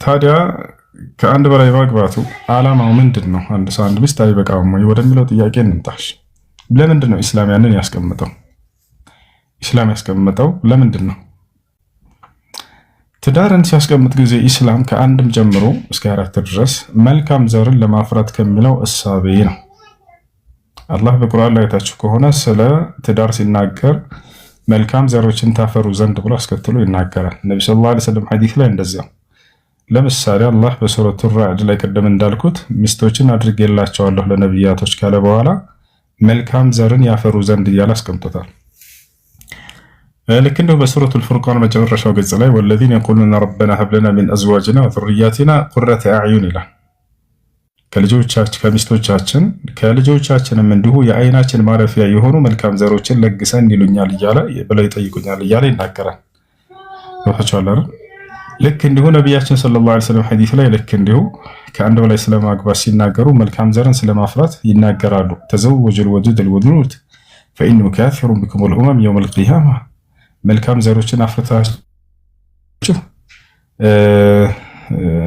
ታዲያ ከአንድ በላይ ማግባቱ ዓላማው ምንድን ነው? አንድ ሰው አንድ ሚስት አይበቃውም ወይ ወደሚለው ጥያቄ እንምጣሽ። ለምንድን ነው ኢስላም ያንን ያስቀምጠው? ኢስላም ያስቀምጠው ለምንድን ነው? ትዳርን ሲያስቀምጥ ጊዜ ኢስላም ከአንድም ጀምሮ እስከ 4 ድረስ መልካም ዘርን ለማፍራት ከሚለው እሳቤ ነው። አላህ በቁርአን ላይ ታችሁ ከሆነ ስለ ትዳር ሲናገር መልካም ዘሮችን ታፈሩ ዘንድ ብሎ አስከትሎ ይናገራል። ነብዩ ሰለላሁ ዐለይሂ ወሰለም ሐዲስ ላይ እንደዚያው ለምሳሌ አላህ በሱረቱ ራዕድ ላይ ቀደም እንዳልኩት ሚስቶችን አድርጌላቸዋለሁ ለነብያቶች ካለ በኋላ መልካም ዘርን ያፈሩ ዘንድ እያለ አስቀምጦታል። ልክ እንደው በሱረቱል ፉርቃን መጨረሻው ገጽ ላይ ወለዚነ የቁሉነ ረበና ሀብ ለና ሚን አዝዋጅና ወዙርያቲና ቁረተ አዕዩን ይላል። ከልጆቻችን ከሚስቶቻችን ከልጆቻችንም እንዲሁ የአይናችን ማረፊያ የሆኑ መልካም ዘሮችን ለግሰን ይሉኛል እያለ ብለው ይጠይቁኛል እያለ ይናገራል። ወጣቻለሁ። ልክ እንዲሁ ነቢያችን ሰለላሁ ዐለይሂ ወሰለም ሐዲስ ላይ ልክ እንዲሁ ከአንድ በላይ ስለማግባት ሲናገሩ መልካም ዘርን ስለማፍራት ይናገራሉ። ተዘወጁል ወዱደል ወዱድ ፈኢኒ ሙካፊሩን ቢኩሙል ኡመም የውመል ቂያማ፣ መልካም ዘሮችን አፍርታችሁ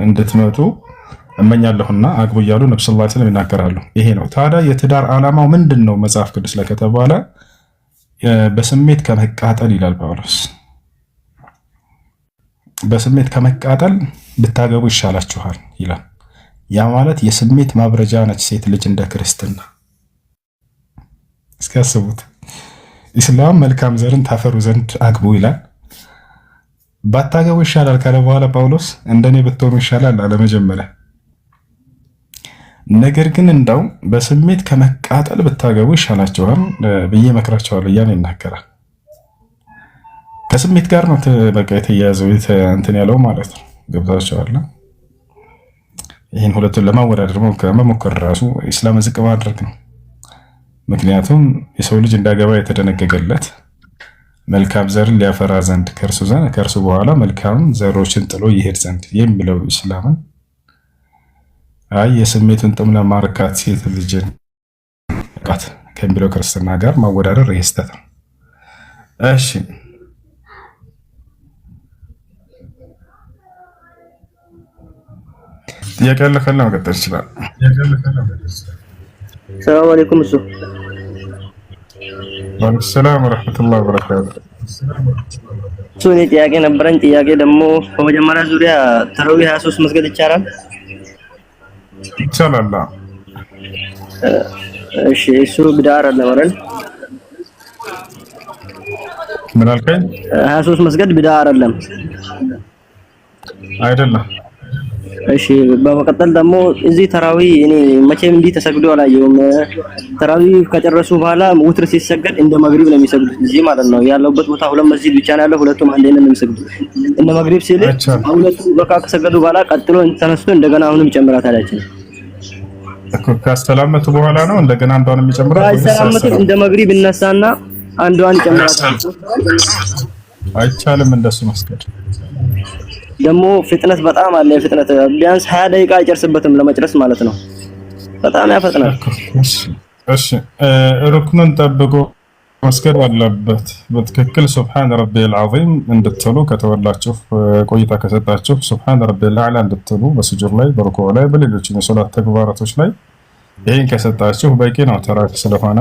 እንድትመጡ እመኛለሁና አግቡ እያሉ ነብዩ ሰለላሁ ዐለይሂ ወሰለም ይናገራሉ። ይሄ ነው ታዲያ የትዳር ዓላማው ምንድን ነው? መጽሐፍ ቅዱስ ላይ ከተባለ በስሜት ከመቃጠል ይላል ጳውሎስ። በስሜት ከመቃጠል ብታገቡ ይሻላችኋል ይላል። ያ ማለት የስሜት ማብረጃ ነች ሴት ልጅ እንደ ክርስትና። እስኪ አስቡት፣ ኢስላም መልካም ዘርን ታፈሩ ዘንድ አግቡ ይላል። ባታገቡ ይሻላል ካለ በኋላ ጳውሎስ እንደኔ ብትሆኑ ይሻላል አለ መጀመሪያ። ነገር ግን እንዳው በስሜት ከመቃጠል ብታገቡ ይሻላችኋል ብዬ መክራቸዋለሁ እያለ ይናገራል። ከስሜት ጋር ነው በቃ የተያያዘው እንትን ያለው ማለት ነው። ገብታችኋል? ይህን ሁለቱን ለማወዳደር መሞከር ራሱ ኢስላም ዝቅ ማድረግ ነው። ምክንያቱም የሰው ልጅ እንዳገባ የተደነገገለት መልካም ዘርን ሊያፈራ ዘንድ ከእርሱ በኋላ መልካም ዘሮችን ጥሎ ይሄድ ዘንድ የሚለው ኢስላምን የስሜቱን ጥም ለማርካት ሴት ልጅን ቃት ከሚለው ክርስትና ጋር ማወዳደር ይስተት ነው። እሺ ጥያቄ ያለ ካለ መቀጠል ይችላል። ሰላም አለይኩም። ወአለይኩም ሰላም ወራህመቱላሂ ወበረካቱ። እኔ ጥያቄ ነበረኝ። ጥያቄ ደግሞ በመጀመሪያ ዙሪያ ተራዊ 23 መስገድ ይቻላል? ይቻላል። እሺ እሱ ቢድዓ አይደለም አይደል? ምን አልከኝ? 23 መስገድ ቢድዓ አይደለም አይደለም። እሺ በመቀጠል ደግሞ እዚህ ተራዊ እኔ መቼም እንዲህ ተሰግዶ አላየሁም። ተራዊ ከጨረሱ በኋላ ውትር ሲሰገድ እንደ መግሪብ ነው የሚሰግዱት እዚህ ማለት ነው። ያለውበት ቦታ ሁለት መስጂድ ብቻ ነው ያለው፣ ሁለቱም አንድ ነው የሚሰግዱት። እንደ መግሪብ ሲል ሁለቱ በቃ ከሰገዱ በኋላ ቀጥሎ ተነስቶ እንደገና አሁንም ይጨምራታል። አይችልም እኮ ካስተላመቱ በኋላ ነው እንደገና አንዷን የሚጨምራት። ካስተላመቱ እንደ መግሪብ ይነሳና አንዷን ይጨምራታል። አይቻልም እንደሱ መስገድ። ደግሞ ፍጥነት በጣም አለ። ፍጥነት ቢያንስ 20 ደቂቃ አይጨርስበትም ለመጨረስ ማለት ነው። በጣም ያፈጥናል። እሺ ሩክኑን ጠብቆ መስገድ አለበት በትክክል። ሱብሃን ረቢል ዐዚም እንድትሉ ከተወላችሁ ቆይታ ከሰጣችሁ ሱብሃን ረቢል አዕላ እንድትሉ በስጁድ ላይ በሩኩዕ ላይ በሌሎች የሶላት ተግባራቶች ላይ ይሄን ከሰጣችሁ በቂ ነው። ተራክ ስለሆነ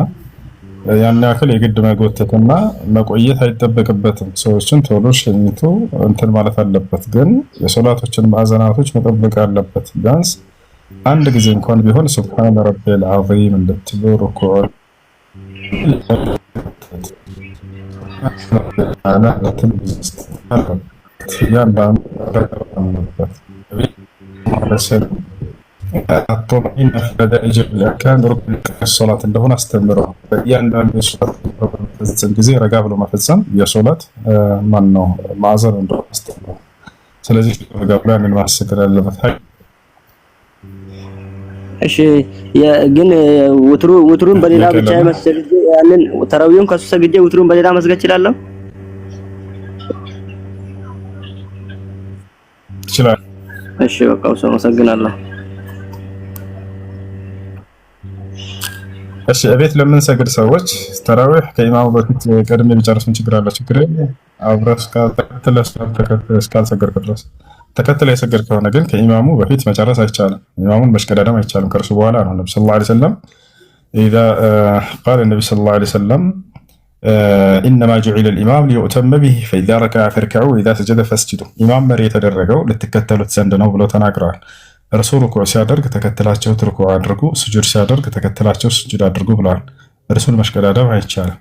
ያን ያክል የግድ መጎተትና መቆየት አይጠበቅበትም። ሰዎችን ቶሎ ሸኝቶ እንትን ማለት አለበት። ግን የሶላቶችን ማዕዘናቶች መጠበቅ አለበት። ቢያንስ አንድ ጊዜ እንኳን ቢሆን ሱብሃን ረቢል ዐዚም እንድትሉ ሩኩዕ ሶላት እንደሆነ አስተምረው እያንዳንዱ ሶላት ጊዜ ረጋ ብሎ መፈጸም የሶላት ማነው ማዕዘን እንደሆነ አስተምረው። ስለዚህ ረጋ ብሎ ያንን ማሰገድ አለበት። እሺ ግን ውትሩን በሌላ ብቻ መስገድ ያንን ተራዊውን ከሱ ሰግጄ ውትሩን በሌላ መስገድ ይችላል? ይችላል። እሺ በቃ ሰው መሰግናለሁ። እሺ እቤት ለምን ሰግድ ሰዎች ተራዊህ ከኢማሙ በፊት ቀድሜ ቢጨርስ ምን ችግር አለ? ችግር አብረህ እስካልሰገድክ ድረስ ተከትለ የሰገድ ከሆነ ግን ከኢማሙ በፊት መጨረስ አይቻልም። ኢማሙን መሽቀዳደም አይቻልም። ከእርሱ በኋላ ነው ነቢ ሰለላሁ ዐለይሂ ወሰለም ቃል ነቢ ሰለላሁ ዐለይሂ ወሰለም ኢነማ ጁዒለ ልኢማም ሊዩእተመ ቢሂ ፈኢዛ ረከዐ ፈርከዑ ወኢዛ ሰጀደ ፈስጅዱ። ኢማም መሪ የተደረገው ልትከተሉት ዘንድ ነው ብሎ ተናግረዋል። እርሱ ሩኩዕ ሲያደርግ ተከትላችሁት ሩኩዕ አድርጉ፣ ስጁድ ሲያደርግ ተከትላችሁ ስጁድ አድርጉ ብለዋል። እርሱን መሽቀዳደም አይቻልም።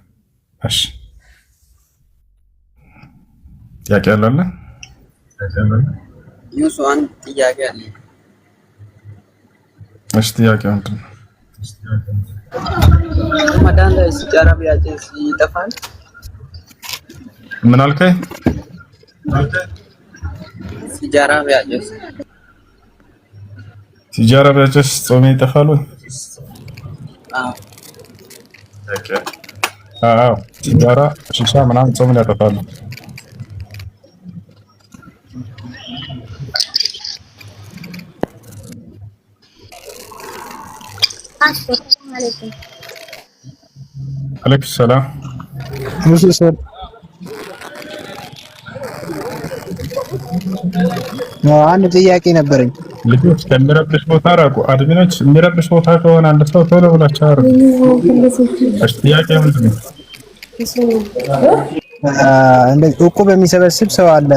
እሺ ጥያቄ አለ? ዩሱ አንድ ጥያቄ አለ። እሺ ጥያቄ ምንድን ነው? ረመዳን ላይ ሲጃራ ቢያጨስ ይጠፋል? ምን አልከኝ? ሲጃራ ቢያጨስ ጾም ይጠፋል ወይ? አዎ ሲጃራ ሺሻ ምናምን ጾምን ያጠፋሉ። አለይኩም ሰላም። አንድ ጥያቄ ነበረኝ። ልጆች ከሚረብሽ ቦታ ራቁ። አድሚኖች የሚረብሽ ቦታ ከሆነ አንድ ሰው ቶሎ ብላችሁ አርጉ። እሺ ጥያቄ ምንድን ነው? እንደዚህ እቁብ የሚሰበስብ ሰው አለ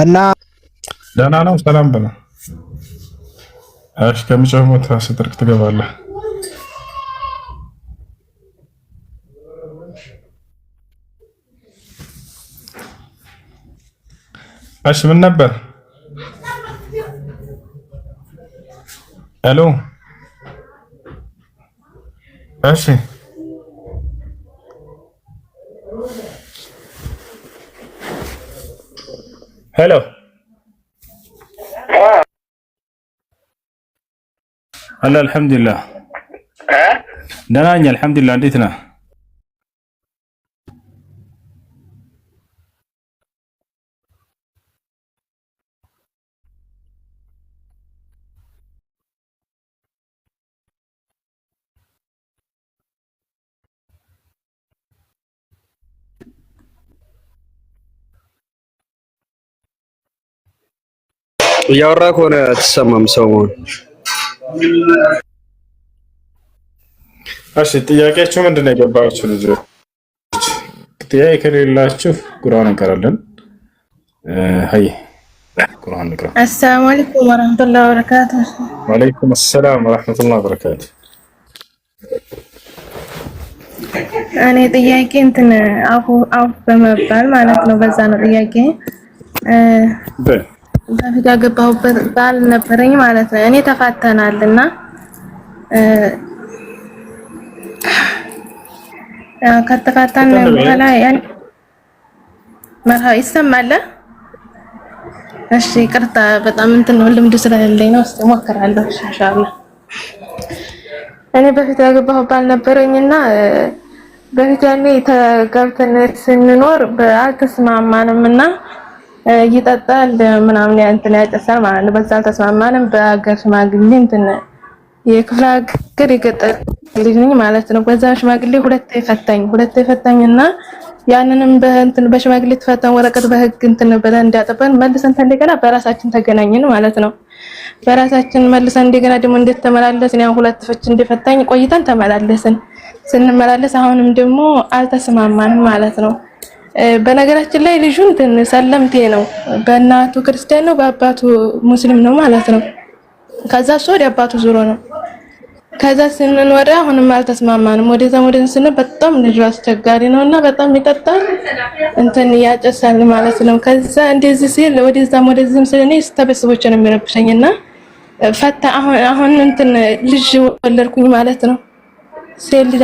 እና ደህና ነው። ሰላም በለው። እሺ ከሚጮህ ቦታ ስትርቅ ትገባለህ። እሺ ምን ነበር? ሄሎ እሺ ሄሎ አለ አልሐምዱሊላህ ደህና ነኝ አልሐምዱሊላህ። እንዴት ነህ? እያወራ ከሆነ አትሰማም ሰሞኑን። እሺ ጥያቄያችሁ ምንድን ነው? የገባችሁ ልጆች ጥያቄ ከሌላችሁ ቁርአን እንቀራለን። ሀይ ቁርአን እንቀራ። አሰላሙ አለይኩም ወራህመቱላሂ ወበረካቱህ። ወአለይኩም ሰላም ወራህመቱላሂ ወበረካቱህ። እኔ ጥያቄ እንትን አፉ በመባል ማለት ነው። በዛ ነው ጥያቄ በፊት ያገባሁበት ባል ነበረኝ ማለት ነው። እኔ ተፋተናልና ከተፋታን በኋላ ያን መርሃ ይሰማል። እሺ ይቅርታ በጣም እንትን ነው ልምድ ስለሌለኝ ነው። እስኪ እሞክራለሁ ኢንሻአላህ። እኔ በፊት ያገባሁበት ባል ነበረኝና በፊት ያኔ ተጋብተን ስንኖር አልተስማማንምና ይጠጣል ምናምን እንትን ያጨሳል ማለት ነው። በዛ አልተስማማንም። በአገር ሽማግሌ እንትን የክፍለ ሀገር የገጠር ልጅ ነኝ ማለት ነው። በዛ ሽማግሌ ሁለቴ ፈታኝና ያንንም በእንትን በሽማግሌ ተፈታን ወረቀት በህግ እንትን ብለን እንዲያጠበን መልሰን እንደገና በራሳችን ተገናኘን ማለት ነው። በራሳችን መልሰን እንደገና ደግሞ እንደተመላለስን ያን ሁለት ፍች እንደፈታኝ ቆይተን ተመላለስን። ስንመላለስ አሁንም ደግሞ አልተስማማንም ማለት ነው። በነገራችን ላይ ልጁ እንትን ሰለምቴ ነው። በእናቱ ክርስቲያን ነው፣ በአባቱ ሙስሊም ነው ማለት ነው። ከዛ እሱ ወደ አባቱ ዙሮ ነው። ከዛ ስንኖር አሁንም አልተስማማንም። ወደዛም ስንል በጣም ልጁ አስቸጋሪ ነውና በጣም ይጠጣል እንትን ያጨሳል ማለት ነው። ከዛ እንደዚህ ሲል ወደዛም ወደዚህም ስለኔ ተበስቦች ነው የሚረብሸኝና ፈታ አሁን እንትን ልጅ ወለድኩኝ ማለት ነው። ሴት ልጅ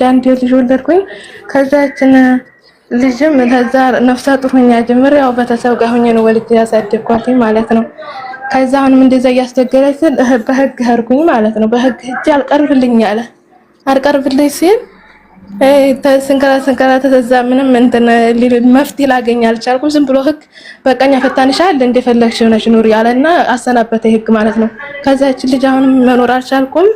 አንድ ልጅ ወለድኩኝ። ከዛችን ልጅም ለዛ ነፍሰ ጡር ሆኛ ጀምር ያው ቤተሰብ ጋር ሆኜ ነው ወልጄ ያሳደግኳት ማለት ነው። ከዛ አሁንም እንደዛ እያስቸገረች በህግ ሄድኩኝ ማለት ነው። በህግ ሂጅ አልቀርብልኝ አለ። አልቀርብልኝ ሲል ስንከራ ተዛ ምንም እንትን መፍትሄ ላገኝ አልቻልኩም። ዝም ብሎ ህግ በቀኛ ፈታንሻል እንደፈለግሽ ሆነሽ ኑሪ ያለና አሰናበተ ህግ ማለት ነው። ከዛች ልጅ አሁንም መኖር አልቻልኩም።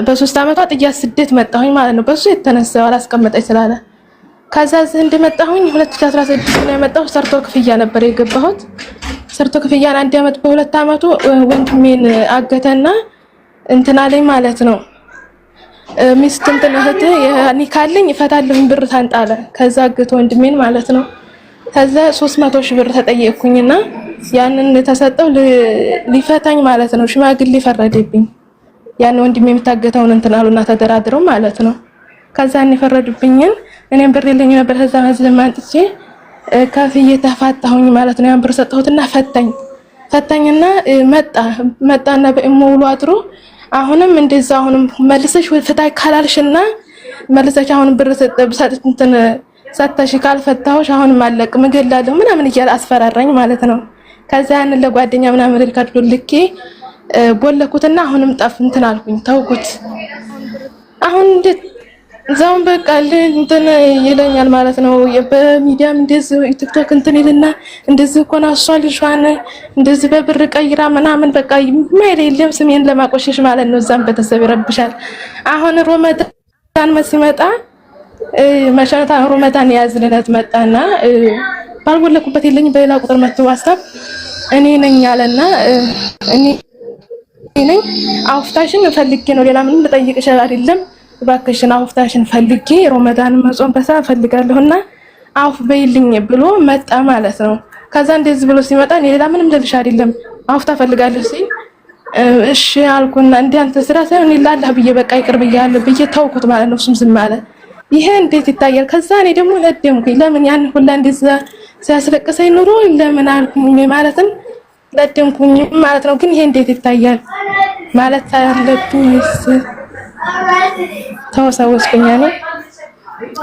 በ3 አመቷ ጥያ ስደት መጣሁኝ ማለት ነው። በሱ የተነሳው አላስቀመጠኝ ስላለ ከዛ እዚህ እንደመጣሁኝ 2016 ነው የመጣሁት። ሰርቶ ክፍያ ነበር የገባሁት። ሰርቶ ክፍያን 1 አመት በ2 አመቱ ወንድሜን አገተና እንትና ላይ ማለት ነው ሚስት እንትን እህት ያኒ ካለኝ እፈታለሁኝ ብር ታንጣለ። ከዛ አገተ ወንድሜን ማለት ነው። ከዛ 300 ሺህ ብር ተጠየቅኩኝና ያንን ተሰጠው ሊፈታኝ ማለት ነው። ሽማግሌ ፈረደብኝ። ያን ወንድሜ የምታገተውን እንትን አሉና ተደራድረው ማለት ነው። ከዛ የፈረዱብኝን እኔም ብር የለኝ ነበር። ከዛ ማዝለም አንጥቼ ከፍዬ ተፋታሁኝ ማለት ነው። ያን ብር ሰጠሁትና ፈታኝና መጣና በእሞሉ አድሮ አሁንም እንደዛ አሁንም መልሰሽ ፍታይ ካላልሽና መልሰሽ አሁንም ብር ሰጥተሽ ካልፈታሁሽ አሁንም አለቅም እገላለሁ ምናምን እያለ አስፈራራኝ ማለት ነው። ከዛ ያንን ለጓደኛ ምናምን ልካድሎ ልኬ ቦለኩትና አሁንም ጠፍ እንትን አልኩኝ ተውኩት። አሁን ዛውን በቃ እንትን ይለኛል ማለት ነው። በሚዲያም እንደዚህ ቲክቶክ እንትን ይልና እንደዚህ እኮ ነው እሷ ልጅዋን እንደዚህ በብር ቀይራ ምናምን በቃ የለም ስሜን ለማቆሸሽ ማለት ነው። እዛም ቤተሰብ ይረብሻል። አሁን ሮመዳን ሲመጣ መሸታ ሮመዳን ያዝልለት መጣና ባልወለኩበት የለኝ በሌላ ቁጥር መጥቶ ዋትስአፕ እኔ ነኝ አለና እኔ ነኝ አውፍታሽን ፈልጌ ነው ሌላ ምንም ልጠይቅሽ አይደለም እባክሽን አውፍታሽን ፈልጌ ሮመዳን መጾም በሳ ፈልጋለሁና አውፍ በይልኝ ብሎ መጣ ማለት ነው። ከዛ እንደዚህ ብሎ ሲመጣ ሌላ ምንም ልልሽ አይደለም አውፍታ ፈልጋለሁ ሲል እሺ አልኩና እንዴ አንተ ስራ ሳይሆን ለአላህ ብዬ በቃ ይቅር ብያለሁ ብዬ ተውኩት ማለት ነው። እሱም ዝም አለ። ይሄ እንዴት ይታያል? ከዛ እኔ ደግሞ ለደምኩኝ። ለምን ያን ሁላ እንደዛ ሲያስለቅሰኝ ኑሮ ለምን አልኩኝ ማለትም ለደምኩኝ ማለት ነው። ግን ይሄ እንዴት ይታያል ማለት አለብኝስ ተወሰውስኩኝ ነው።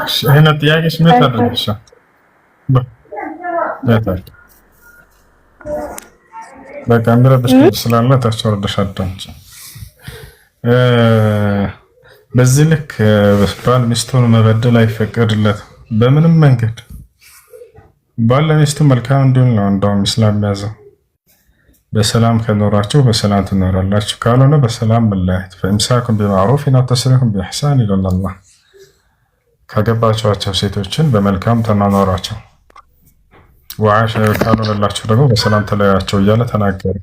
እሺ አይነ ጥያቄሽ ምን ታደርግሽ? በቃ ምረብሽ ስላለ ታቸወርደሽ አዳንጭ በዚህ ልክ ባል ሚስቱን መበደል አይፈቀድለትም በምንም መንገድ። ባል ለሚስቱ መልካም እንዲሆን ነው እንደውም ኢስላም ያዘው። በሰላም ከኖራችሁ በሰላም ትኖራላችሁ፣ ካልሆነ በሰላም መለያየት። ፈኢምሳኩም ቢማዕሩፍ አው ተስሪሑን ቢኢሕሳን ይላል አላህ። ካገባችኋቸው ሴቶችን በመልካም ተናኗሯቸው፣ ወዓሽ ካልሆነላችሁ ደግሞ በሰላም ተለያያቸው እያለ ተናገረ።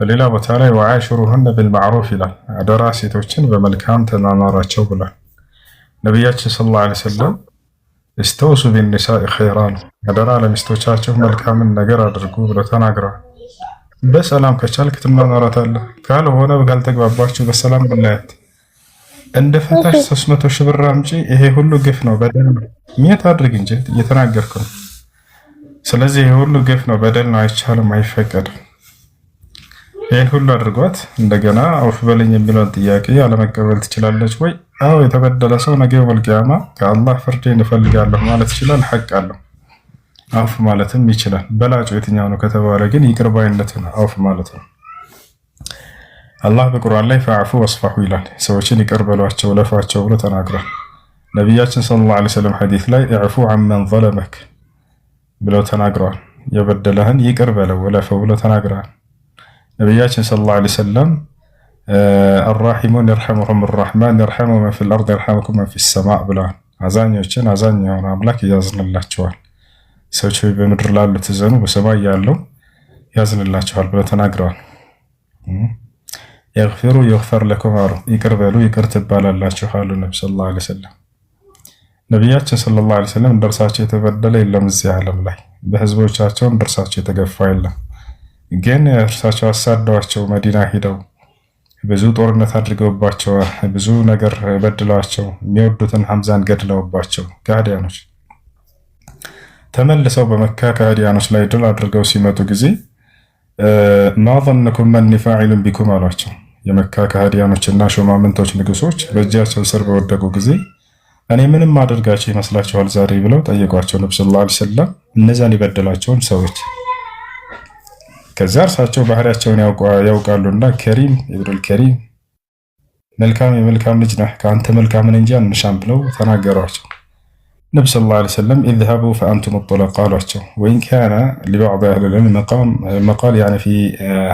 በሌላ ቦታ ላይ ወዓሽሩሁነ ቢልማዕሩፍ ይላል። አደራ ሴቶችን በመልካም ተናኗሯቸው ብሏል ነቢያችን ሰለላሁ ዐለይሂ ወሰለም። እስተውሱ ቢኒሳኢ ኸይራ ነው፣ አደራ ለሚስቶቻችሁ መልካምን ነገር አድርጉ ብለው ተናግረዋል። በሰላም ከቻልክ ትናኖራታለህ፣ ካልሆነ ካልተግባባችሁ በሰላም መለያየት። እንደ ፈታሽ 300 ሺህ ብር አምጪ፣ ይሄ ሁሉ ግፍ ነው፣ በደል ነው። ሚያት አድርግ እንጂ እየተናገርኩ ነው። ስለዚህ ይሄ ሁሉ ግፍ ነው፣ በደል ነው፣ አይቻልም፣ አይፈቀድም። ይሄን ሁሉ አድርጓት እንደገና አውፍ በለኝ የሚለውን ጥያቄ አለመቀበል ትችላለች ወይ? አዎ፣ የተበደለ ሰው ነገ ወልቂያማ ከአላህ ፍርዴን እፈልጋለሁ ማለት ይችላል። ሐቅ አለው። አውፍ ማለትም ይችላል። በላጩ የትኛው ነው ከተባለ ግን ይቅር ባይነት ነው አውፍ ማለት ነው። አላህ በቁርአን ላይ ፈዕፉ ወስፈሑ ይላል። ሰዎችን ይቅር በሏቸው ለፏቸው ብሎ ተናግሯል። ነቢያችን ሰለላሁ ዐለይሂ ወሰለም ሐዲስ ላይ እዕፉ ዐመን ዘለመክ ብለው ተናግረዋል። የበደለህን ይቅር በለው ወለፈው ብሎ ተናግረዋል። ነቢያችን ሰለላሁ ዐለይሂ ወሰለም አራሒሙን የርሐሙሁም አራሕማን የርሐሙ መን ፊል አርድ የርሐሙኩም መን ፊስ ሰማእ ብለዋል። አዛኞችን አዛኝ የሆነ አምላክ ያዝንላቸዋል። ሰዎች በምድር ላሉት ዘኑ በሰማይ ያለው ያዝንላቸዋል ብለው ተናግረዋል። የግፊሩ ይግፈር ለኩም አሉ፣ ይቅር በሉ ይቅር ትባላላችሁ አሉ ነቢ ሰለላሁ ዐለይሂ ወሰለም። ነቢያችን ሰለላሁ ዐለይሂ ወሰለም እንደርሳቸው የተበደለ የለም እዚህ ዓለም ላይ፣ በህዝቦቻቸው እንደርሳቸው የተገፋ የለም። ግን እርሳቸው አሳደዋቸው መዲና ሂደው ብዙ ጦርነት አድርገውባቸው ብዙ ነገር በድለዋቸው የሚወዱትን ሐምዛን ገድለውባቸው ከሃዲያኖች ተመልሰው በመካ ከሃዲያኖች ላይ ድል አድርገው ሲመጡ ጊዜ ማظنكم من فاعل بكم አሏቸው። የመካ ከሃዲያኖችና ሹማምንቶች ንጉሶች በእጃቸው ስር በወደቁ ጊዜ እኔ ምንም አድርጋቸው ይመስላችኋል ዛሬ ብለው ጠየቋቸው ነብዩ ሰለላሁ ዐለይሂ ወሰለም እነዛን የበደላቸውን ሰዎች። ከዛ እርሳቸው ባህሪያቸውን ያውቃሉና ከሪም ኢብኑል ከሪም መልካም የመልካም ልጅ ነህ ከአንተ መልካምን እንጂ አንሻም ብለው ተናገሯቸው። ነብዩ ሰለላሁ ዐለይሂ ወሰለም ኢዝሀቡ ፈአንቱም ጡለቃ አሏቸው። ወኢን ካነ ሊበዕድ አህሊ ልዕልም መቃል ያኒ ፊ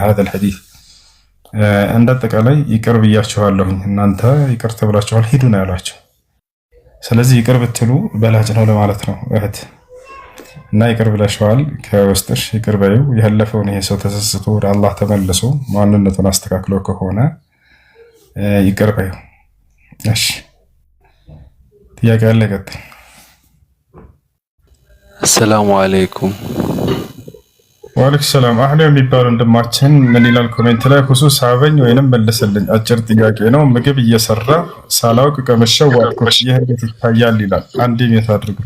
ሃዛል ሐዲስ እንደ አጠቃላይ ይቅር ብያችኋለሁኝ እናንተ ይቅር ተብላችኋል ሂዱ ነው ያሏቸው። ስለዚህ ይቅር ብትሉ በላጭ ነው ለማለት ነው እህት። እና ይቅር ብለሽዋል፣ ከውስጥሽ ይቅር በይው። ያለፈውን ይሄ ሰው ተሰስቶ ወደ አላህ ተመልሶ ማንነቱን አስተካክሎ ከሆነ ይቅር በይው። እሺ ጥያቄ አለ? ቀጥል። አሰላሙ አለይኩም። ወአለይኩም ሰላም። አህለ የሚባል ወንድማችን ምን ይላል ኮሜንት ላይ? ሁሱስ አበኝ ወይንም መልስልኝ፣ አጭር ጥያቄ ነው። ምግብ እየሰራ ሳላውቅ ቀመሸው ዋልኩት፣ ይህ እንዴት ይታያል ይላል። አንዴ ሜት አድርጉ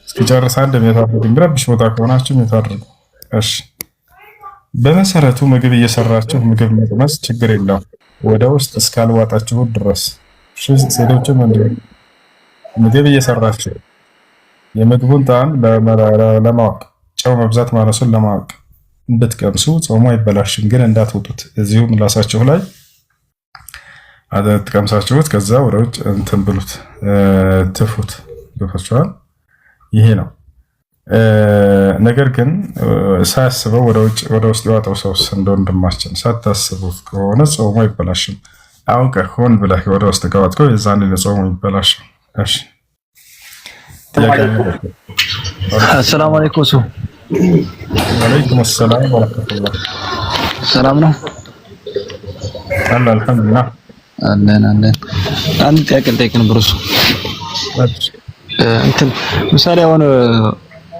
እስኪጨርስ፣ አንድ ሜት አድርጉ። ረብሽ ቦታ ከሆናችሁ ሜት አድርጉ። እሺ በመሰረቱ ምግብ እየሰራችሁ ምግብ መቅመስ ችግር የለውም ወደ ውስጥ እስካልዋጣችሁ ድረስ። ሴቶችም እንዲሁ ምግብ እየሰራችሁ የምግቡን ጣዕም ለማወቅ ጨው መብዛት ማነሱን ለማወቅ እንድትቀምሱ ጾሙ አይበላሽም። ግን እንዳትወጡት፣ እዚሁ ምላሳችሁ ላይ አትቀምሳችሁት ከዛ ወደ ውጭ እንትን ብሉት፣ ትፉት። ይፈቻል። ይሄ ነው። ነገር ግን ሳያስበው ወደ ውስጥ የዋጠው ሰውስ እንደ ወንድማችን ሳታስቡት ከሆነ ጾሙ አይበላሽም። አውቀህ ሆን ብለህ ወደ ውስጥ ከዋጥከው የዛኔ ጾሙ ይበላሽም። እሺ السلام عليكم سو. وعليكم السلام ورحمة الله. سلام ነው? አለ አልሐምዱሊላህ። አለን። አንድ ጥያቄ ልጠይቅ ነበር። እሱ እንትን ምሳሌ አሁን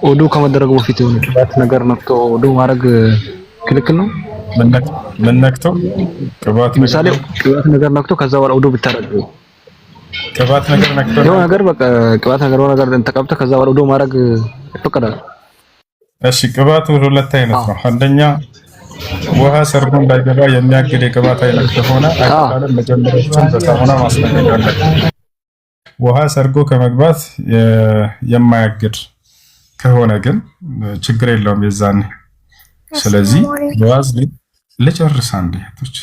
ውዱ ከመደረጉ በፊት የሆነ ቅባት ነገር ነክቶ ውዱ ማድረግ ክልክል ነው? ምን ነክቶ? ቅባት ምሳሌ ቅባት ነገር ነክቶ ከዛ በኋላ ውዱ ብታረግ ቅባት ነገር ነክቶ ነው ነገር በቃ ቅባት ነገር ተቀብተህ ከዛ ወደ ማድረግ ይፈቀዳል። እሺ ቅባቱ ሁለት አይነት ነው። አንደኛ ውሃ ሰርጎ እንዳይገባ የሚያግድ የቅባት አይነት ከሆነ አይታለም መጀመሪያችን በሳሙና ማስለቀቅ አለበት። ውሃ ሰርጎ ከመግባት የማያግድ ከሆነ ግን ችግር የለውም የዛኔ። ስለዚህ ቫዝሊን ልጨርስ አንዴ እህቶች፣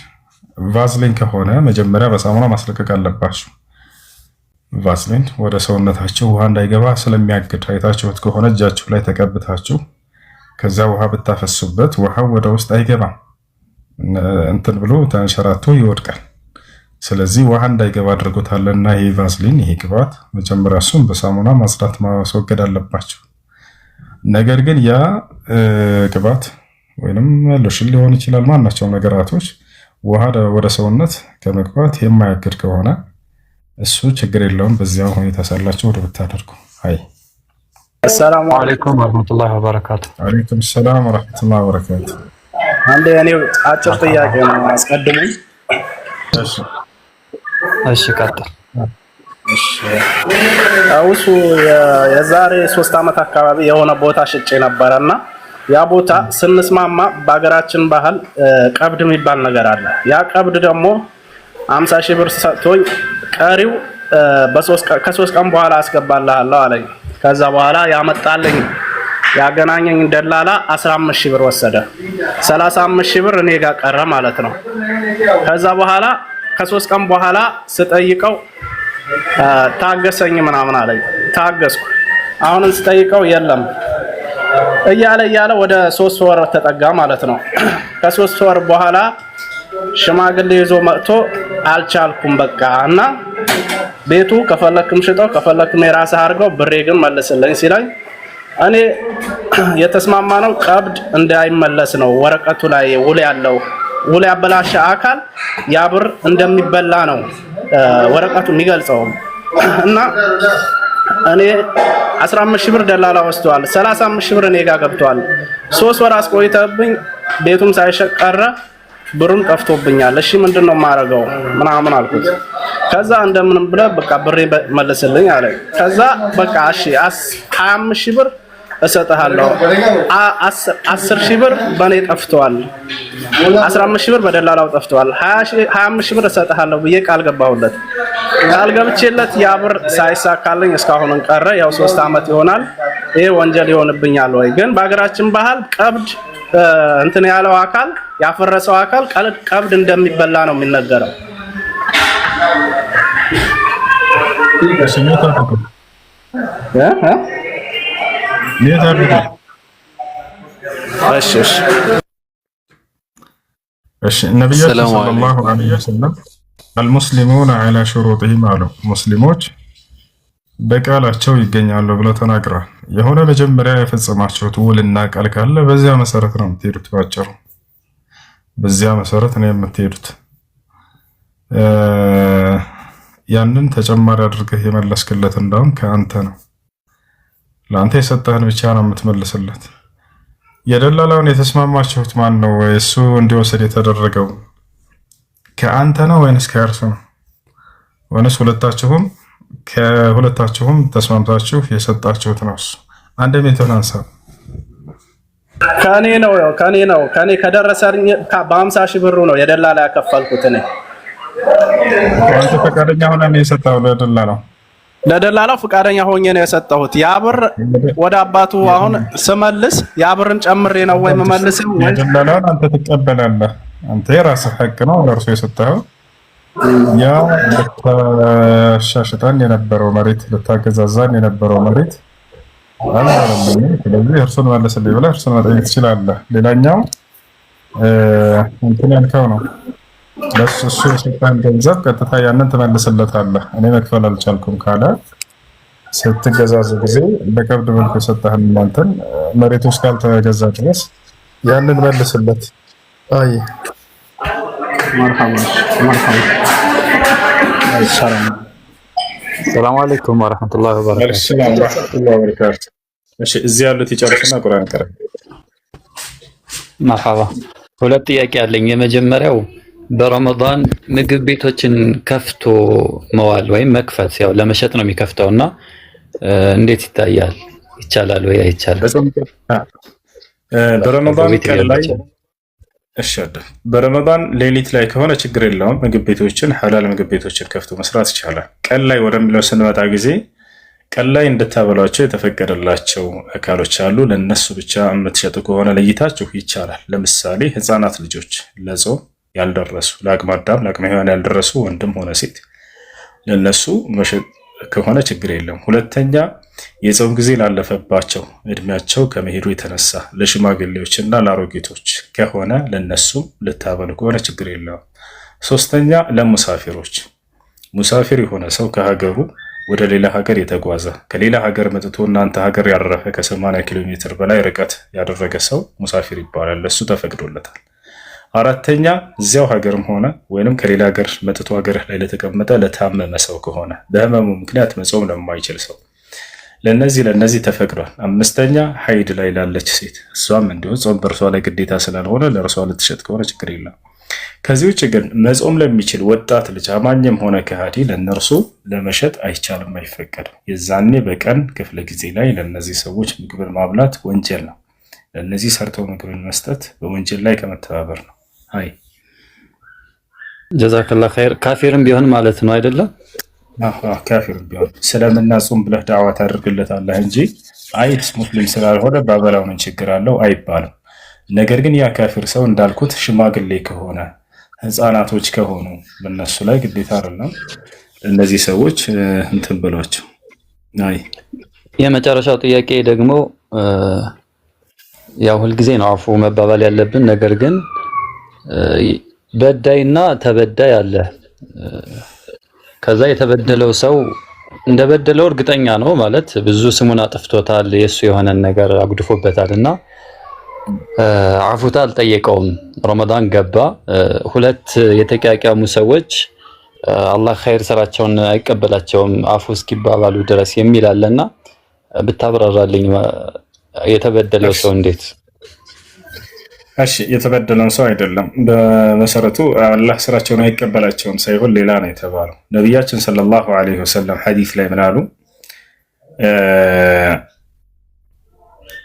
ቫዝሊን ከሆነ መጀመሪያ በሳሙና ማስለቀቅ አለባችሁ። ቫዝሊን ወደ ሰውነታችሁ ውሃ እንዳይገባ ስለሚያግድ አይታችሁት ከሆነ እጃችሁ ላይ ተቀብታችሁ ከዛ ውሃ ብታፈሱበት ውሃው ወደ ውስጥ አይገባም፣ እንትን ብሎ ተንሸራቶ ይወድቃል። ስለዚህ ውሃ እንዳይገባ አድርጎታልና ይሄ ቫዝሊን፣ ይሄ ቅባት መጀመሪያ እሱን በሳሙና ማጽዳት ማስወገድ አለባችሁ። ነገር ግን ያ ቅባት ወይንም ሎሽን ሊሆን ይችላል፣ ማናቸውም ነገራቶች ውሃ ወደ ሰውነት ከመግባት የማያግድ ከሆነ እሱ ችግር የለውም። በዚያው ሁኔታ ሳላችሁ ወደ ብታደርጉ። አይ አሰላሙ አለይኩም ወራህመቱላሂ ወበረካቱ። ወአለይኩም ሰላም ወራህመቱላሂ ወበረካቱ። አንዴ እኔ አጭር ጥያቄ ነው አስቀድሞ። እሺ ቀጥል። እሺ አውሱ የዛሬ 3 ዓመት አካባቢ የሆነ ቦታ ሽጬ ነበርና ያ ቦታ ስንስማማ በአገራችን ባህል ቀብድ የሚባል ነገር አለ። ያ ቀብድ ደግሞ 50 ሺህ ብር ሰጥቶኝ ቀሪው ከ3 ቀን በኋላ አስገባልሃለሁ አለኝ። ከዛ በኋላ ያመጣልኝ ያገናኘኝ ደላላ 15 ሺህ ብር ወሰደ። 35 ሺህ ብር እኔ ጋር ቀረ ማለት ነው። ከዛ በኋላ ከ3 ቀን በኋላ ስጠይቀው ታገሰኝ ምናምን አለኝ። ታገስኩ። አሁን ስጠይቀው የለም እያለ ወደ 3 ወር ተጠጋ ማለት ነው። ከ3 ወር በኋላ ሽማግሌ ይዞ መጥቶ አልቻልኩም በቃ እና ቤቱ ከፈለክም ሽጠው ከፈለክም የራስህ አድርገው ብሬ ግን መልስልኝ ሲለኝ እኔ የተስማማነው ቀብድ እንዳይመለስ ነው። ወረቀቱ ላይ ውል ያበላሸ አካል ያ ብር እንደሚበላ ነው ወረቀቱ የሚገልጸው እና እኔ 15 ሺህ ብር ደላላ ወስዷል። 35 ሺህ ብር እኔ ጋር ገብቷል። 3 ወር አስቆይተብኝ ቤቱም ሳይሸጥ ቀረ። ብሩን ጠፍቶብኛል። እሺ ምንድነው ማረጋው ምናምን አልኩት። ከዛ እንደምንም ብለ በቃ ብሬ መልስልኝ አለ። ከዛ በቃ እሺ 25 ሺህ ብር እሰጥሃለሁ፣ 10 ሺህ ብር በኔ ጠፍቷል፣ 15 ሺህ ብር በደላላው ጠፍቷል፣ 25 ሺህ ብር እሰጥሃለሁ ብዬ ቃል ገባሁለት። ቃል ገብቼለት ያ ብር ሳይሳካልኝ እስካሁን ቀረ። ያው 3 ዓመት ይሆናል። ይሄ ወንጀል ይሆንብኛል ወይ? ግን በአገራችን ባህል ቀብድ እንትን ያለው አካል ያፈረሰው አካል ቀብድ እንደሚበላ ነው የሚነገረው። ነብያችን ሰለላሁ ዐለይሂ ወሰለም አልሙስሊሙን ዐላ ሹሩጢሂም አሉ። ሙስሊሞች በቃላቸው ይገኛሉ ብለው ተናግረዋል። የሆነ መጀመሪያ የፈጸማችሁት ውልና ቃል ካለ በዚያ መሰረት ነው የምትሄዱት። ባጭሩ በዚያ መሰረት ነው የምትሄዱት። ያንን ተጨማሪ አድርገህ የመለስክለት እንዳውም ከአንተ ነው። ለአንተ የሰጠህን ብቻ ነው የምትመልስለት። የደላላውን የተስማማችሁት ማን ነው? እሱ እንዲወሰድ የተደረገው ከአንተ ነው ወይንስ ከእርሱ ነው? ወይንስ ከሁለታችሁም ተስማምታችሁ የሰጣችሁት ነው? እሱ አንድ ሜትር አንሳ። ከኔ ነው ከደረሰኝ በ50 ሺህ ብሩ ነው የደላላ ያከፈልኩት እኔ። አንተ ፈቃደኛ ሆነ ነው የሰጠው ለደላላው? ለደላላው ፈቃደኛ ሆኜ ነው የሰጠሁት። ያ ብር ወደ አባቱ አሁን ስመልስ ያ ብርን ጨምሬ ነው ወይ መመልሰው? የደላላውን አንተ ትቀበላለህ። አንተ የራስህ ሐቅ ነው ለእርሱ የሰጠኸው። ያ ልታሻሽጣን የነበረው መሬት ልታገዛዛን የነበረው መሬት አልነበረም። ስለዚህ እርሱን መልስልኝ ብለህ እርሱን መጠየቅ ትችላለህ። ሌላኛው እንትን ያልከው ነው ለሱ የሰጠህን ገንዘብ ቀጥታ ያንን ትመልስለታለህ። እኔ መክፈል አልቻልኩም ካለ ስትገዛዙ ጊዜ በቀብድ መልኩ የሰጠህን እናንተን መሬቱ እስካልተገዛ ድረስ ያንን መልስለት። አይ ሰላም አለይኩም ወራህመቱላሂ ወበረካቱ። እሺ እዚህ ያሉት ይጨርሱና ቁርአን ቀረ። መርሐባ። ሁለት ጥያቄ አለኝ። የመጀመሪያው በረመዳን ምግብ ቤቶችን ከፍቶ መዋል ወይም መክፈት ያው ለመሸጥ ነው የሚከፍተውና እንዴት ይታያል? ይቻላል ወይ አይቻልም? በረመዳን ቀን ላይ በረመዳን ሌሊት ላይ ከሆነ ችግር የለውም። ምግብ ቤቶችን ሐላል ምግብ ቤቶችን ከፍቶ መስራት ይቻላል። ቀን ላይ ወደሚለው ስንመጣ ጊዜ ቀን ላይ እንድታበሏቸው የተፈቀደላቸው አካሎች አሉ። ለነሱ ብቻ የምትሸጡ ከሆነ ለይታችሁ ይቻላል። ለምሳሌ ህፃናት ልጆች ለጾም ያልደረሱ ለአቅመ አዳም ለአቅመ ሔዋን ያልደረሱ ወንድም ሆነ ሴት ለነሱ መሸጥ ከሆነ ችግር የለም። ሁለተኛ የጾም ጊዜ ላለፈባቸው እድሜያቸው ከመሄዱ የተነሳ ለሽማግሌዎችና ለአሮጊቶች ከሆነ ለነሱ ልታበሉ ከሆነ ችግር የለም። ሶስተኛ ለሙሳፊሮች ሙሳፊር የሆነ ሰው ከሀገሩ ወደ ሌላ ሀገር የተጓዘ ከሌላ ሀገር መጥቶ እናንተ ሀገር ያረፈ ከ80 ኪሎ ሜትር በላይ ርቀት ያደረገ ሰው ሙሳፊር ይባላል። ለሱ ተፈቅዶለታል። አራተኛ እዚያው ሀገርም ሆነ ወይንም ከሌላ ሀገር መጥቶ ሀገርህ ላይ ለተቀመጠ ለታመመ ሰው ከሆነ በህመሙ ምክንያት መጾም ለማይችል ሰው ለነዚህ ተፈቅዷል። አምስተኛ ሀይድ ላይ ላለች ሴት እሷም እንዲሁ ጾም በእርሷ ላይ ግዴታ ስላልሆነ ለእርሷ ልትሸጥ ከሆነ ችግር የለም። ከዚህ ውጭ ግን መጾም ለሚችል ወጣት ልጅ አማኝም ሆነ ከሃዲ ለነርሱ ለመሸጥ አይቻልም፣ አይፈቀድም። የዛኔ በቀን ክፍለ ጊዜ ላይ ለነዚህ ሰዎች ምግብን ማብላት ወንጀል ነው። ለነዚህ ሰርተው ምግብን መስጠት በወንጀል ላይ ከመተባበር ነው። አይ ጀዛከላ ኸይር። ካፊርም ቢሆን ማለት ነው አይደለም? ካፊርም ቢሆን ስለምናጾም ብለህ ዳዕዋ ታደርግለታለህ እንጂ አይስ ሙስሊም ስላልሆነ ባበላው ምን ችግር አለው አይባልም። ነገር ግን ያ ካፊር ሰው እንዳልኩት ሽማግሌ ከሆነ ህፃናቶች ከሆኑ በእነሱ ላይ ግዴታ አይደለም። እነዚህ ሰዎች እንትን ብሏቸው። አይ የመጨረሻው ጥያቄ ደግሞ ያው ሁልጊዜ ነው አፉ መባባል ያለብን። ነገር ግን በዳይና ተበዳይ አለ። ከዛ የተበደለው ሰው እንደበደለው እርግጠኛ ነው ማለት ብዙ ስሙን አጥፍቶታል፣ የሱ የሆነን ነገር አጉድፎበታልና አፉታ አልጠየቀውም። ረመዳን ገባ። ሁለት የተቂያቂያሙ ሰዎች አላህ ኸይር ስራቸውን አይቀበላቸውም አፉ እስኪባባሉ ድረስ የሚል አለና ብታብራራልኝ። የተበደለው ሰው እንዴት? እሺ የተበደለን ሰው አይደለም። በመሰረቱ አላህ ስራቸውን አይቀበላቸውም ሳይሆን ሌላ ነው የተባለው። ነቢያችን ሰለላሁ ዐለይሂ ወሰለም ሐዲስ ላይ ምን አሉ?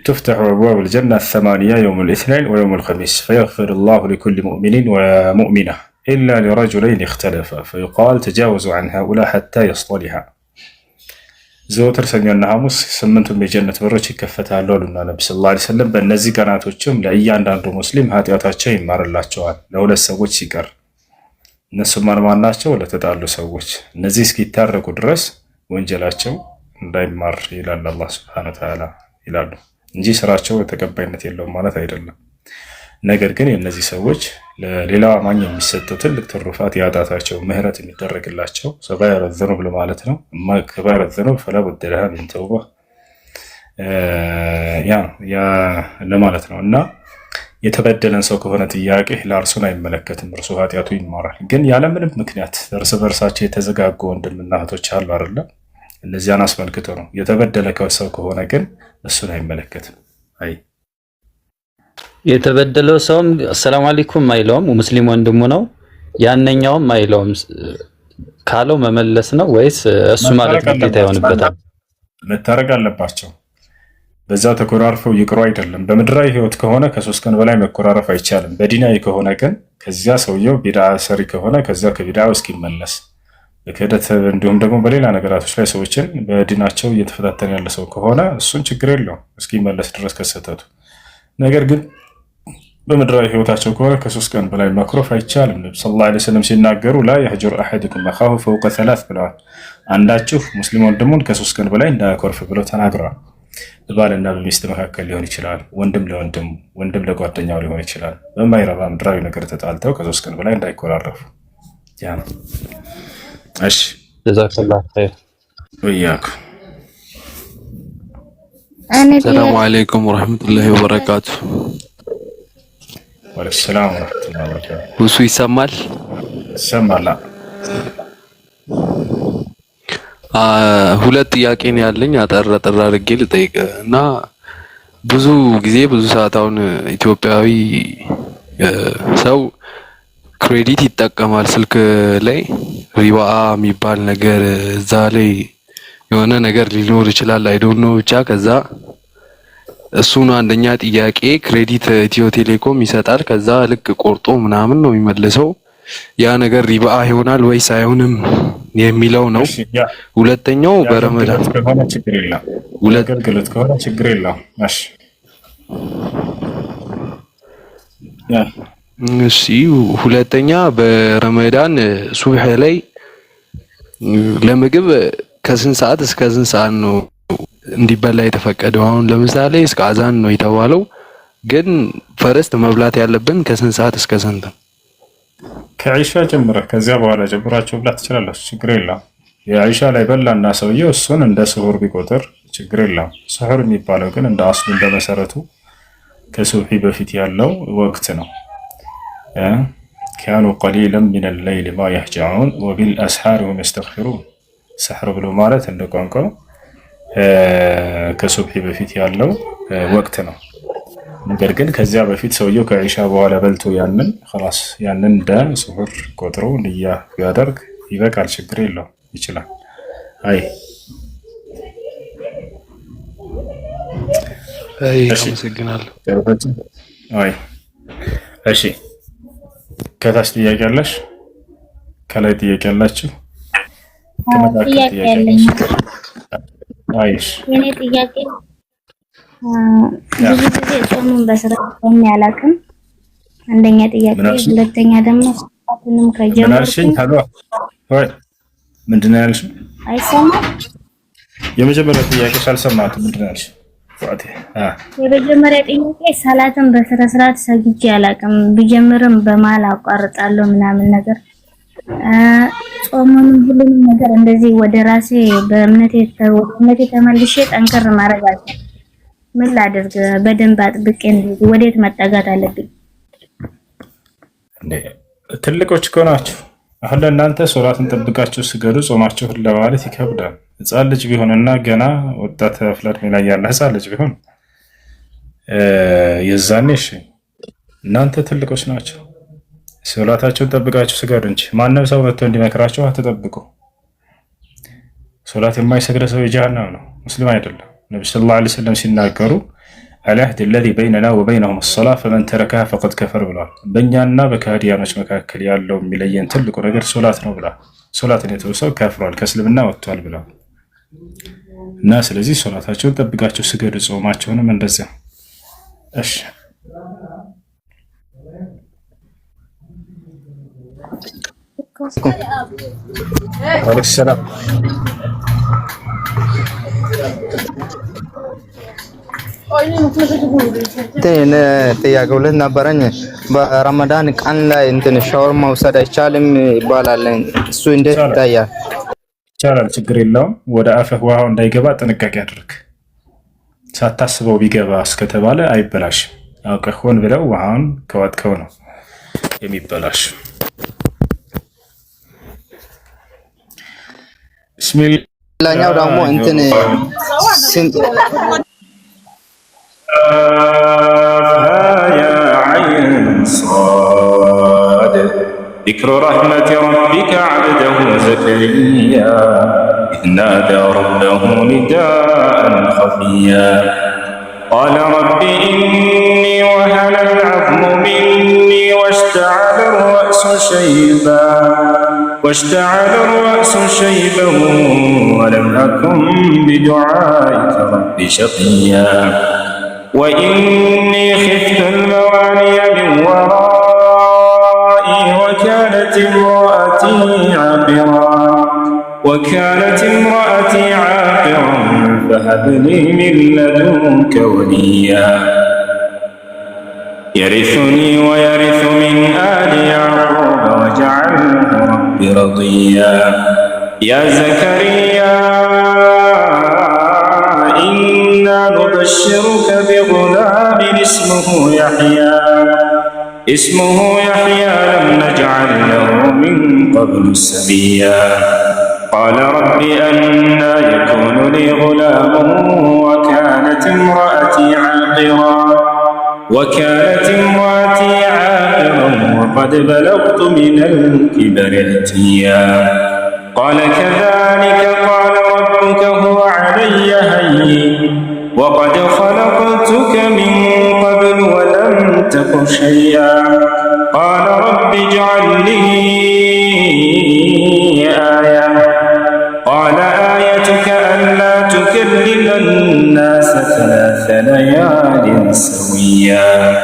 تفتح أبواب الجنة الثمانية يوم الاثنين ويوم الخميس فيغفر الله لكل مؤمن ومؤمنة إلا لرجلين اختلفا فيقال تجاوزوا عن هؤلاء حتى يصطلحا ዘወትር ሰኞና ሐሙስ ስምንቱም የጀነት በሮች ይከፈታሉ አሉና ነብዩ ሰለላሁ ዐለይሂ ወሰለም። በእነዚህ ቀናቶችም ለእያንዳንዱ ሙስሊም ኃጢአታቸው ይማርላቸዋል ለሁለት ሰዎች ሲቀር። እነሱም ማን ናቸው? ለተጣሉ ሰዎች። እነዚህ እስኪታረቁ ድረስ ወንጀላቸው እንዳይማር ይላል አላህ ሱብሓነሁ ወተዓላ ይላሉ እንጂ ስራቸው ተቀባይነት የለውም ማለት አይደለም። ነገር ግን የእነዚህ ሰዎች ለሌላው አማኝ የሚሰጠው ትልቅ ትሩፋት ያጣታቸው ምህረት የሚደረግላቸው ሰጋየረ ዘኑብ ለማለት ነው። ከባይረ ዘኑብ ፈላ ቡደ ለሃ ሚን ተውባ ያ ለማለት ነው። እና የተበደለን ሰው ከሆነ ጥያቄ ለእርሱን አይመለከትም፣ እርሱ ኃጢአቱ ይማራል። ግን ያለምንም ምክንያት እርስ በርሳቸው የተዘጋጉ ወንድምና እህቶች አሉ አይደለ? እነዚያን አስመልክቶ ነው። የተበደለ ሰው ከሆነ ግን እሱን አይመለከትም። አይ የተበደለው ሰውም አሰላሙ አለይኩም አይለውም፣ ሙስሊም ወንድሙ ነው። ያንኛውም አይለውም ካለው መመለስ ነው ወይስ እሱ ማለት ግዴታ ይሆንበታል? መታረቅ አለባቸው። በዛው ተኮራርፈው ይቅሩ አይደለም። በምድራዊ ህይወት ከሆነ ከ3 ቀን በላይ መኮራረፍ አይቻልም። በዲናዊ ከሆነ ግን ከዚያ ሰውየው ቢድዓ ሰሪ ከሆነ ከዚያ ከቢድዓው እስኪመለስ በክህደት እንዲሁም ደግሞ በሌላ ነገራቶች ላይ ሰዎችን በዲናቸው እየተፈታተነ ያለ ሰው ከሆነ እሱን ችግር የለውም እስኪመለስ ድረስ ከሰተቱ። ነገር ግን በምድራዊ ህይወታቸው ከሆነ ከ3 ቀን በላይ መክሮፍ አይቻልም። ነብዩ ሰለላሁ ዐለይሂ ወሰለም ሲናገሩ ላ የህጁር አሐዱኩም አኻሁ ፈውቀ 3 ብለዋል። አንዳችሁ ሙስሊም ወንድሙን ከ3 ቀን በላይ እንዳያኮርፍ ብለው ተናግረዋል። በባልና በሚስት መካከል ሊሆን ይችላል፣ ወንድም ለወንድም፣ ወንድም ለጓደኛው ሊሆን ይችላል። በማይረባ ምድራዊ ነገር ተጣልተው ከ3 ቀን በላይ እንዳይኮራረፉ። ያ ነው። እሺ ጀዛከላሁ ኸይር ወያኩ። ሰላም አለይኩም ወራህመቱላሂ ወበረካቱ። ወአለይኩም ሰላም ወራህመቱላሂ ወበረካቱ። ሁሱ ይሰማል? ይሰማል። ሁለት ጥያቄ ነው ያለኝ። አጠር አድርጌ ልጠይቅ እና ብዙ ጊዜ ብዙ ሰዓት አሁን ኢትዮጵያዊ ሰው ክሬዲት ይጠቀማል ስልክ ላይ ሪባ የሚባል ነገር እዛ ላይ የሆነ ነገር ሊኖር ይችላል። አይ ዶንት ኖ ብቻ ከዛ እሱ ነው አንደኛ ጥያቄ። ክሬዲት ኢትዮ ቴሌኮም ይሰጣል፣ ከዛ ልክ ቆርጦ ምናምን ነው የሚመልሰው። ያ ነገር ሪባ ይሆናል ወይስ አይሆንም የሚለው ነው። ሁለተኛው በረመዳን ከሆነ ችግር የለም፣ ግልጽ ከሆነ ችግር የለም። እሺ ሁለተኛ በረመዳን ሱብህ ላይ ለምግብ ከስንት ሰዓት እስከ ስንት ሰዓት ነው እንዲበላ የተፈቀደው? አሁን ለምሳሌ እስከ አዛን ነው የተባለው፣ ግን ፈረስት መብላት ያለብን ከስንት ሰዓት እስከ ስንት? ከዒሻ ጀምረህ ከዚያ በኋላ ጀምራችሁ ብላት ትችላለህ፣ ችግር የለም። የዒሻ ላይ በላና ሰውየው እሱን እንደ ስሁር ቢቆጥር ችግር የለም። ስሁር የሚባለው ግን እንደ አስሉ እንደ መሰረቱ ከሱብሒ በፊት ያለው ወቅት ነው። ካኑ ቀሊለን ሚነል ለይሊ ማ የህጀዑን ወቢልአስሓሪ ሁም የስተግፊሩን። ሰሕር ብሎ ማለት እንደ ቋንቋው ከሱብሒ በፊት ያለው ወቅት ነው። ነገር ግን ከዚያ በፊት ሰውየው ከዒሻ በኋላ በልቶ ያንን خلاص ያንን እንደ ስሁር ቆጥሮ ንያ ቢያደርግ ይበቃል፣ ችግር የለውም፣ ይችላል። አይ አመሰግናለሁ። አይ እሺ፣ ከታች ጥያቄ አለሽ? ከላይ ጥያቄ አላችሁ? ጥያቄ ያለኝ አይሽ የኔ ጥያቄ ብዙ ጊዜ ጾሙን በስርዓት አላውቅም። አንደኛ ጥያቄ፣ ሁለተኛ ደግሞ ሰዓቱንም ከጀመርኩኝ ምንድን ነው ያልሽው? አይሰማም። የመጀመሪያ ጥያቄ አልሰማሁትም። ምንድን ነው ያልሽው? የመጀመሪያ ጥያቄ ሰላትን በስነ ስርዓት ሰግጄ አላውቅም። ብጀምርም በመሀል አቋርጣለሁ ምናምን ነገር። ጾሙንም ሁሉንም ነገር እንደዚህ ወደ ራሴ በእምነቴ ተመልሼ ጠንከር ማድረግ አልችልም። ምን ላድርግ? በደንብ አጥብቄ ወዴት መጠጋት አለብኝ? ትልቆች እኮ ናችሁ። አሁን ለእናንተ ሶላትን ጠብቃችሁ ስገዱ ጾማችሁን ለማለት ይከብዳል። ህፃን ልጅ ቢሆንና ገና ወጣት አፍላ ዕድሜ ላይ ያለ ህፃን ልጅ ቢሆን የዛኔ እሺ፣ እናንተ ትልቆች ናቸው። ሶላታችሁን ጠብቃችሁ ስገዱ እንጂ ማንም ሰው መጥቶ እንዲመክራችሁ አትጠብቁ። ሶላት የማይሰግድ ሰው የጀሃነም ነው፣ ሙስሊም አይደለም። ነብዩ ሰለላሁ ዐለይሂ ወሰለም ሲናገሩ አልአህድ الذي بيننا وبينهم الصلاة فمن تركها فقد كفر ብለዋል። በእኛና በካህዲያኖች መካከል ያለው የሚለየን ትልቁ ነገር ሶላት ነው ብለዋል። ሶላትን የተወ ሰው ከፍሯል፣ ከእስልምና ወጥቷል ብለዋል። እና ስለዚህ ሶላታችሁን ጠብቃችሁ ስገዱ፣ ጾማችሁንም እንደዚያ። እሺ ወአለይኩም ሰላም። ጥያቄ ሁለት ነበረኝ። በረመዳን ቀን ላይ እንትን ሻወር መውሰድ አይቻልም ይባላል። እሱ እንዴት ይታያል? ይቻላል፣ ችግር የለውም። ወደ አፍህ ውሃው እንዳይገባ ጥንቃቄ አድርግ። ሳታስበው ቢገባ እስከተባለ አይበላሽም። አውቀህ ሆን ብለው ውሃውን ከዋጥከው ነው የሚበላሽ። ቢስሚላህ ደግሞ እንትን ስንት يا عين صاد ذكر رحمة ربك عبده زكريا إذ نادى ربه نداء خفيا قال رب إني وهن العظم مني واشتعل الرأس شيبا ولم أكن بدعائك رب شقيا وإني خفت الموالي من ورائي وكانت امرأتي عاقرا فهب لي من لدنك وليا يرثني ويرث من آل يعقوب واجعله رب رضيا يا زكريا إنا نبشرك بغلام اسمه يحيى لم نجعل له من قبل سميا قال رب أنى يكون لي غلام وكانت امرأتي عاقرا وقد بلغت من الكبر عتيا قال كذلك قال ربك هو علي هين وقد خلقتك من قبل ولم تك شيئا قال رب اجعل لي آية قال آيتك ألا تكلم الناس 3 ليال سويا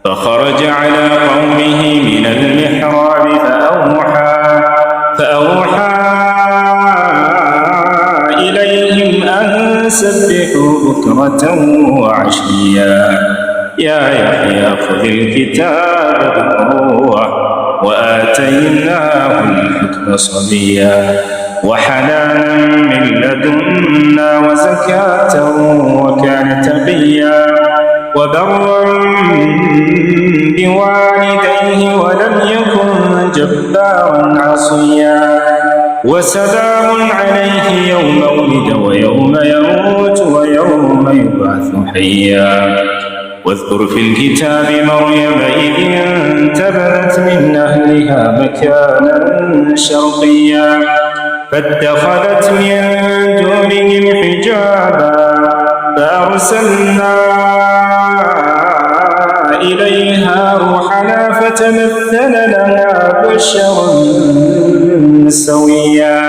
فخرج على قومه من المحراب فأوحى إليهم أن سبحوا بكرة وعشيا يا يحيى خذ الكتاب بقوة وآتيناه الحكم صبيا وحنانا من لدنا وزكاة وكان تقيا وبرا بوالديه ولم يكن جبارا عصيا وسلام عليه يوم ولد ويوم يموت ويوم يبعث حيا واذكر في الكتاب مريم إذ انتبذت من أهلها مكانا شرقيا فاتخذت من دونهم حجابا فأرسلنا إليها روحنا فتمثل لها بشرا سويا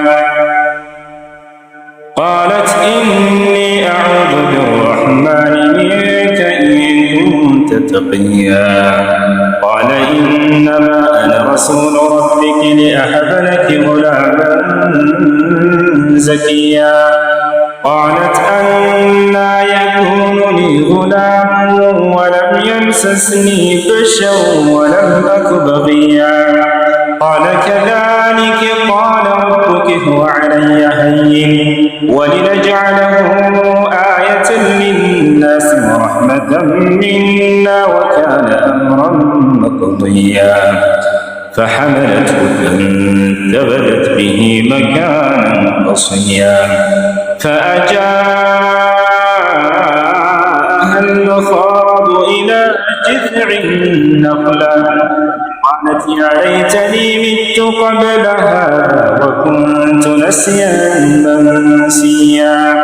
قالت إني أعوذ بالرحمن منك إن كنت تقيا قال إنما أنا رسول ربك لأهب لك غلاما زكيا قالت أنى يكون لي غلام ولم يمسسني بشر ولم أك بغيا قال كذلك قال ربك هو علي هين ولنجعله آية للناس ورحمة منا وكان أمرا مقضيا فحملته فانتبذت به مكانا قصيا فأجاءها المخاض إلى جذع النخلة قالت يا ليتني مت قبل هذا وكنت نسيا منسيا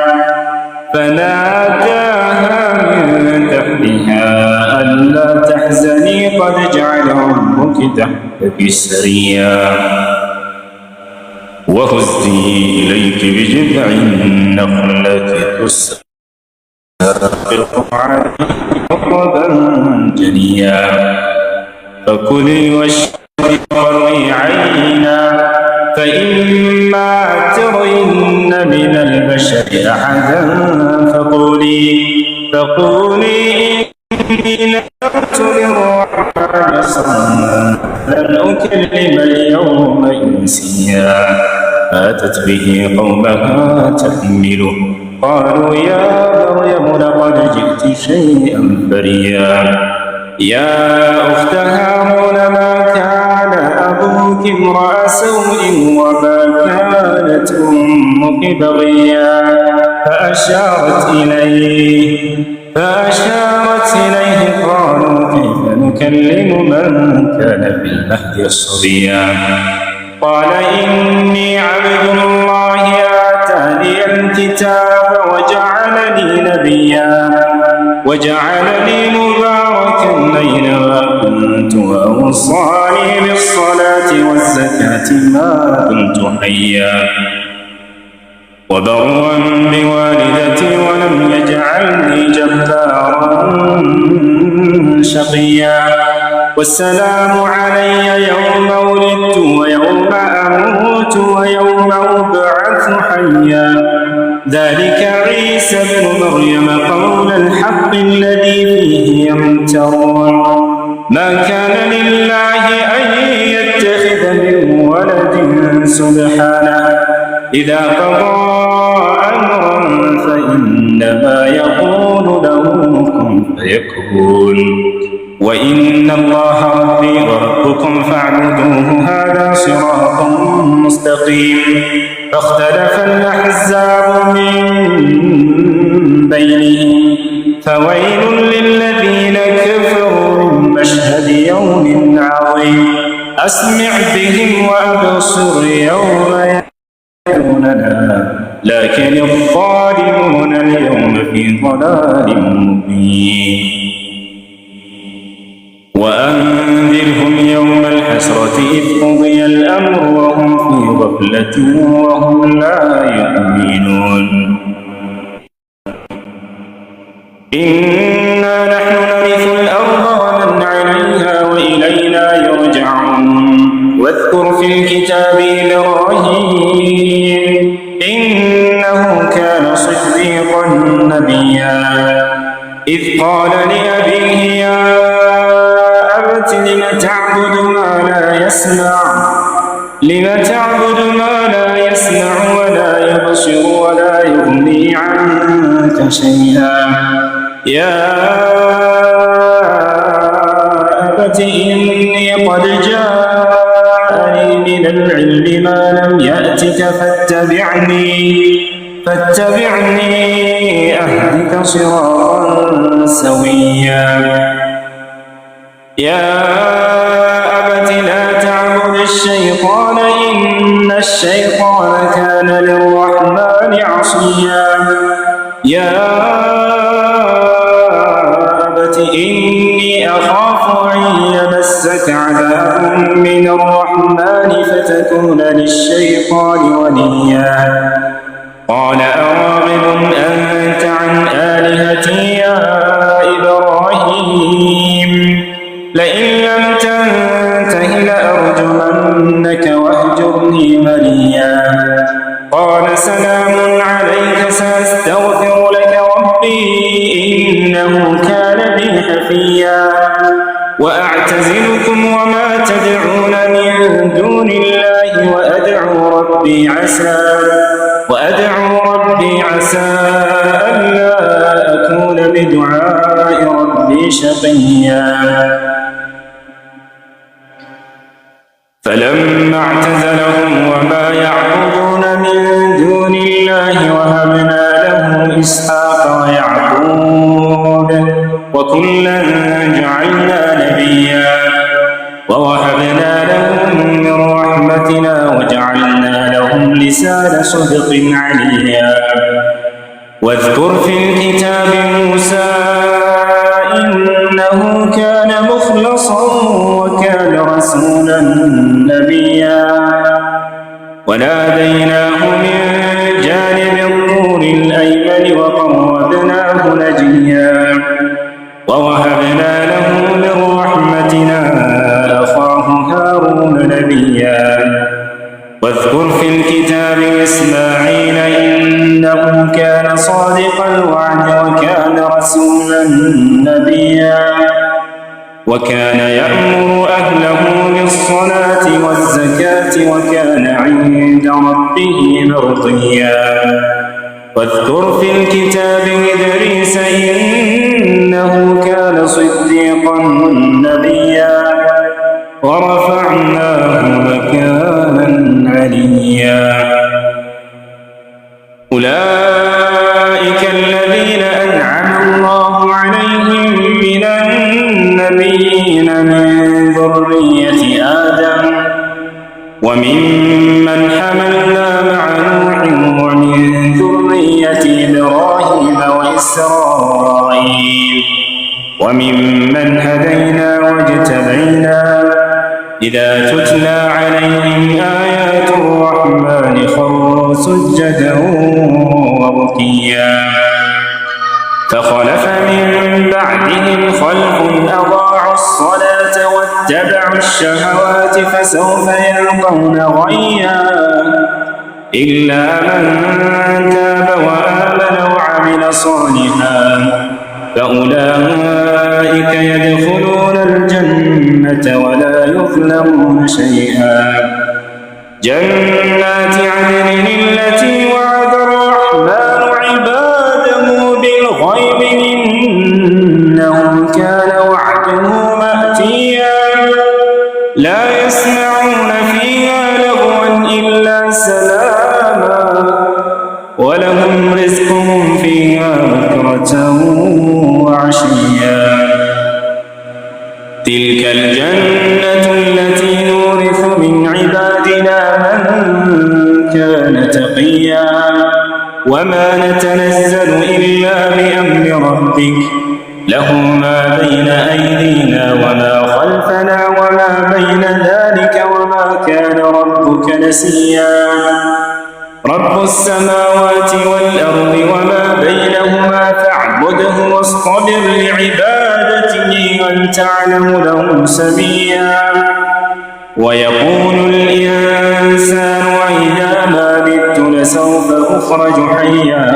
فناداها من تحتها ألا تحزني قد جعل ربك تحتك سريا وهزي إليك بجذع النخلة تساقط عليك رطبا جنيا فكلي واشربي وقري عينا فإما ترين من البشر أحدا فقولي فقولي إني نذرت للرحمن صوما فلن أكلم اليوم إنسيا فأتت به قومها تحمله قالوا يا مريم لقد جئت شيئا فريا يا أخت هارون ما كان أبوك امرأ سوء وما كانت أمك بغيا فأشارت إليه قالوا كيف نكلم من كان في المهد صبيا قال إني عبد الله آتاني الكتاب وجعلني نبيا وجعلني مباركا أينما كنت وأوصاني بالصلاة والزكاة ما كنت حيا وبرا بوالدتي ولم يجعلني جبارا شقيا والسلام علي يوم ولدت ويوم أموت ويوم أبعث حيا ذلك عيسى ابن مريم قول الحق الذي فيه يمترون ما كان لله أن يتخذ من ولد سبحانه إذا قضى أمرا فإنما يقول له كن فيكون وإن الله ربي وربكم فاعبدوه هذا صراط مستقيم فاختلف الأحزاب من بينهم فويل للذين كفروا من مشهد يوم عظيم أسمع بهم وأبصر يوم يأتوننا لكن الظالمون اليوم في ضلال مبين وأنذرهم يوم الحسرة إذ قضي الأمر وهم في غفلة وهم لا يؤمنون إنا نحن نرث الأرض ومن عليها وإلينا يرجعون واذكر في الكتاب إبراهيم إنه كان صديقا نبيا إذ قال لأبيه يا أبت لم تعبد ما لا يسمع ولا يبصر ولا يغني عنك شيئا يا أبت إني قد جاءني من العلم ما لم يأتك فاتبعني أهدك صراطا سويا يا أبت لا تعبد الشيطان إن الشيطان كان للرحمن عصيا يا أبت إني أخاف أن يمسك عذاب من الرحمن فتكون للشيطان وليا قال أراغب أنت عن آلهتي يا إبراهيم لئن لم تنته لأرجمنك واهجرني مليا قال سلام عليك سأستغفر لك ربي إنه كان بي حفيا وأعتزلكم وما تدعون من دون الله وأدعو ربي عسى ألا أكون بدعاء ربي شقيا فلما اعتزلهم وما يعبدون من دون الله وهبنا له إسحاق ويعقوب وكلا جعلنا نبيا ووهبنا لهم من رحمتنا وجعلنا لهم لسان صدق عليا واذكر في الكتاب موسى إنه كان مخلصا وكان رسولا نبيا وناديناه من جانب الطور الأيمن وقربناه نجيا ووهبنا له من رحمتنا أخاه هارون نبيا واذكر في الكتاب إسماعيل إنه كان صادق الوعد وكان رسولا وكان يأمر أهله بالصلاة والزكاة وكان عند ربه مرضيا واذكر في الكتاب إدريس إنه كان صديقا نبيا ورفعناه مكانا عليا أولئك الذين أنعم الله عليهم من النبيين من ذرية آدم وممن حملنا مع نوح ومن ذرية إبراهيم وإسرائيل وممن هدينا واجتبينا إذا تتلى عليهم آيات الرحمن خروا سجدا وبكيا فخلف من بعدهم خلف أضاعوا الصلاة واتبعوا الشهوات فسوف يلقون غيا إلا من تاب وآمن وعمل صالحا فأولئك يدخلون الجنة ولا يظلمون شيئا جنات عدن التي وعد الرحمن عباده بالغيب إنه كان وعده مأتيا لا يسمعون فيها لغوا إلا سلاما ولهم رزقهم فيها بكرة وعشيا تلك الجنة التي نورث من عبادنا من كان تقيا وما نتنزل إلا بأمر ربك له ما بين أيدينا وما خلفنا وما بين ذلك وما كان ربك نسيا رب السماوات والأرض وما بينهما فاعبده واصطبر لعبادته هل تعلم له سميا ويقول الإنسان وإذا ما مت لسوف أخرج حيا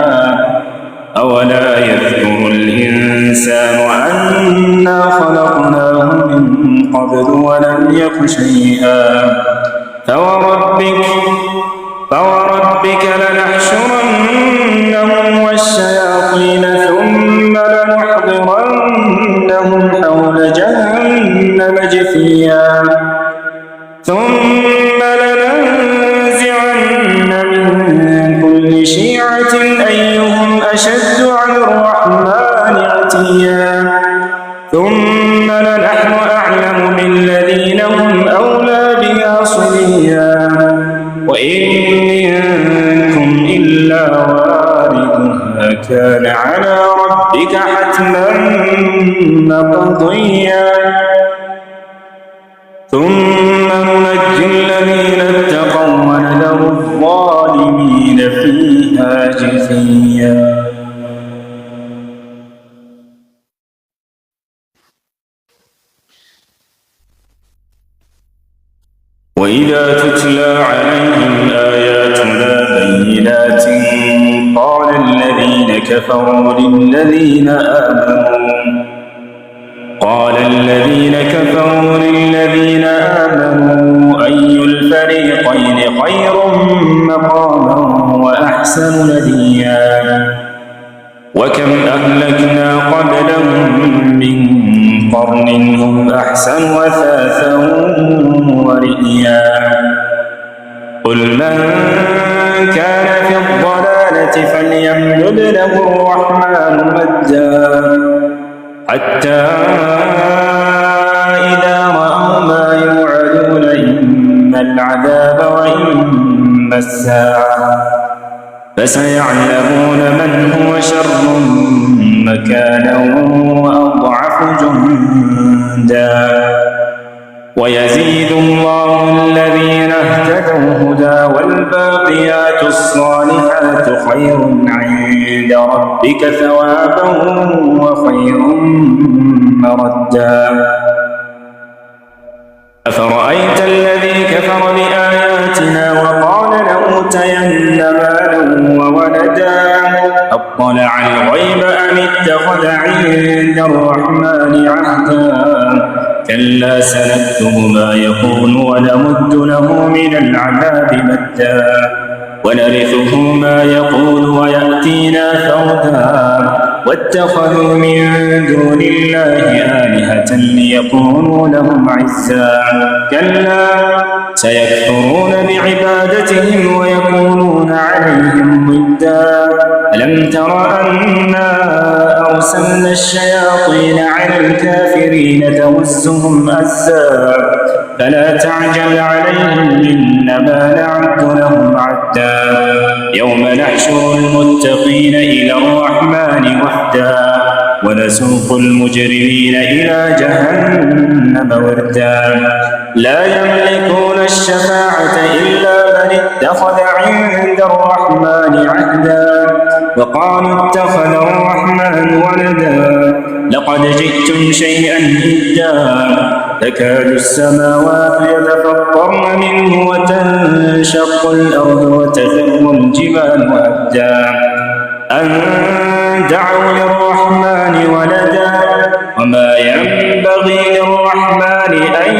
أولا يذكر الإنسان أنا خلقناه من قبل ولم يك شيئا فوربك لنحشرنهم والشياطين ثم لنحضرنهم حول جهنم جثيا ثم لننزعن من كل شيعة أيهم أشد على الرحمن عتيا ثم لنحن أعلم بالذين هم أولى بها صليا وإن منكم إلا واردها كان على ربك حتما مقضيا ثم ننجي الذين اتقوا ونذر الظالمين فيها جثيا وإذا تتلى عليهم آياتنا بينات قال الذين كفروا للذين آمنوا أي الفريقين خير مقاما وأحسن نديا وكم أهلكنا قبلهم من قرن هم أحسن أثاثا ورئيا قل من كان في الضلالة فليمدد له الرحمن مدا حتى إذا رأوا ما يوعدون إما العذاب وإما الساعة فسيعلمون من هو شر مكانا وأضعف جندا ويزيد الله الذين اهتدوا هدى والباقيات الصالحات خير عند ربك ثوابا وخير مردا أفرأيت الذي كفر بآياتنا وقال لأوتين مالا وولدا أطلع الغيب أم اتخذ عند الرحمن عهدا كلا سنكتب ما يقول ونمد له من العذاب مدا ونرثه ما يقول ويأتينا فردا واتخذوا من دون الله آلهة ليكونوا لهم عزا كلا سيكفرون بعبادتهم ويكونون عليهم ضدا ألم تر أنا أرسلنا الشياطين على الكافرين تؤزهم أزا فلا تعجل عليهم إنما نعد لهم عدا يوم نحشر المتقين إلى الرحمن وحدا ونسوق المجرمين إلى جهنم وردا لا يملكون الشفاعة إلا من اتخذ عند الرحمن عهدا وقالوا اتخذ الرحمن ولدا لقد جئتم شيئا إدا تكاد السماوات يتفطرن منه وتنشق الأرض وتخر الجبال هدا أن دعوا للرحمن ولدا وما ينبغي للرحمن أن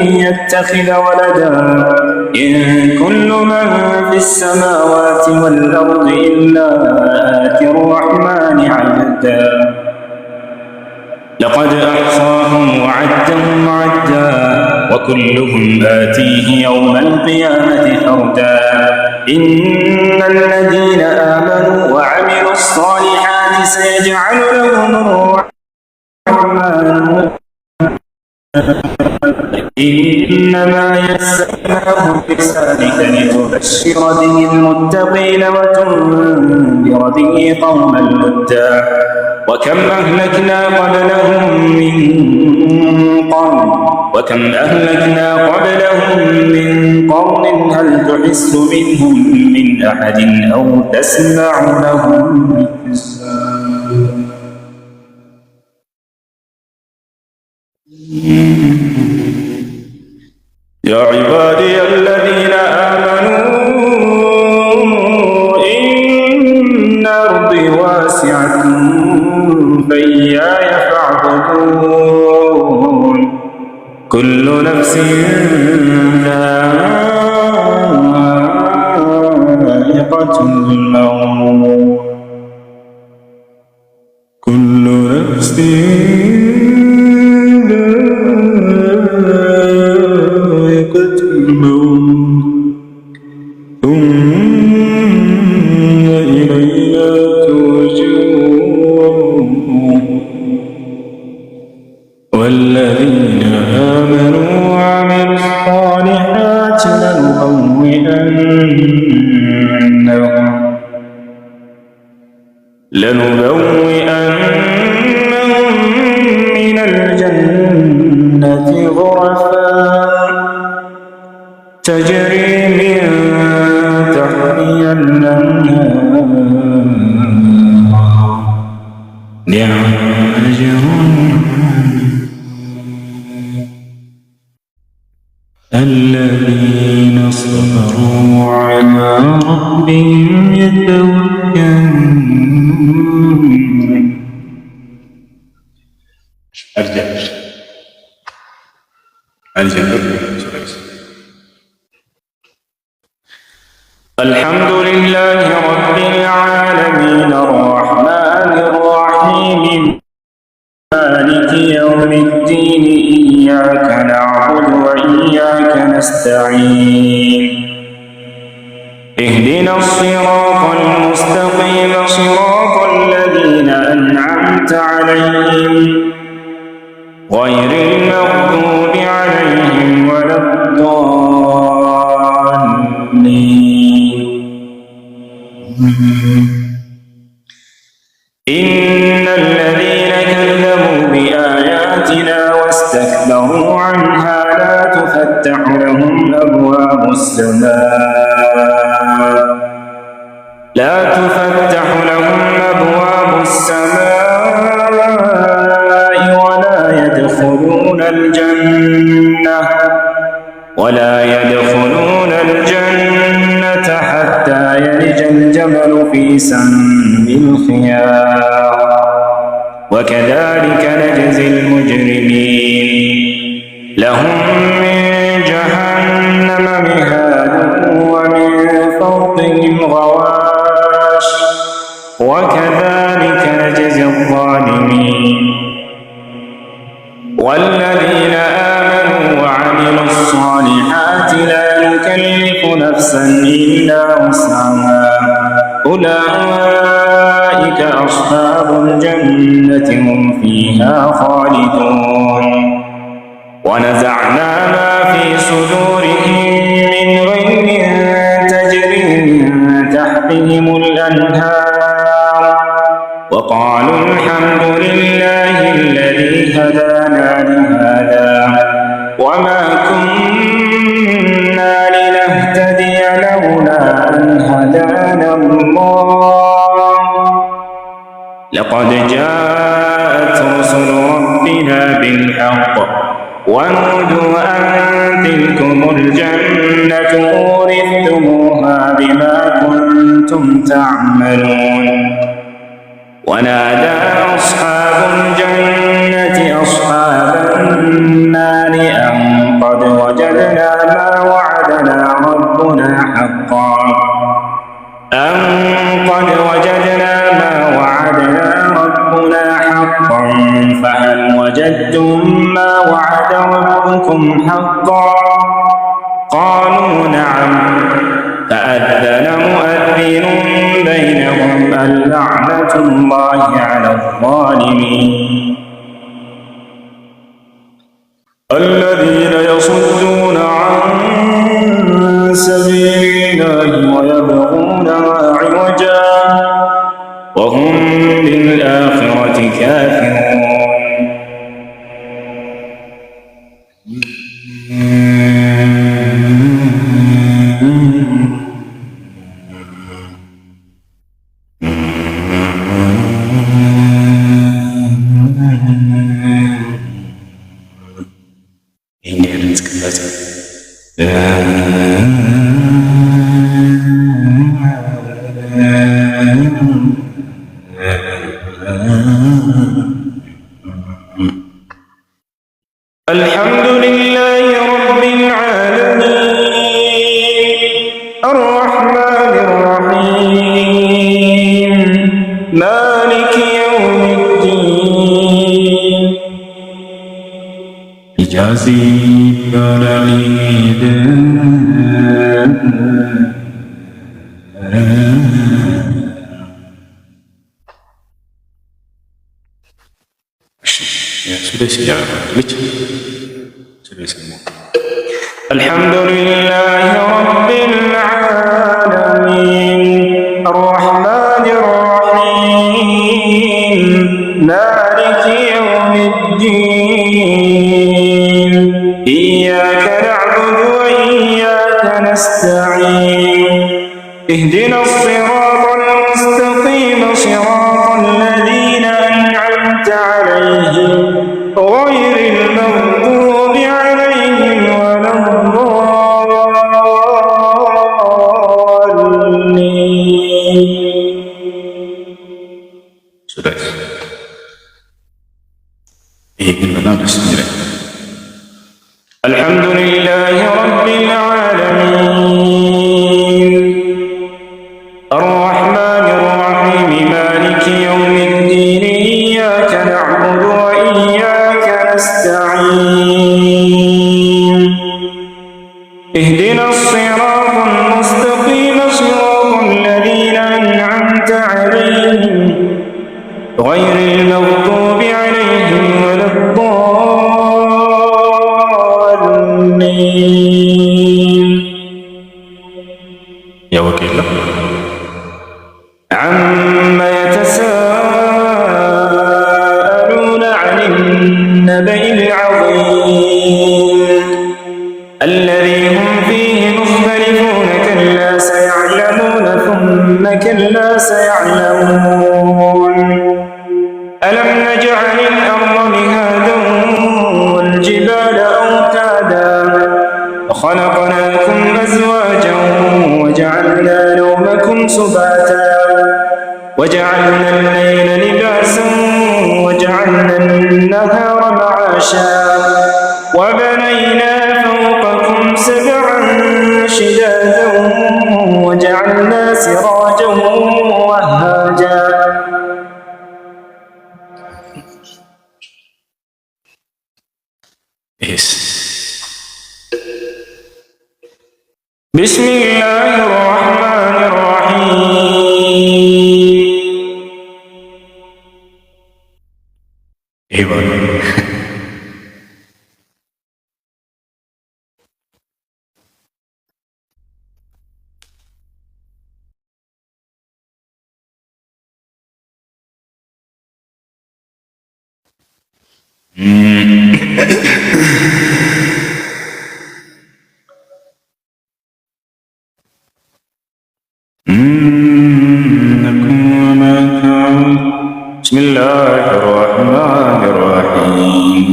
يتخذ ولدا إن كل من في السماوات والأرض إلا آتي الرحمن عبدا لقد أحصاهم وعدهم عدا وكلهم آتيه يوم القيامة فردا إن الذين آمنوا وعملوا الصالحات سيجعل لهم الرحمن إنما يسرناه بلسانك لتبشر به المتقين وتنذر به قوما لدا وكم أهلكنا قبلهم من قرن هل تحس منهم من أحد أو تسمع لهم ركزا يا عبادي الذين آمنوا إن أرضي واسعة فإياي فاعبدون كل نفس ذائقة الموت كل نفس ذائقة الموت ثم إلينا ترجعون والذين آمنوا وعملوا الصالحات لنبوئنهم من الجنة غرفا تجري من تحتها الأنهار نعم أجر الذين صبروا على ربهم يتوكلون الحمد لله رب العالمين الرحمن الرحيم مالك يوم الدين إياك نعبد وإياك نستعين اهدنا الصراط المستقيم صراط الذين أنعمت عليهم غير المغضوب عليهم ولا الضالين إن الذين كذبوا بآياتنا واستكبروا عنها لا تفتح لهم أبواب السماء ولا يدخلون الجنة حتى يلج الجمل في سم الخياط وكذلك نجزي المجرمين لهم من جهنم مهاد ومن فوقهم غواش وكذلك نجزي الظالمين والذين آمنوا وعملوا الصالحات لا نكلف نفسا إلا وسعها أولئك أصحاب الجنة هم فيها خالدون ونزعنا ما في صدورهم من غل تجري من تحتهم الأنهار وقالوا الحمد لله الذي هدانا لهذا وما كنا لنهتدي لولا أن هدانا الله لقد جاءت رسل ربنا بالحق ونودوا أن تلكم الجنة أورثتموها بما كنتم تعملون ونادى أصحاب الجنة أصحاب النار أن قد وجدنا ما وعدنا ربنا حقا فهل وجدتم ما وعد ربكم حقا قالوا نعم فأذن مؤذن بينهم اللعنة الله على الظالمين الذين يصدون عن سبيل الله ويبغونها عوجا وهم بالآخرة كافرون الحمد لله رب العالمين الرحمن الرحيم مالك يوم الدين إجازي العيد الحمد لله رب العالمين الرحمن الرحيم مالك يوم الدين إياك نعبد وإياك نستعين اهدنا الصراط المستقيم صراط الذين أنعمت عليهم غير المغضوب عليهم ولا الضالين الحمد لله رب العالمين الرحمن الرحيم مالك يوم الدين إياك نعبد وإياك نستعين اهدنا الصراط المستقيم صراط الذين أنعمت عليهم غير المغضوب عليهم ولا الضالين يا وكيل عما يتساءلون عن النبأ العظيم الذي هم فيه مختلفون كلا سيعلمون ثم كلا سيعلمون ألم نجعل الأرض مهادا والجبال أوتادا وخلقناكم أزواجا وجعلنا نومكم سباتا وجعلنا الليل لباسا وجعلنا النهار معاشا وبنينا وبنينا فوقكم سبعا شدادا وجعلنا سراجا وهاجا. بسم الله الرحمن الرحيم. بسم الله الرحمن الرحيم.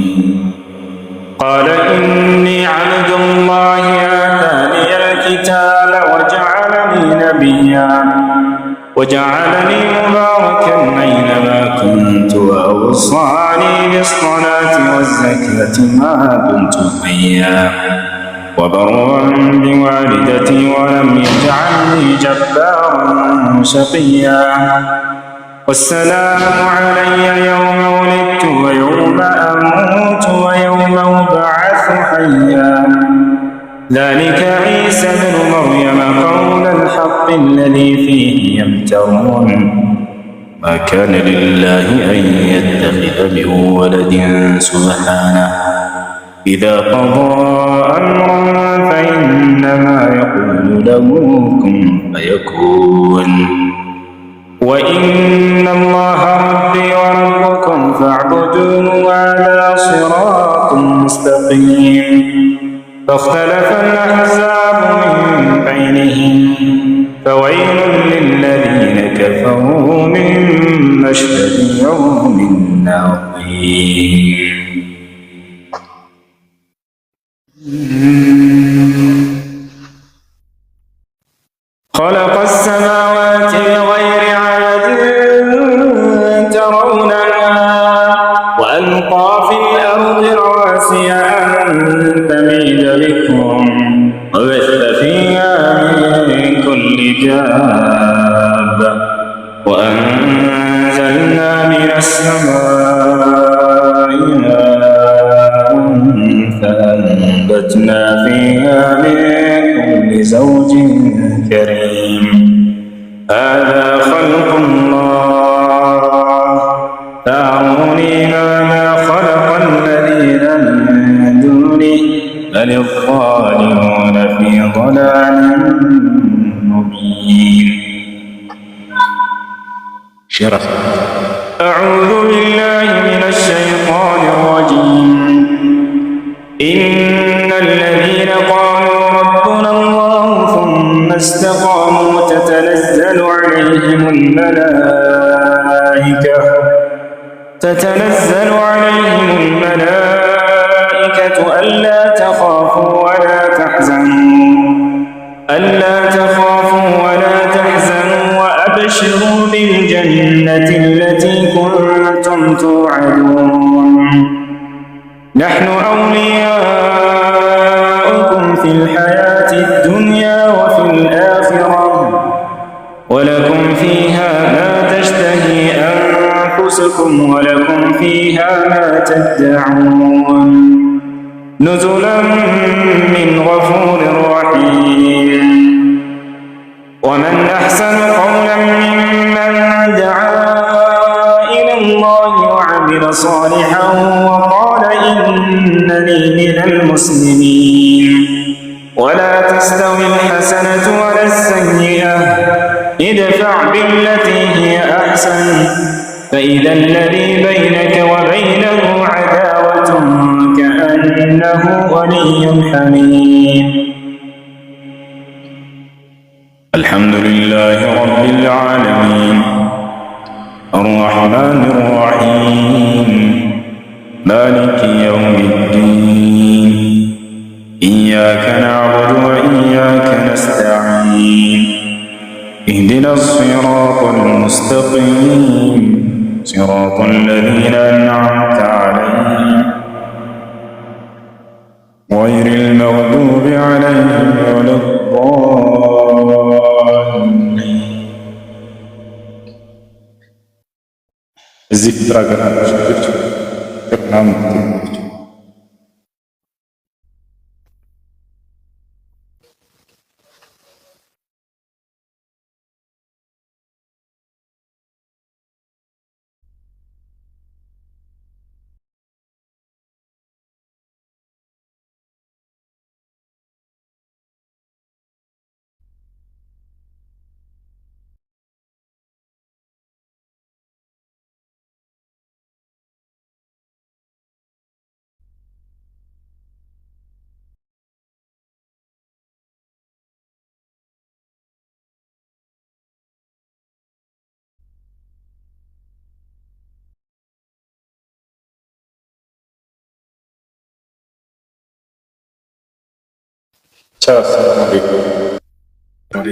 قال إني عبد الله آتاني الكتاب وجعلني نبيا وجعلني مباركا أينما كنت وأوصاني بالصلاة والزكاة ما دمت حيا وبرا بوالدتي ولم يجعلني جبارا شقيا والسلام علي يوم ولدت ويوم أموت ويوم أبعث حيا ذلك عيسى ابن مريم قول الحق الذي فيه يمترون ما كان لله أن يتخذ من ولد سبحانه إذا قضى أمرا فإنما يقول له كن فيكون وإن الله ربي وربكم فاعبدوه وعلى صراط مستقيم. فاختلف الأحزاب من بينهم فويل للذين كفروا من مشهد يوم عظيم. خلق السماوات بغير عمد ترونها وألقى في الأرض رواسي أن تميد بكم وبث فيها من كل دابة وأنزلنا من السماء ماء فأنبتنا فيها من كل زوج كريم. هذا خلق الله فأروني ماذا خلق الذين من دونه بل الظالمون في ضلال مبين. شرف. أعوذ بالله من الشيطان الرجيم. إن الذين قالوا ربنا الله ثم استقاموا تتنزل عليهم الملائكة ألا تخافوا ولا تحزنوا وأبشروا بالجنة التي كنتم توعدون. نحن أولياؤكم في الحياة الدنيا وفي الآخرة ولكم فيها ما تشتهي أنفسكم ولكم فيها ما تدعون نزلا من غفور رحيم. ومن أحسن قولا ممن دعا إلى الله وعمل صالحا وقال إنني من المسلمين. ولا تستوي الحسنة ولا السيئة ادفع بالتي هي أحسن فإذا الذي بينك وبينه عداوة كأنه ولي حميم. الحمد لله رب العالمين الرحمن الرحيم مالك يوم الدين إياك نعبد وإياك نستعين اهدنا الصراط المستقيم صراط الذين أنعمت عليهم غير المغضوب عليهم ولا الضالين الذكرى كنا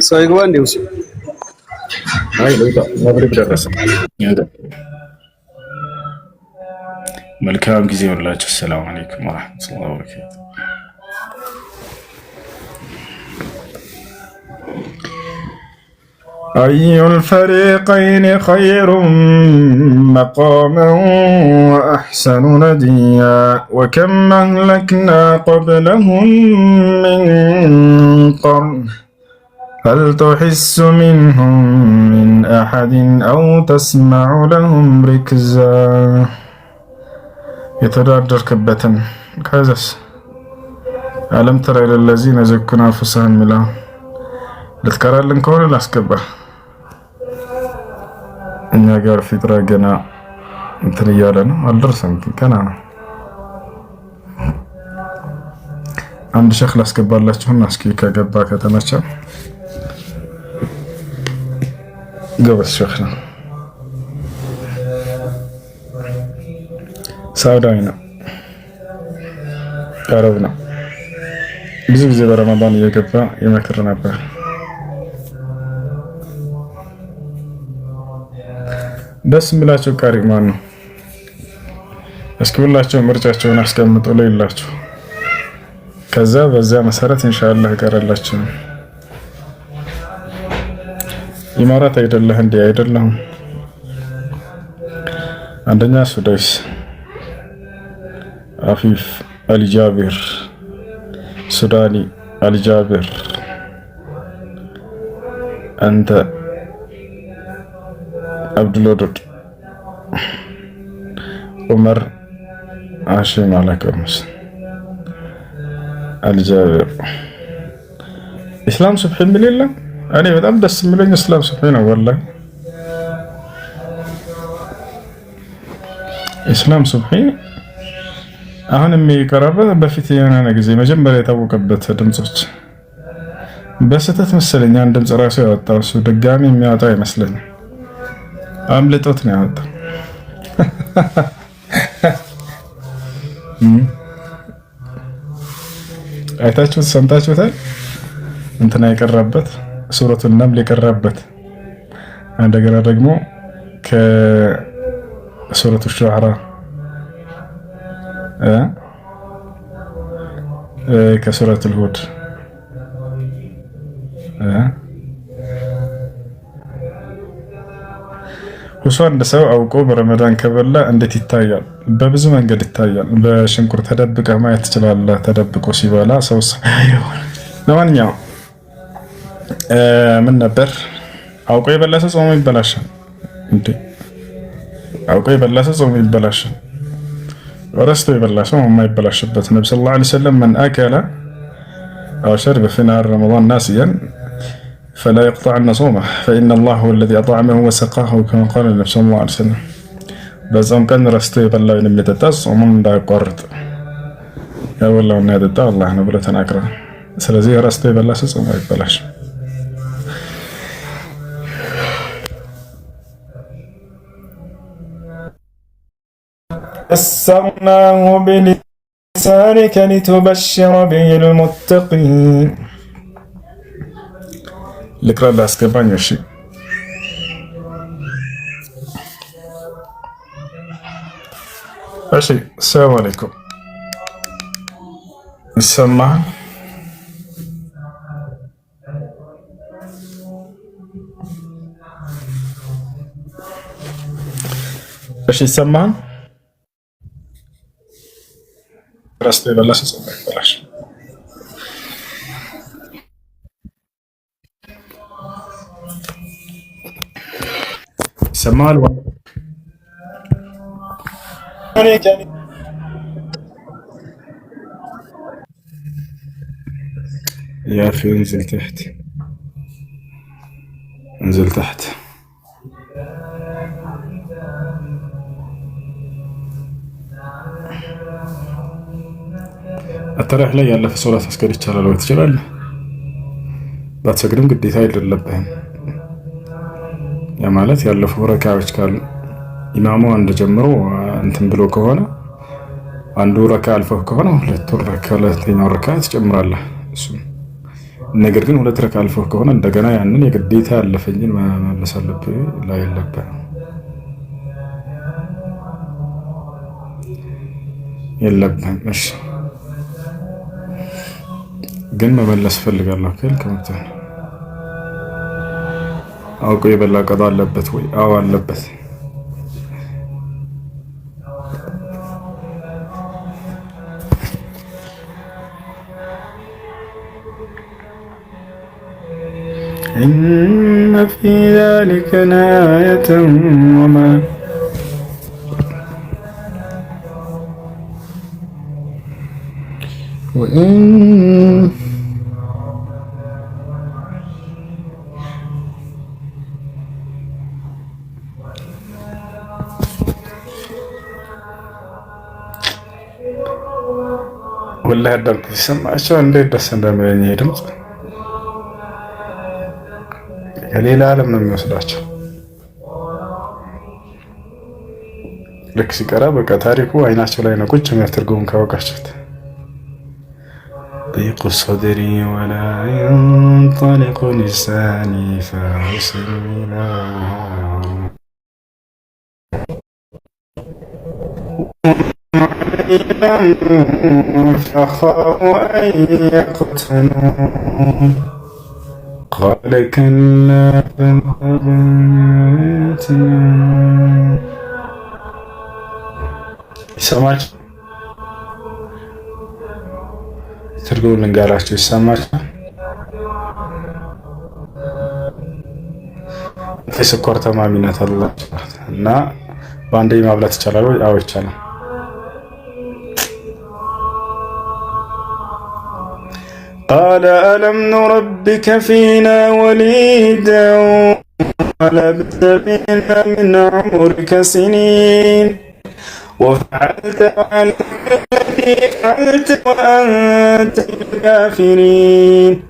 ሰው ይግባ እንዴው መልካም ጊዜ ይሁንላችሁ። ሰላም አለይኩም ወራህመቱላሂ ወበረካቱ። أي الفريقين خير مقاما وأحسن نديا وكم أهلكنا قبلهم من قرن هل تحس منهم من أحد أو تسمع لهم ركزا يتدردر كبة كازس ألم تر إلى الذين زكوا أنفسهم ملا لتكرر لنكون الأسكبة እኛ ጋር ፊጥራ ገና እንትን እያለ ነው፣ አልደረሰም። ገና አንድ ሸክ ላስገባላችሁና እስኪ ከገባ ከተመቸ ገበስ ሸክ ነው፣ ሳውዳዊ ነው፣ አረብ ነው። ብዙ ጊዜ በረመዳን እየገባ ይመክር ነበር። ደስ የሚላቸው ቃሪ ማን ነው? እስኪ ሁላችሁ ምርጫቸውን አስቀምጡ ለይላችሁ። ከዛ በዛ መሰረት ኢንሻአላህ ቀረላችሁ። ኢማራት አይደለህ እንዴ? አይደለም። አንደኛ ሱዳይስ አፊፍ አልጃቢር ሱዳኒ አልጃቢር አንተ አብዱልወዱድ ዑመር አሽም አለከምስ አልጃቢር ኢስላም ሱብሒ የሚል የለም። እኔ በጣም ደስ የሚለኝ ኢስላም ሱብሒ ነው። ወላሂ ኢስላም ሱብሒ አሁን የሚቀርበ በፊት የሆነ ጊዜ መጀመሪያ የታወቀበት ድምጾች በስህተት መሰለኝ አንድ ድምጽ ራሱ ያወጣው እሱ ድጋሚ የሚያወጣው አይመስለኝም። አምልጦት ነው ያወጣው። አይታችሁት ሰምታችሁታል። እንትና የቀረበት ሱረቱን ነምል የቀረበት እንደገና ደግሞ ከሱረቱ ሹዓራ ከሱረቱል ሁድ ሁሱ አንድ ሰው አውቆ በረመዳን ከበላ እንዴት ይታያል? በብዙ መንገድ ይታያል። በሽንኩር ተደብቀህ ማየት ትችላለህ። ተደብቆ ሲበላ ሰው ለማንኛውም ምን ነበር አውቆ የበላ ሰው ጾሙ ይበላሻል እንዴ? አውቆ የበላ ሰው ጾሙ ይበላሻል። ረስቶ የበላ ሰው የማይበላሽበት ነብዩ ሰለላሁ ዐለይሂ ወሰለም መን አከለ አው ሸርበ ፊ ነሃር ረመዳን ናሲያን فلا يقطعن صومه فإن الله هو الذي أطعمه وسقاه كما قال النبي صلى الله عليه وسلم በዛም ቀን ረስቶ የበላውን የሚጠጣ ጾሙን እንዳያቋርጥ ያበላውና ያጠጣ አላህ ነው ብሎ ተናግሯል። ስለዚህ ረስቶ የበላ ሰው ጾሙ አይበላሽ። يسرناه بلسانك لتبشر به المتقين ልቅራ ላስገባኝ። እሺ እሺ። ሰላም አለይኩም ይሰማል? እሺ ይሰማል? ረስቶ የበላሽ ይሰማል። ይሰማል? يا أخي انزل تحت، انزل تحت. التراويح ላይ ያለፈ ሶላት መስገድ ይቻላል ወይ? ትችላለህ። ባትሰግድም ግዴታ አይደለብህም። ያ ማለት ያለፉ ረካዎች ካሉ ኢማሙ አንድ ጀምሮ እንትን ብሎ ከሆነ አንዱ ረካ አልፈው ከሆነ ሁለተኛው ረካ ትጨምራለህ። እሱ ነገር ግን ሁለት ረካ አልፈው ከሆነ እንደገና ያንን የግዴታ ያለፈኝን መመለስ አለብህ ላይ የለብህም። እሺ ግን መመለስ ፈልጋለሁ ካልከመተን አውቆ የበላ ቀጣ አለበት ወይ? አዎ አለበት። إن في ذلك لآية وما وإن والله الدرب يسمع شو عندي بس عندما يدمج ከሌላ ዓለም ነው የሚወስዳቸው። ልክ ሲቀራ በቃ ታሪኩ አይናቸው ላይ ነው ቁጭ የሚያስተርጉም ካወቃችሁት ضيق صدري ولا ينطلق لساني فأرسل إلى فأخاف أن يقتلون قال كلا بل أغويتنا ይሰማል? ትርጉም ልንገራችሁ። ይሰማል? የስኳር ተማሚነት አላችሁ እና በአንዴ ማብላት ይቻላል ወይ? አዎ ይቻላል። قال ألم نربك فينا وليدا ولبثت فينا من عمرك سنين وفعلت الذي فعلت وأنت من الكافرين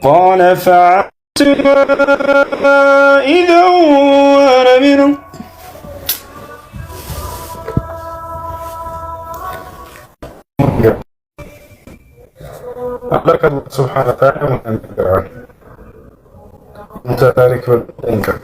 قال فعلتها إذا وأنا من لك الله سبحانه وتعالى وأن تدعون أنت ذلك والإنك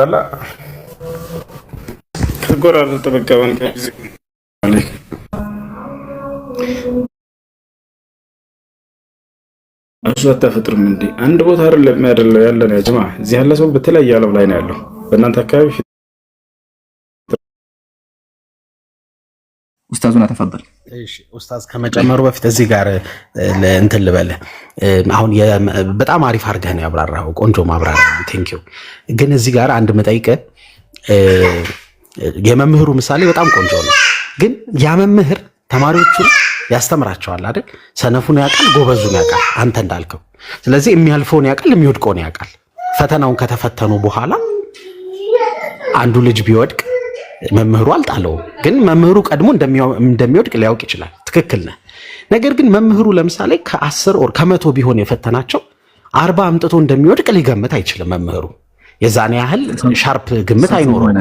لا ከጎራር ተበቀበን ከዚህ አለይክ አሽዋታ ፍጥርም እንዴ አንድ ቦታ አይደለም ያደለው ያለን ያ ጀማ እዚህ ያለ ሰው በተለያየ ዓለም ላይ ነው ያለው። በእናንተ አካባቢ ኡስታዙና ተፈضل። እሺ ኡስታዝ ከመጨመሩ በፊት እዚህ ጋር እንትን ልበል። አሁን በጣም አሪፍ አድርገህ ነው ያብራራው፣ ቆንጆ ማብራሪያ ቴንክ ዩ። ግን እዚህ ጋር አንድ መጠይቅ የመምህሩ ምሳሌ በጣም ቆንጆ ነው። ግን ያ መምህር ተማሪዎቹን ያስተምራቸዋል አይደል? ሰነፉን ያውቃል፣ ጎበዙን ያውቃል፣ አንተ እንዳልከው። ስለዚህ የሚያልፈውን ያውቃል፣ የሚወድቀውን ያውቃል። ፈተናውን ከተፈተኑ በኋላ አንዱ ልጅ ቢወድቅ መምህሩ አልጣለውም፣ ግን መምህሩ ቀድሞ እንደሚወድቅ ሊያውቅ ይችላል። ትክክል ነህ። ነገር ግን መምህሩ ለምሳሌ ከ10 ኦር ከ100 ቢሆን የፈተናቸው 40 አምጥቶ እንደሚወድቅ ሊገምት አይችልም መምህሩ። የዛኔ ያህል ሻርፕ ግምት አይኖርም።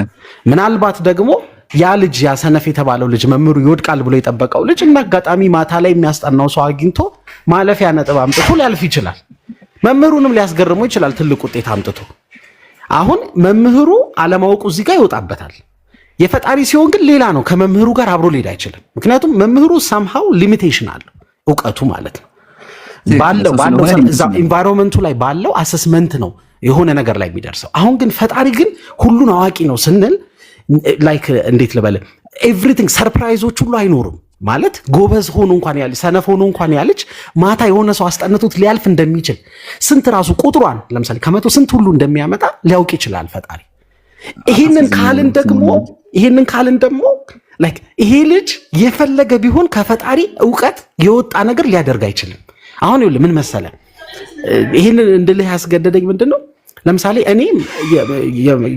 ምናልባት ደግሞ ያ ልጅ ያ ሰነፍ የተባለው ልጅ መምህሩ ይወድቃል ብሎ የጠበቀው ልጅ እና አጋጣሚ ማታ ላይ የሚያስጠናው ሰው አግኝቶ ማለፊያ ነጥብ አምጥቶ ሊያልፍ ይችላል። መምህሩንም ሊያስገርመው ይችላል ትልቅ ውጤት አምጥቶ። አሁን መምህሩ አለማወቁ እዚህ ጋር ይወጣበታል። የፈጣሪ ሲሆን ግን ሌላ ነው። ከመምህሩ ጋር አብሮ ሊሄድ አይችልም። ምክንያቱም መምህሩ ሳምሃው ሊሚቴሽን አለው እውቀቱ ማለት ነው። ባለው ኢንቫይሮንመንቱ ላይ ባለው አሰስመንት ነው የሆነ ነገር ላይ የሚደርሰው። አሁን ግን ፈጣሪ ግን ሁሉን አዋቂ ነው ስንል ላይክ እንዴት ልበል ኤቭሪቲንግ ሰርፕራይዞች ሁሉ አይኖሩም ማለት ጎበዝ ሆኖ እንኳን ያለ ሰነፍ ሆኖ እንኳን ያለች ማታ የሆነ ሰው አስጠንቶት ሊያልፍ እንደሚችል ስንት ራሱ ቁጥሯን ለምሳሌ ከመቶ ስንት ሁሉ እንደሚያመጣ ሊያውቅ ይችላል ፈጣሪ። ይሄንን ካልን ደግሞ ላይክ ይሄ ልጅ የፈለገ ቢሆን ከፈጣሪ ዕውቀት የወጣ ነገር ሊያደርግ አይችልም። አሁን ይኸውልህ ምን መሰለ ይሄንን እንድልህ ያስገደደኝ ምንድነው? ለምሳሌ እኔ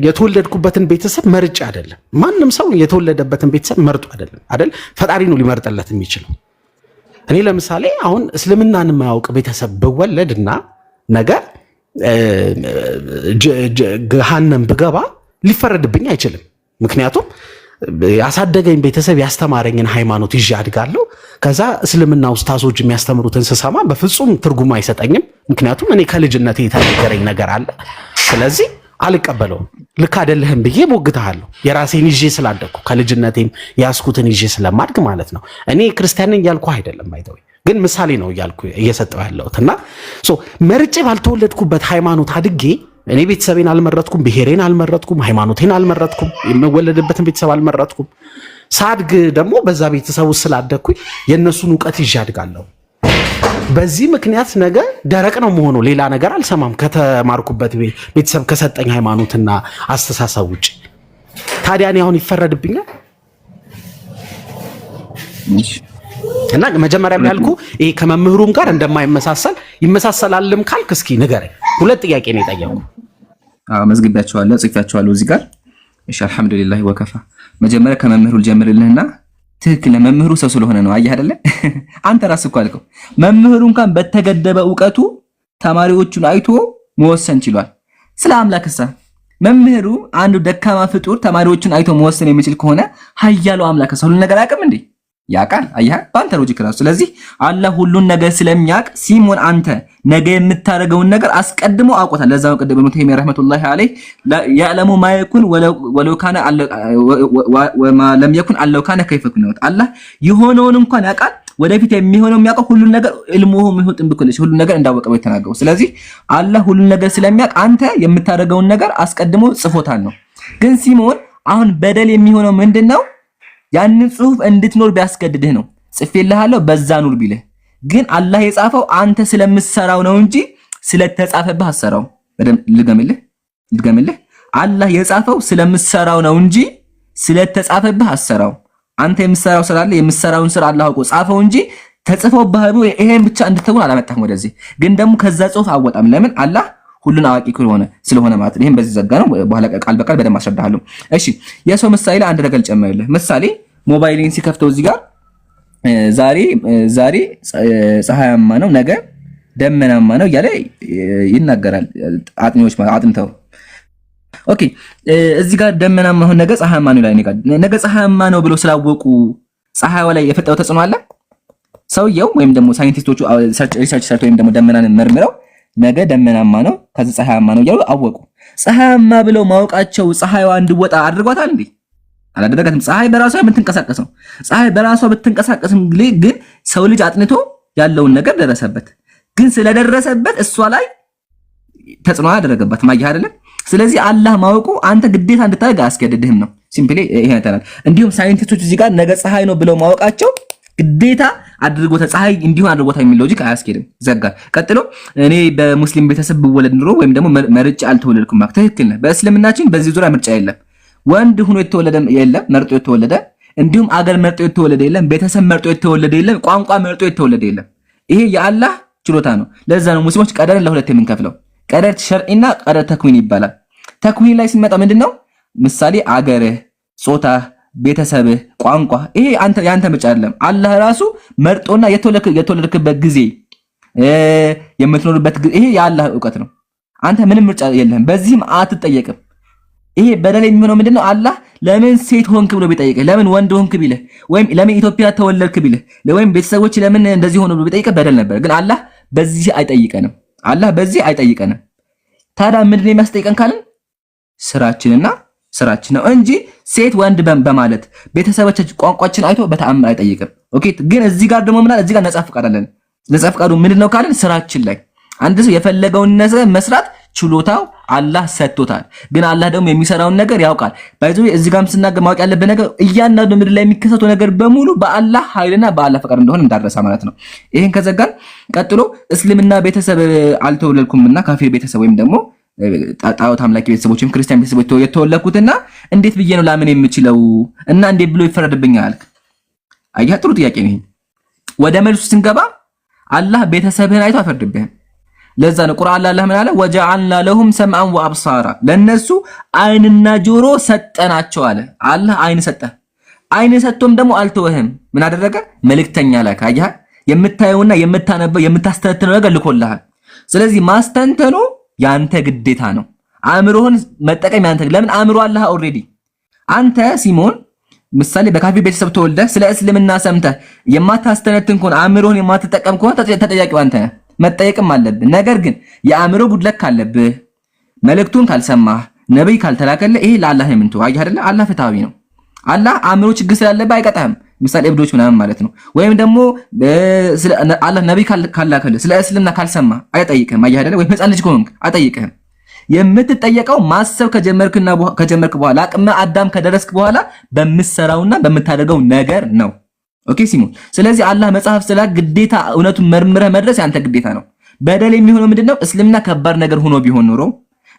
የተወለድኩበትን ቤተሰብ መርጬ አይደለም። ማንም ሰው የተወለደበትን ቤተሰብ መርጦ አይደል? ፈጣሪ ነው ሊመርጥለት የሚችለው። እኔ ለምሳሌ አሁን እስልምናን የማያውቅ ቤተሰብ ብወለድና ነገ ገሃነም ብገባ ሊፈረድብኝ አይችልም። ምክንያቱም ያሳደገኝ ቤተሰብ ያስተማረኝን ሃይማኖት ይዤ አድጋለሁ። ከዛ እስልምና ኡስታዞች የሚያስተምሩትን ስሰማ በፍጹም ትርጉም አይሰጠኝም። ምክንያቱም እኔ ከልጅነቴ የተነገረኝ ነገር አለ። ስለዚህ አልቀበለውም። ልክ አይደለህም ብዬ ሞግተሃለሁ። የራሴን ይዤ ስላደግኩ ከልጅነቴም ያስኩትን ይዤ ስለማድግ ማለት ነው። እኔ ክርስቲያን ነኝ እያልኩ አይደለም አይተው፣ ግን ምሳሌ ነው እያልኩ እየሰጠው ያለሁትና መርጬ ባልተወለድኩበት ሃይማኖት አድጌ እኔ ቤተሰቤን አልመረጥኩም፣ ብሔሬን አልመረጥኩም፣ ሃይማኖቴን አልመረጥኩም፣ የምወለድበትን ቤተሰብ አልመረጥኩም። ሳድግ ደግሞ በዛ ቤተሰብ ውስጥ ስላደግኩኝ የእነሱን ዕውቀት ይዤ አድጋለሁ። በዚህ ምክንያት ነገ ደረቅ ነው መሆኑ ሌላ ነገር አልሰማም ከተማርኩበት ቤተሰብ ከሰጠኝ ሃይማኖትና አስተሳሰብ ውጭ። ታዲያ እኔ አሁን ይፈረድብኛል? እና መጀመሪያም ያልኩ ይሄ ከመምህሩም ጋር እንደማይመሳሰል ይመሳሰላልም ካልክ እስኪ ንገረኝ። ሁለት ጥያቄ ነው የጠየቁ። መዝግቢያቸዋለሁ፣ ጽፌያቸዋለሁ እዚህ ጋር። እሺ አልሐምዱሊላህ ወከፋ። መጀመሪያ ከመምህሩ ልጀምርልህና ትክክል መምህሩ ሰው ስለሆነ ነው። አየህ አይደለ? አንተ ራስህ እኮ አልከው መምህሩ እንኳን በተገደበ ዕውቀቱ ተማሪዎቹን አይቶ መወሰን ችሏል። ስለ አምላክሳ መምህሩ አንዱ ደካማ ፍጡር ተማሪዎቹን አይቶ መወሰን የሚችል ከሆነ ኃያሉ አምላክሳ ሁሉን ነገር አያውቅም እንዴ? ያውቃል። አየህ በአንተ ሎጂክ ራሱ። ስለዚህ አላህ ሁሉን ነገር ስለሚያውቅ ሲሞን አንተ ነገ የምታደርገውን ነገር አስቀድሞ አውቆታል። ለዛው ቀደም ኢብኑ ተይሚያ ረህመቱላሂ ዐለይሂ ያዕለሙ ማ የኩን ወለው ካነ ወማ ለም የኩን አለው ካነ ከይፈ ኩን። አላህ የሆነውን እንኳን ያውቃል፣ ወደፊት የሚሆነው የሚያውቀው ሁሉን ነገር ኢልሙሁ ሚሁጥን ቢኩል ሁሉን ነገር እንዳወቀ ነው የተናገረው። ስለዚህ አላህ ሁሉን ነገር ስለሚያውቅ አንተ የምታደርገውን ነገር አስቀድሞ ጽፎታል ነው። ግን ሲሞን አሁን በደል የሚሆነው ምንድነው? ያንን ጽሁፍ እንድትኖር ቢያስገድድህ ነው። ጽፌልሃለሁ በዛ ኑር ቢልህ ግን አላህ የጻፈው አንተ ስለምትሰራው ነው እንጂ ስለተጻፈብህ አሰራው። በደንብ ልገምልህ አላህ የጻፈው ስለምትሰራው ነው እንጂ ስለተጻፈብህ አሰራው። አንተ የምትሰራው ስራ አለ፣ የምትሰራውን ስራ አላህ አውቆ ጻፈው እንጂ ተጽፎብህ ይሄን ብቻ እንድትሆን አላመጣህም ወደዚህ። ግን ደግሞ ከዛ ጽሁፍ አወጣም። ለምን? አላህ ሁሉን አዋቂ ስለሆነ ማለት ነው። ይሄን በዚህ ዘጋ ነው። በኋላ ቃል በቃል በደንብ አስረዳሃለሁ። እሺ የሰው ምሳሌ ላይ አንድ ነገር ጨምርልህ። ምሳሌ ሞባይልን ሲከፍተው እዚህ ጋር ዛሬ ፀሐያማ ነው፣ ነገ ደመናማ ነው እያለ ይናገራል። አጥኚዎች አጥንተው ኦኬ እዚህ ጋር ደመናማ ነው፣ ነገ ፀሐያማ ነው ይላል። ነገ ፀሐያማ ነው ብሎ ስላወቁ ፀሐይዋ ላይ የፈጠረው ተጽዕኖ አለ። ሰውየው ወይም ደግሞ ሳይንቲስቶቹ ሪሰርች ሰርተው ወይም ደግሞ ደመናን መርምረው ነገ ደመናማ ነው ከዚህ ፀሐያማ ነው እያሉ አወቁ። ፀሐያማ ብለው ማወቃቸው ፀሐይዋ እንድወጣ አድርጓታል እንዴ? አላደረጋትም። ፀሐይ በራሷ የምትንቀሳቀሰው ፀሐይ በራሷ ብትንቀሳቀስም ግን ሰው ልጅ አጥንቶ ያለውን ነገር ደረሰበት። ግን ስለደረሰበት እሷ ላይ ተጽዕኖ ያደረገባት ማየህ አይደለ? ስለዚህ አላህ ማወቁ አንተ ግዴታ እንድታደርግ አያስገድድህም ነው። ሲምፕሊ ይሄ ያተናል። እንዲሁም ሳይንቲስቶች እዚህ ጋር ነገ ፀሐይ ነው ብለው ማወቃቸው ግዴታ አድርጎታ ፀሐይ እንዲሆን አድርጎታ የሚል ሎጂክ አያስኬድም። ዘጋር። ቀጥሎ እኔ በሙስሊም ቤተሰብ ብወለድ ኑሮ ወይም ደግሞ መርጬ አልተወለድኩም ማለት ትክክል ነህ። በእስልምናችን በዚህ ዙሪያ ምርጫ የለም። ወንድ ሆኖ የተወለደ የለም፣ መርጦ የተወለደ እንዲሁም አገር መርጦ የተወለደ የለም፣ ቤተሰብ መርጦ የተወለደ የለም፣ ቋንቋ መርጦ የተወለደ የለም። ይሄ የአላህ ችሎታ ነው። ለዛ ነው ሙስሊሞች ቀደርን ለሁለት የምንከፍለው። ቀደር ሸርዒና ቀደር ተክዊን ይባላል። ተክዊን ላይ ስንመጣ ምንድነው? ምሳሌ አገርህ፣ ጾታህ፣ ቤተሰብህ፣ ቋንቋ ይሄ ያንተ ምርጫ አይደለም። አላህ ራሱ መርጦና የተወለድክበት ጊዜ የምትኖርበት ጊዜ ይሄ የአላህ ዕውቀት ነው። አንተ ምንም ምርጫ የለህም። በዚህም አትጠየቅም። ይሄ በደል የሚሆነው ምንድነው? አላህ ለምን ሴት ሆንክ ብሎ ቢጠይቅህ፣ ለምን ወንድ ሆንክ ቢልህ፣ ወይም ለምን ኢትዮጵያ ተወለድክ ቢልህ፣ ወይም ቤተሰቦች ለምን እንደዚህ ሆኖ ብሎ ቢጠይቅህ በደል ነበር። ግን አላህ በዚህ አይጠይቀንም። አላህ በዚህ አይጠይቀንም። ታዲያ ምንድነው የሚያስጠይቀን ካልን ስራችን ነው እንጂ ሴት ወንድ በማለት ቤተሰቦቻችን ቋንቋችን አይቶ በተአምር አይጠይቅም። ኦኬ። ግን እዚህ ጋር ደግሞ ምናል እዚህ ጋር ነጻ ፍቃድ አለን። ነጻ ፍቃዱ ምንድነው ካልን ስራችን ላይ አንድ ሰው የፈለገውን ነገር መስራት ችሎታው አላህ ሰጥቶታል። ግን አላህ ደግሞ የሚሰራውን ነገር ያውቃል። ባይዞ እዚህ ጋርም ስናገር ማወቅ ያለበት ነገር እያንዳንዱ ምድር ላይ የሚከሰተው ነገር በሙሉ በአላህ ኃይልና በአላህ ፈቃድ እንደሆነ እንዳረሳ ማለት ነው። ይሄን ከዘጋን ቀጥሎ እስልምና ቤተሰብ አልተወለድኩምና ካፊር ቤተሰብ ወይም ደግሞ ጣዖት አምላኪ ቤተሰቦች ወይም ክርስቲያን ቤተሰቦች የተወለድኩትና እንዴት ብዬ ነው ላምን የምችለው እና እንዴት ብሎ ይፈረድብኛል? አያ ጥሩ ጥያቄ ነው። ወደ መልሱ ስንገባ አላህ ቤተሰብህን አይቶ አይፈርድብህም። ለዛ ነው ቁርአን ላይ አላህ ምን አለ? ወጀዐልና ለሁም ሰምዐን ወአብሳራ ለነሱ አይንና ጆሮ ሰጠናቸው አለ። አላህ አይን ሰጠ። አይን ሰጥቶም ደግሞ አልተወህም። ምን አደረገ? መልእክተኛ ላከ። አያ የምታየውና የምታነበው የምታስተነትነው ነገር ልኮልሃል። ስለዚህ ማስተንተኑ ያንተ ግዴታ ነው። አእምሮህን መጠቀም ያንተ። ለምን አእምሮ አላህ ኦልሬዲ። አንተ ሲሞን ምሳሌ በካፊር ቤተሰብ ተወልደህ ስለ እስልምና ሰምተህ የማታስተነትን ከሆነ አእምሮህን የማትጠቀም ከሆነ ተጠያቂው አንተ ነህ። መጠየቅም አለብህ። ነገር ግን የአእምሮ ጉድለት ካለብህ፣ መልእክቱን ካልሰማህ፣ ነብይ ካልተላከልህ ይሄ ለአላህ የምንተው አይ አይደለ? አላህ ፍትሃዊ ነው። አላህ አእምሮ ችግር ስላለብህ አይቀጣህም። ምሳሌ እብዶች ምናምን ማለት ነው። ወይም ደግሞ አላህ ነብይ ካላከልህ ስለ እስልምና ካልሰማህ አይጠይቅህም። አይ አይደለ? ወይም ህፃን ልጅ ከሆንክ አይጠይቅህም። የምትጠየቀው ማሰብ ከጀመርክ በኋላ አቅመ አዳም ከደረስክ በኋላ በምትሰራውና በምታደርገው ነገር ነው። ኦኬ ሲሞን። ስለዚህ አላህ መጽሐፍ ስላ ግዴታ እውነቱን መርምረህ መድረስ ያንተ ግዴታ ነው። በደል የሚሆነው ምንድነው? እስልምና ከባድ ነገር ሆኖ ቢሆን ኖሮ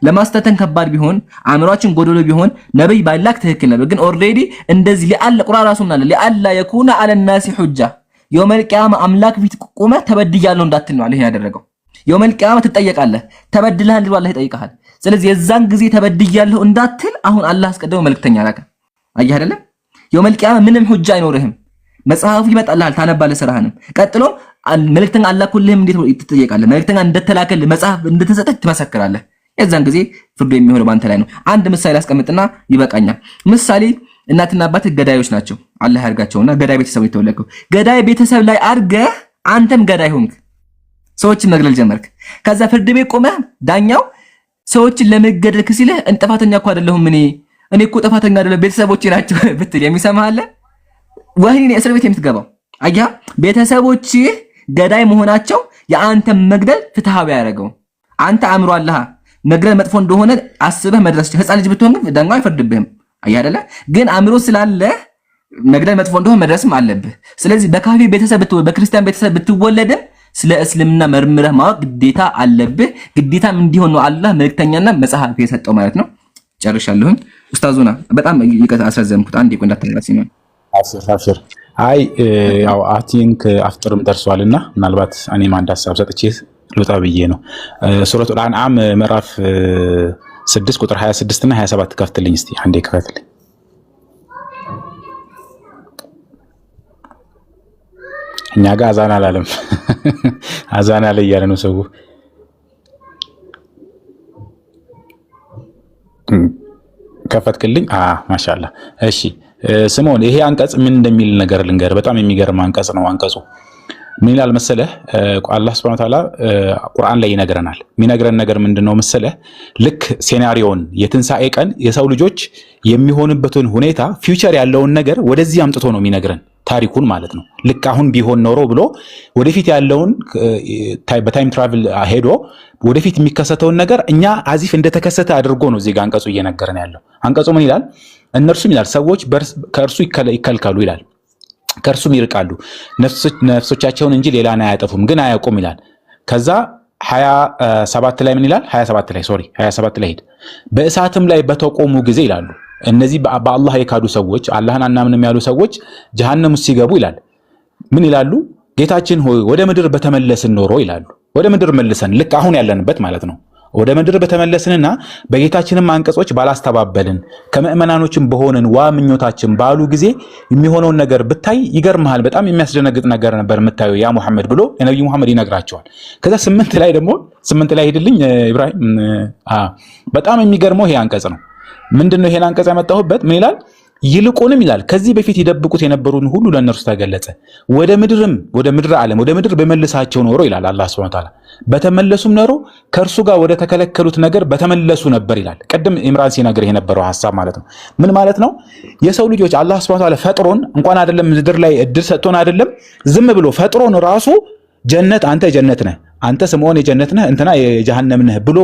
ለማስተተን ከባድ ቢሆን አእምሯችን ጎዶሎ ቢሆን ነብይ ባይላክ ትክክል ነበር። ግን ኦልሬዲ እንደዚህ ለአለ ቁርአን ራሱ ምናለ ለአላ የኩነ አለ الناس حجة የውመል ቂያማ አምላክ ፊት ቆመ ተበድያለሁ እንዳትል ነው አላህ ያደረገው። የውመል ቂያማ ትጠየቃለህ። ተበድለሃል ብሎ አላህ ይጠይቃል። ስለዚህ የዛን ጊዜ ተበድያለሁ እንዳትል አሁን አላህ አስቀድሞ መልእክተኛ ላከ። አየህ አይደለ? የውመል ቂያማ ምንም ሁጃ አይኖርህም። መጽሐፉ ይመጣልሃል፣ ታነባለህ ስራህንም። ቀጥሎ መልእክተኛ አላኩልህም እንዴት ትጠየቃለህ? መልእክተኛ እንደተላከልህ መጽሐፍ እንደተሰጠህ ትመሰክራለህ። የዛን ጊዜ ፍርዱ የሚሆነው ባንተ ላይ ነው። አንድ ምሳሌ አስቀምጥና ይበቃኛል። ምሳሌ እናትና አባት ገዳዮች ናቸው። አላህ ያርጋቸውና ገዳይ ቤተሰብ የተወለድከው ገዳይ ቤተሰብ ላይ አድርገህ አንተም ገዳይ ሆንክ። ሰዎችን መግደል ጀመርክ። ከዛ ፍርድ ቤት ቆመህ ዳኛው ሰዎችን ለመገደል ሲልህ ጥፋተኛ እኮ አይደለሁም እኔ እኮ ጥፋተኛ አይደለም ቤተሰቦቼ ናቸው ብትል የሚሰማህ አለ? ወህኒ እስር ቤት የምትገባው አያ ቤተሰቦች ገዳይ መሆናቸው የአንተ መግደል ፍትሃዊ ያደርገው። አንተ አእምሮ አላህ መግደል መጥፎ እንደሆነ አስበህ መድረስ ህፃን ልጅ ብትሆን ዳኛው አይፈርድብህም። አያ አይደለ? ግን አእምሮ ስላለ መግደል መጥፎ እንደሆነ መድረስም አለብህ። ስለዚህ በካፊር ቤተሰብ በክርስቲያን ቤተሰብ ብትወለድም ስለ እስልምና መርምረህ ማወቅ ግዴታ አለብህ። ግዴታም እንዲሆን ነው አላህ መልእክተኛና መጽሐፍ የሰጠው ማለት ነው። ጨርሻለሁኝ። ኡስታዙና በጣም ይቀጣ አስረዘምኩት። አንዴ ቆይ እንዳትነሳኝ ነው። አብሽር አይ ያው አቲንክ አፍጥርም ደርሷልና ምናልባት እኔም አንድ ሐሳብ ሰጥቼ ልውጣ ብዬ ነው። ሱረቱል አንዓም ምዕራፍ 6 ቁጥር 26 እና 27 ከፍትልኝ እስቲ አንዴ ከፍትልኝ። እኛ ጋር አዛን አላለም። አዛን አለ እያለ ነው ሰው። ከፈትክልኝ? ማሻአላ። እሺ ስምዖን፣ ይሄ አንቀጽ ምን እንደሚል ነገር ልንገር። በጣም የሚገርም አንቀጽ ነው። አንቀጹ ምን ይላል መሰለህ? አላህ Subhanahu Wa Ta'ala ቁርአን ላይ ይነግረናል። የሚነግረን ነገር ምንድነው መሰለህ? ልክ ሴናሪዮን የትንሳኤ ቀን የሰው ልጆች የሚሆንበትን ሁኔታ ፊውቸር ያለውን ነገር ወደዚህ አምጥቶ ነው የሚነግረን ታሪኩን ማለት ነው። ልክ አሁን ቢሆን ኖሮ ብሎ ወደፊት ያለውን በታይም ትራቭል ሄዶ ወደፊት የሚከሰተውን ነገር እኛ አዚፍ እንደተከሰተ አድርጎ ነው እዚህ ጋር አንቀጹ እየነገረን ያለው። አንቀጹ ምን ይላል? እነርሱም ይላል ሰዎች ከእርሱ ይከልካሉ ይላል፣ ከእርሱም ይርቃሉ፣ ነፍሶቻቸውን እንጂ ሌላን አያጠፉም ግን አያውቁም ይላል። ከዛ 27 ላይ ምን ይላል? 27 ላይ ሄድ በእሳትም ላይ በተቆሙ ጊዜ ይላሉ እነዚህ በአላህ የካዱ ሰዎች አላህን አናምንም ያሉ ሰዎች ጀሃነም ውስጥ ሲገቡ ይላል ምን ይላሉ? ጌታችን ሆይ ወደ ምድር በተመለስን ኖሮ ይላሉ። ወደ ምድር መልሰን ልክ አሁን ያለንበት ማለት ነው። ወደ ምድር በተመለስንና በጌታችንም አንቀጾች ባላስተባበልን ከምእመናኖችም በሆንን ምኞታችን ባሉ ጊዜ የሚሆነውን ነገር ብታይ ይገርምሃል፣ በጣም የሚያስደነግጥ ነገር ነበር የምታየው ያ ሙሐመድ ብሎ የነብዩ ሙሐመድ ይነግራቸዋል። ከዛ 8 ላይ ሄድልኝ ኢብራሂም። በጣም የሚገርመው ይሄ አንቀጽ ነው። ምንድነው ይሄን አንቀጽ ያመጣሁበት? ምን ይላል? ይልቁንም ይላል ከዚህ በፊት ይደብቁት የነበሩን ሁሉ ለእነርሱ ተገለጸ፣ ወደ ምድር ዓለም ወደ ምድር በመልሳቸው ኖሮ ይላል አላህ Subhanahu Wa Ta'ala። በተመለሱም ኖሮ ከእርሱ ጋር ወደ ተከለከሉት ነገር በተመለሱ ነበር ይላል። ቀደም ኢምራን ሲነግር የነበረው ሐሳብ ማለት ነው። ምን ማለት ነው? የሰው ልጆች አላህ Subhanahu Wa Ta'ala ፈጥሮን እንኳን አይደለም ምድር ላይ እድል ሰጥቶን አይደለም ዝም ብሎ ፈጥሮን ራሱ ጀነት አንተ ጀነት ነህ፣ አንተ ስምዖን የጀነት ነህ፣ እንትና የጀሃነም ነህ ብሎ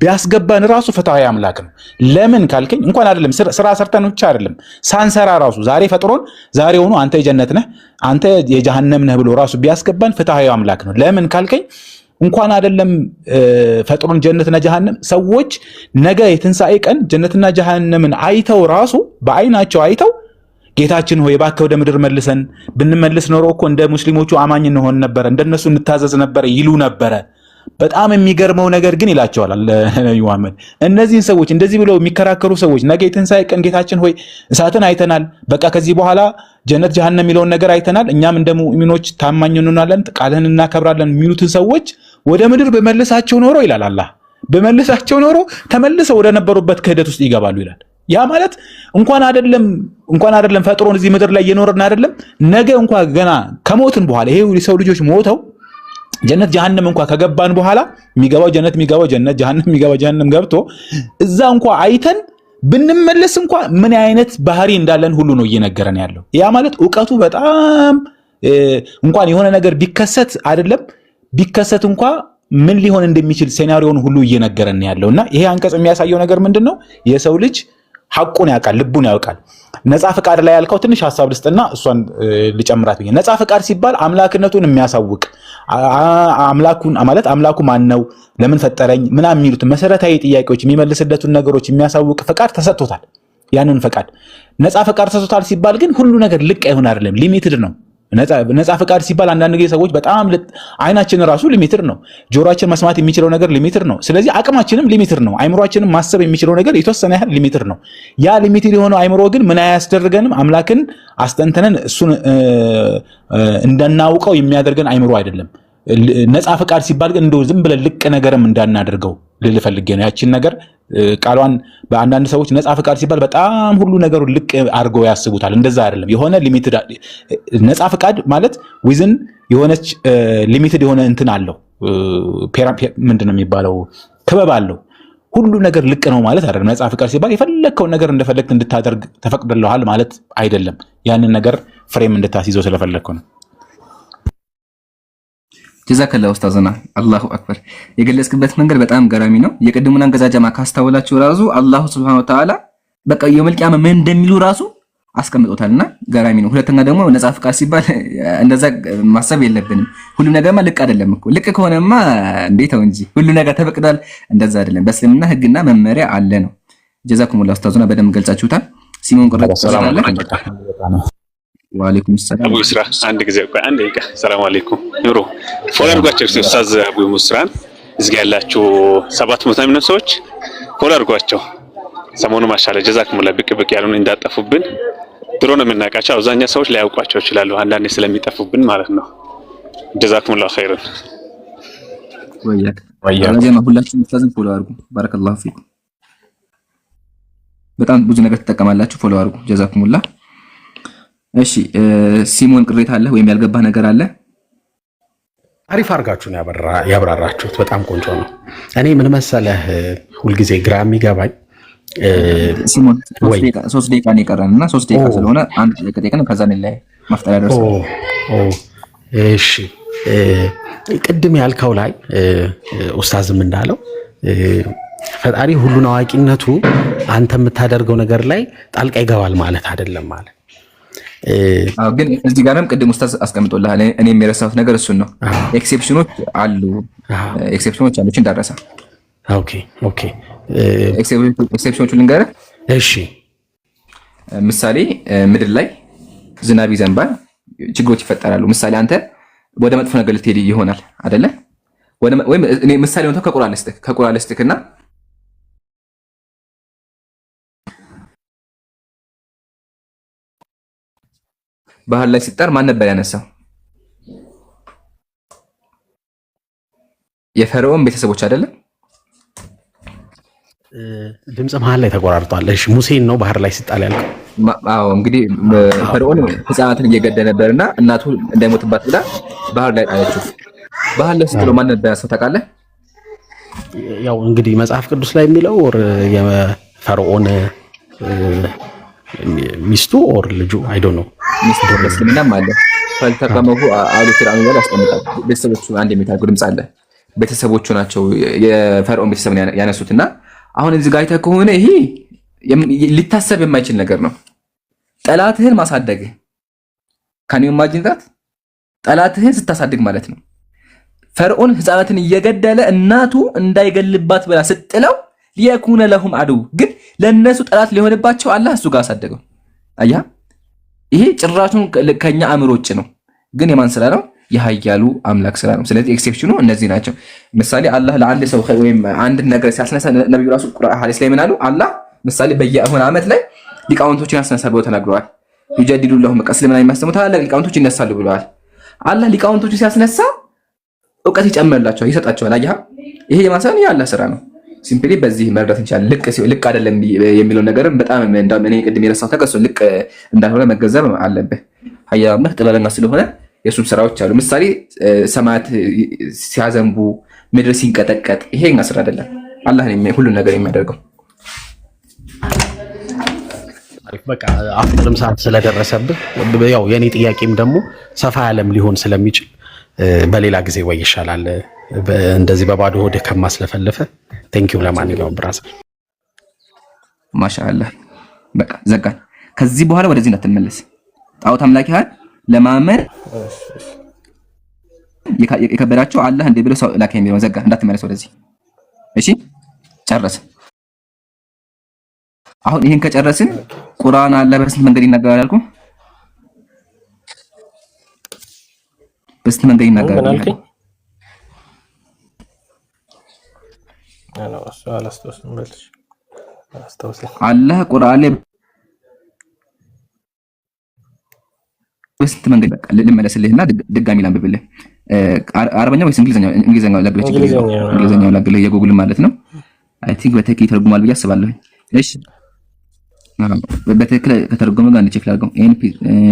ቢያስገባን ራሱ ፍትሃዊ አምላክ ነው። ለምን ካልከኝ እንኳን አይደለም ስራ ሰርተን ብቻ አይደለም ሳንሰራ ራሱ ዛሬ ፈጥሮን ዛሬውኑ አንተ የጀነት ነህ፣ አንተ የጀሃነም ነህ ብሎ ራሱ ቢያስገባን ፍትሃዊ አምላክ ነው። ለምን ካልከኝ እንኳን አይደለም ፈጥሮን ጀነትና ጀሃነም ሰዎች ነገ የትንሣኤ ቀን ጀነትና ጀሃነምን አይተው ራሱ በአይናቸው አይተው ጌታችን ሆይ እባክህ ወደ ምድር መልሰን፣ ብንመልስ ኖሮ እኮ እንደ ሙስሊሞቹ አማኝ እንሆን ነበር፣ እንደነሱ እንታዘዝ ነበር ይሉ ነበር። በጣም የሚገርመው ነገር ግን ይላቸዋል ነብዩ መሐመድ እነዚህን ሰዎች እንደዚህ ብለው የሚከራከሩ ሰዎች ነገ የትንሣኤ ቀን ጌታችን ሆይ እሳትን አይተናል፣ በቃ ከዚህ በኋላ ጀነት ጀሃነም የሚለውን ነገር አይተናል፣ እኛም እንደ ሙእሚኖች ታማኝ እንሆናለን፣ ቃልህን እናከብራለን የሚሉትን ሰዎች ወደ ምድር በመልሳቸው ኖሮ ይላል አላህ፣ በመልሳቸው ኖሮ ተመልሰው ወደ ነበሩበት ክህደት ውስጥ ይገባሉ ይላል። ያ ማለት እንኳን አይደለም ፈጥሮን እዚህ ምድር ላይ እየኖርን አይደለም ነገ እንኳን ገና ከሞትን በኋላ ይሄ ሰው ልጆች ሞተው ጀነት ጀሃነም እንኳን ከገባን በኋላ የሚገባው ጀነት የሚገባው ጀነት ጀሃነም የሚገባው ጀሃነም ገብቶ እዛ እንኳን አይተን ብንመለስ እንኳን ምን አይነት ባህሪ እንዳለን ሁሉ ነው እየነገረን ያለው። ያ ማለት ዕውቀቱ በጣም እንኳን የሆነ ነገር ቢከሰት አይደለም ቢከሰት እንኳን ምን ሊሆን እንደሚችል ሴናሪዮን ሁሉ እየነገረን ያለውና ይሄ አንቀጽ የሚያሳየው ነገር ምንድነው? የሰው ልጅ ሐቁን ያውቃል፣ ልቡን ያውቃል። ነፃ ፍቃድ ላይ ያልከው ትንሽ ሐሳብ ልስጥና እሷን ልጨምራት ብዬ። ነፃ ፍቃድ ሲባል አምላክነቱን የሚያሳውቅ አምላኩን ማለት አምላኩ ማን ነው፣ ለምን ፈጠረኝ ምናምን የሚሉት መሰረታዊ ጥያቄዎች የሚመልስለቱን ነገሮች የሚያሳውቅ ፍቃድ ተሰጥቶታል። ያንን ፍቃድ ነፃ ፍቃድ ተሰጥቶታል ሲባል ግን ሁሉ ነገር ልቅ አይሆን አይደለም፣ ሊሚትድ ነው። ነፃ ፍቃድ ሲባል አንዳንድ ጊዜ ሰዎች በጣም አይናችን ራሱ ሊሚትድ ነው፣ ጆሮአችን መስማት የሚችለው ነገር ሊሚትድ ነው። ስለዚህ አቅማችንም ሊሚትድ ነው፣ አይምሮአችንም ማሰብ የሚችለው ነገር የተወሰነ ያህል ሊሚትድ ነው። ያ ሊሚትድ የሆነው አይምሮ ግን ምን አያስደርገንም? አምላክን አስተንተነን እሱን እንዳናውቀው የሚያደርገን አይምሮ አይደለም። ነፃ ፍቃድ ሲባል ግን እንደው ዝም ብለን ልቅ ነገርም እንዳናደርገው ልፈልጌ ነው። ያቺን ነገር ቃሏን በአንዳንድ ሰዎች ነፃ ፍቃድ ሲባል በጣም ሁሉ ነገሩ ልቅ አድርገው ያስቡታል። እንደዛ አይደለም። የሆነ ሊሚትድ ነፃ ፍቃድ ማለት ዊዝን የሆነች ሊሚትድ የሆነ እንትን አለው። ምንድነው የሚባለው? ክበብ አለው። ሁሉ ነገር ልቅ ነው ማለት አይደለም። ነፃ ፍቃድ ሲባል የፈለከውን ነገር እንደፈለግት እንድታደርግ ተፈቅዶልሃል ማለት አይደለም። ያንን ነገር ፍሬም እንድታስይዘው ስለፈለግኩ ነው። ጀዛከላ ኡስታዝና አላሁ አክበር። የገለጽክበት መንገድ በጣም ገራሚ ነው። የቅድሙን አንገዛጀማ ካስተውላችሁ ራሱ አላሁ ሱብሃነሁ ወተዓላ በቃ የውመል ቂያማ ምን እንደሚሉ ራሱ አስቀምጦታልና ገራሚ ነው። ሁለተኛ ደግሞ ነፃ ፍቃድ ሲባል እንደዛ ማሰብ የለብንም። ሁሉ ነገርማ ልቅ አይደለም እኮ። ልቅ ከሆነማ እንዴት እንጂ ሁሉ ነገር ተፈቅዷል። እንደዛ አይደለም። በእስልምና ህግና መመሪያ አለ ነው። ጀዛኩሙላህ ኡስታዝና በደንብ ገልጻችሁታል። ሲሞን ቆረጥ ሰላም ወአለይኩም ሰላም። አቡ ይስራ አንድ ጊዜ ቆይ አንድ ደቂቃ። ሰላም አለይኩም ኑሮ ፎሎ አድርጓቸው ኡስታዝ አቡ ሙስራን እዚህ ያላችሁ 700 ምናምን ሰዎች ፎሎ አድርጓቸው። ሰሞኑ ማሻአላ ጀዛኩሙላህ ብቅ ያሉን እንዳጠፉብን ድሮ ነው የምናውቃቸው። አብዛኛው ሰዎች ላያውቋቸው ይችላሉ፣ አንዳንዴ ስለሚጠፉብን ማለት ነው። ጀዛኩሙላህ ኸይረን ወያክ ሁላችሁም ኡስታዝን ፎሎ አድርጉ። ባረከላሁ ፊኩም። በጣም ብዙ ነገር ትጠቀማላችሁ። ፎሎ አድርጉ። ጀዛኩሙላህ። እሺ ሲሞን ቅሬታ አለ ወይም ያልገባህ ነገር አለ? አሪፍ አድርጋችሁን ያብራራችሁት በጣም ቆንጆ ነው። እኔ ምን መሰለህ ሁልጊዜ ግራ የሚገባኝ ሲሞን 3 ደቂቃ ነው የቀረንና 3 ደቂቃ ስለሆነ አንድ ደቂቃ ጠይቀን ከዛ ላይ ማፍጠሪያ ደርሰናል። እሺ ቅድም ያልከው ላይ ኡስታዝም እንዳለው ፈጣሪ ሁሉን አዋቂነቱ አንተ የምታደርገው ነገር ላይ ጣልቃ ይገባል ማለት አይደለም ማለት ግን እዚህ ጋርም ቅድም ኡስታዝ አስቀምጦልሃል። እኔ የረሳሁት ነገር እሱን ነው። ኤክሴፕሽኖች አሉ እንዳረሳ። ኦኬ ኤክሴፕሽኖቹ ልንገርህ። እሺ ምሳሌ ምድር ላይ ዝናብ ይዘንባል፣ ችግሮች ይፈጠራሉ። ምሳሌ አንተ ወደ መጥፎ ነገር ልትሄድ ይሆናል አይደለ? ወይም እኔ ምሳሌ ነው ከቁርአን ልስጥክና ባህር ላይ ሲጣር ማን ነበር ያነሳው? የፈርዖን ቤተሰቦች አይደለም? ድምጽ መሃል ላይ ተቆራርጧል። እሺ ሙሴን ነው ባህር ላይ ሲጣል ያልከው? አዎ እንግዲህ ፈርዖን ህፃናትን እየገደለ ነበርና እናቱ እንዳይሞትባት ብላ ባህር ላይ ጣለችው። ባህር ላይ ስትጥለው ማን ነበር ያነሳው ታውቃለህ? ያው እንግዲህ መጽሐፍ ቅዱስ ላይ የሚለው የፈርዖን ሚስቱ ኦር ልጁ አይ ዶንት ኖ ሚስቱ ለስልምናም አለ ፈልተቀመሁ አሉ ፍርዓን ጋር ያስቀምጣል። ቤተሰቦቹ አንድ የሚታርጉ ድምጽ አለ። ቤተሰቦቹ ናቸው የፈርዖን ቤተሰብ ያነሱትና አሁን እዚህ ጋር አይተህ ከሆነ ይሄ ሊታሰብ የማይችል ነገር ነው። ጠላትህን ማሳደግ ካን ዩ ኢማጂን ዳት ጠላትህን ስታሳድግ ማለት ነው። ፈርዖን ህፃናትን እየገደለ እናቱ እንዳይገልባት ብላ ስትጥለው ሊየኩነ ለሁም አዱ ግን ለነሱ ጠላት ሊሆንባቸው አላህ እሱ ጋር አሳደገው። አያ ይሄ ጭራሹን ከኛ አእምሮ ውጭ ነው። ግን የማን ስራ ነው? የኃያሉ አምላክ ስራ ነው። ስለዚህ ኤክሴፕሽኑ እነዚህ ናቸው። ምሳሌ አላህ ለአንድ ሰው ወይም አንድ ነገር ሲያስነሳ ነብዩ ራሱ ቁርአን ሐዲስ ላይ ምን አሉ? አላህ ምሳሌ በየአሁን ዓመት ላይ ሊቃውንቶችን ያስነሳል ብለው ተናግረዋል። ይጀዲዱ ለሁም እስልምና የሚያስተምሩ ታላላቅ ሊቃውንቶች ይነሳሉ ብለዋል። አላህ ሊቃውንቶችን ሲያስነሳ እውቀት ይጨምርላቸዋል፣ ይሰጣቸዋል። አያ ይሄ የማሳን የአላህ ስራ ነው። ሲምፕሊ በዚህ መረዳት እንችላለን። ልቅ አይደለም የሚለው ነገር በጣም እንዳም እኔ ቅድም የረሳው ተቀሶ ልቅ እንዳልሆነ መገንዘብ አለብህ። ኃያሉ አምላክ ጥበበኛ ስለሆነ የሱም ስራዎች አሉ። ምሳሌ ሰማያት ሲያዘንቡ ምድር ሲንቀጠቀጥ ይሄ እኛ ስራ አይደለም። አላህ ነው ሁሉን ነገር የሚያደርገው። በቃ አፍጥርም ሰዓት ስለደረሰብህ ያው የኔ ጥያቄም ደግሞ ሰፋ ያለም ሊሆን ስለሚችል በሌላ ጊዜ ወይ ይሻላል እንደዚህ በባዶ ሆድ ከማስለፈለፈ ቴንክ ዩ። ለማንኛውም ብራዘር ማሻአላህ በቃ ዘጋን። ከዚህ በኋላ ወደዚህ እንዳትመለስ። ጣዖት አምላኪያን ለማመን የከበዳቸው አላህ እንደ ብለው ሰው ላከ የሚለው ዘጋ። እንዳትመለስ ወደዚህ። እሺ ጨረስ። አሁን ይሄን ከጨረስን ቁርአን አለ በስንት መንገድ ይናገራል አልኩ? በስንት መንገድ ይናገራል አልኩ? አላህ ቁርአን ላይ በስንት መንገድ በቃ ልመለስልህና ድጋሚ ላንብብልህ። አረበኛ ወይስ እንግሊዘኛ ላግልህ? እንግሊዘኛው ላግልህ የጉግል ማለት ነው። አይ ቲንክ በትክክል ይተረጉማል ብዬ አስባለሁ። እሺ በትክክል ከተረጎመ ጋር እንቼክ ላድርገው።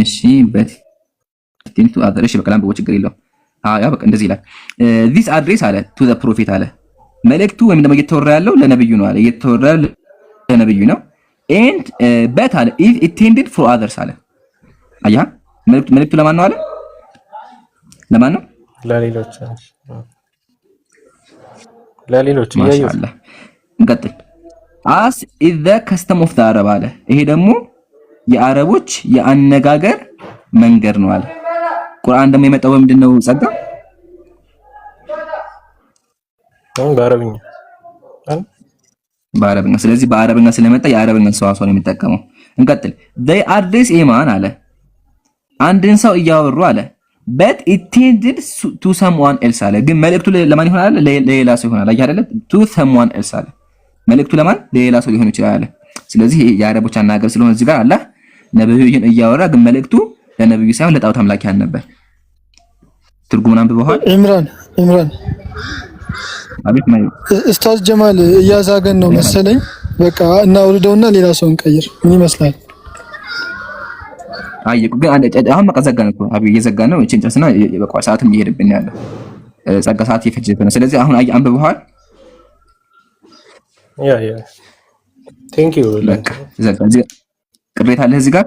እሺ በቲንቱ አድሬሽ በቃ ላንብበው ችግር የለውም። አዎ በቃ እንደዚህ ይላል። ዚስ አድሬስ አለ ቱ ዘ ፕሮፌት አለ መልእክቱ ወይም ደግሞ እየተወራ ያለው ለነብዩ ነው አለ። እየተወራ ለነብዩ ነው ኤንድ በት አለ ኢፍ ኢንቴንድድ ፎር አዘርስ አለ። አያ መልእክቱ ለማን ነው አለ? ለማን ነው? ለሌሎች ማሻአላህ። እንቀጥል። as is the custom of the arab አለ። ይሄ ደግሞ የአረቦች የአነጋገር መንገድ ነው አለ። ቁርአን ደግሞ የመጣው በምንድነው? ጸጋ በአረብኛ። ስለዚህ በአረብኛ ስለመጣ የአረብኛ ሰዋሰው ነው የሚጠቀመው። እንቀጥል። they address iman አለ አንድን ሰው እያወሩ አለ but it tended to someone else አለ። ግን መልእክቱ ለማን ይሆናል? ለሌላ ሰው ይሆናል። አይ አይደለ? to someone else አለ። መልእክቱ ለማን? ለሌላ ሰው ሊሆን ይችላል። ስለዚህ የአረቦች አናገር ስለሆነ እዚህ ጋር አላህ ነብዩን እያወራ ግን መልእክቱ ለነብዩ ሳይሆን ለጣዖት አምላኪያን ነበር። ትርጉሙን አንብበዋል? ኢምራን አቤት ማይ ኡስታዝ ጀማል እያዛገን ነው መሰለኝ። በቃ እናውርደውና ሌላ ሰው እንቀይር። ምን ይመስላል? አየቁ ግን አሁን በቃ ዘጋን እኮ አብይ እየዘጋን ነው። እቺን ጨርስና በቃ ሰዓትም እየሄድብን ያለው ጸጋ ሰዓት እየፈጀብን ነው። ስለዚህ አሁን አንብበዋል? ያ ቴንክ ዩ ዘጋ። ቅሬታ አለ እዚህ ጋር?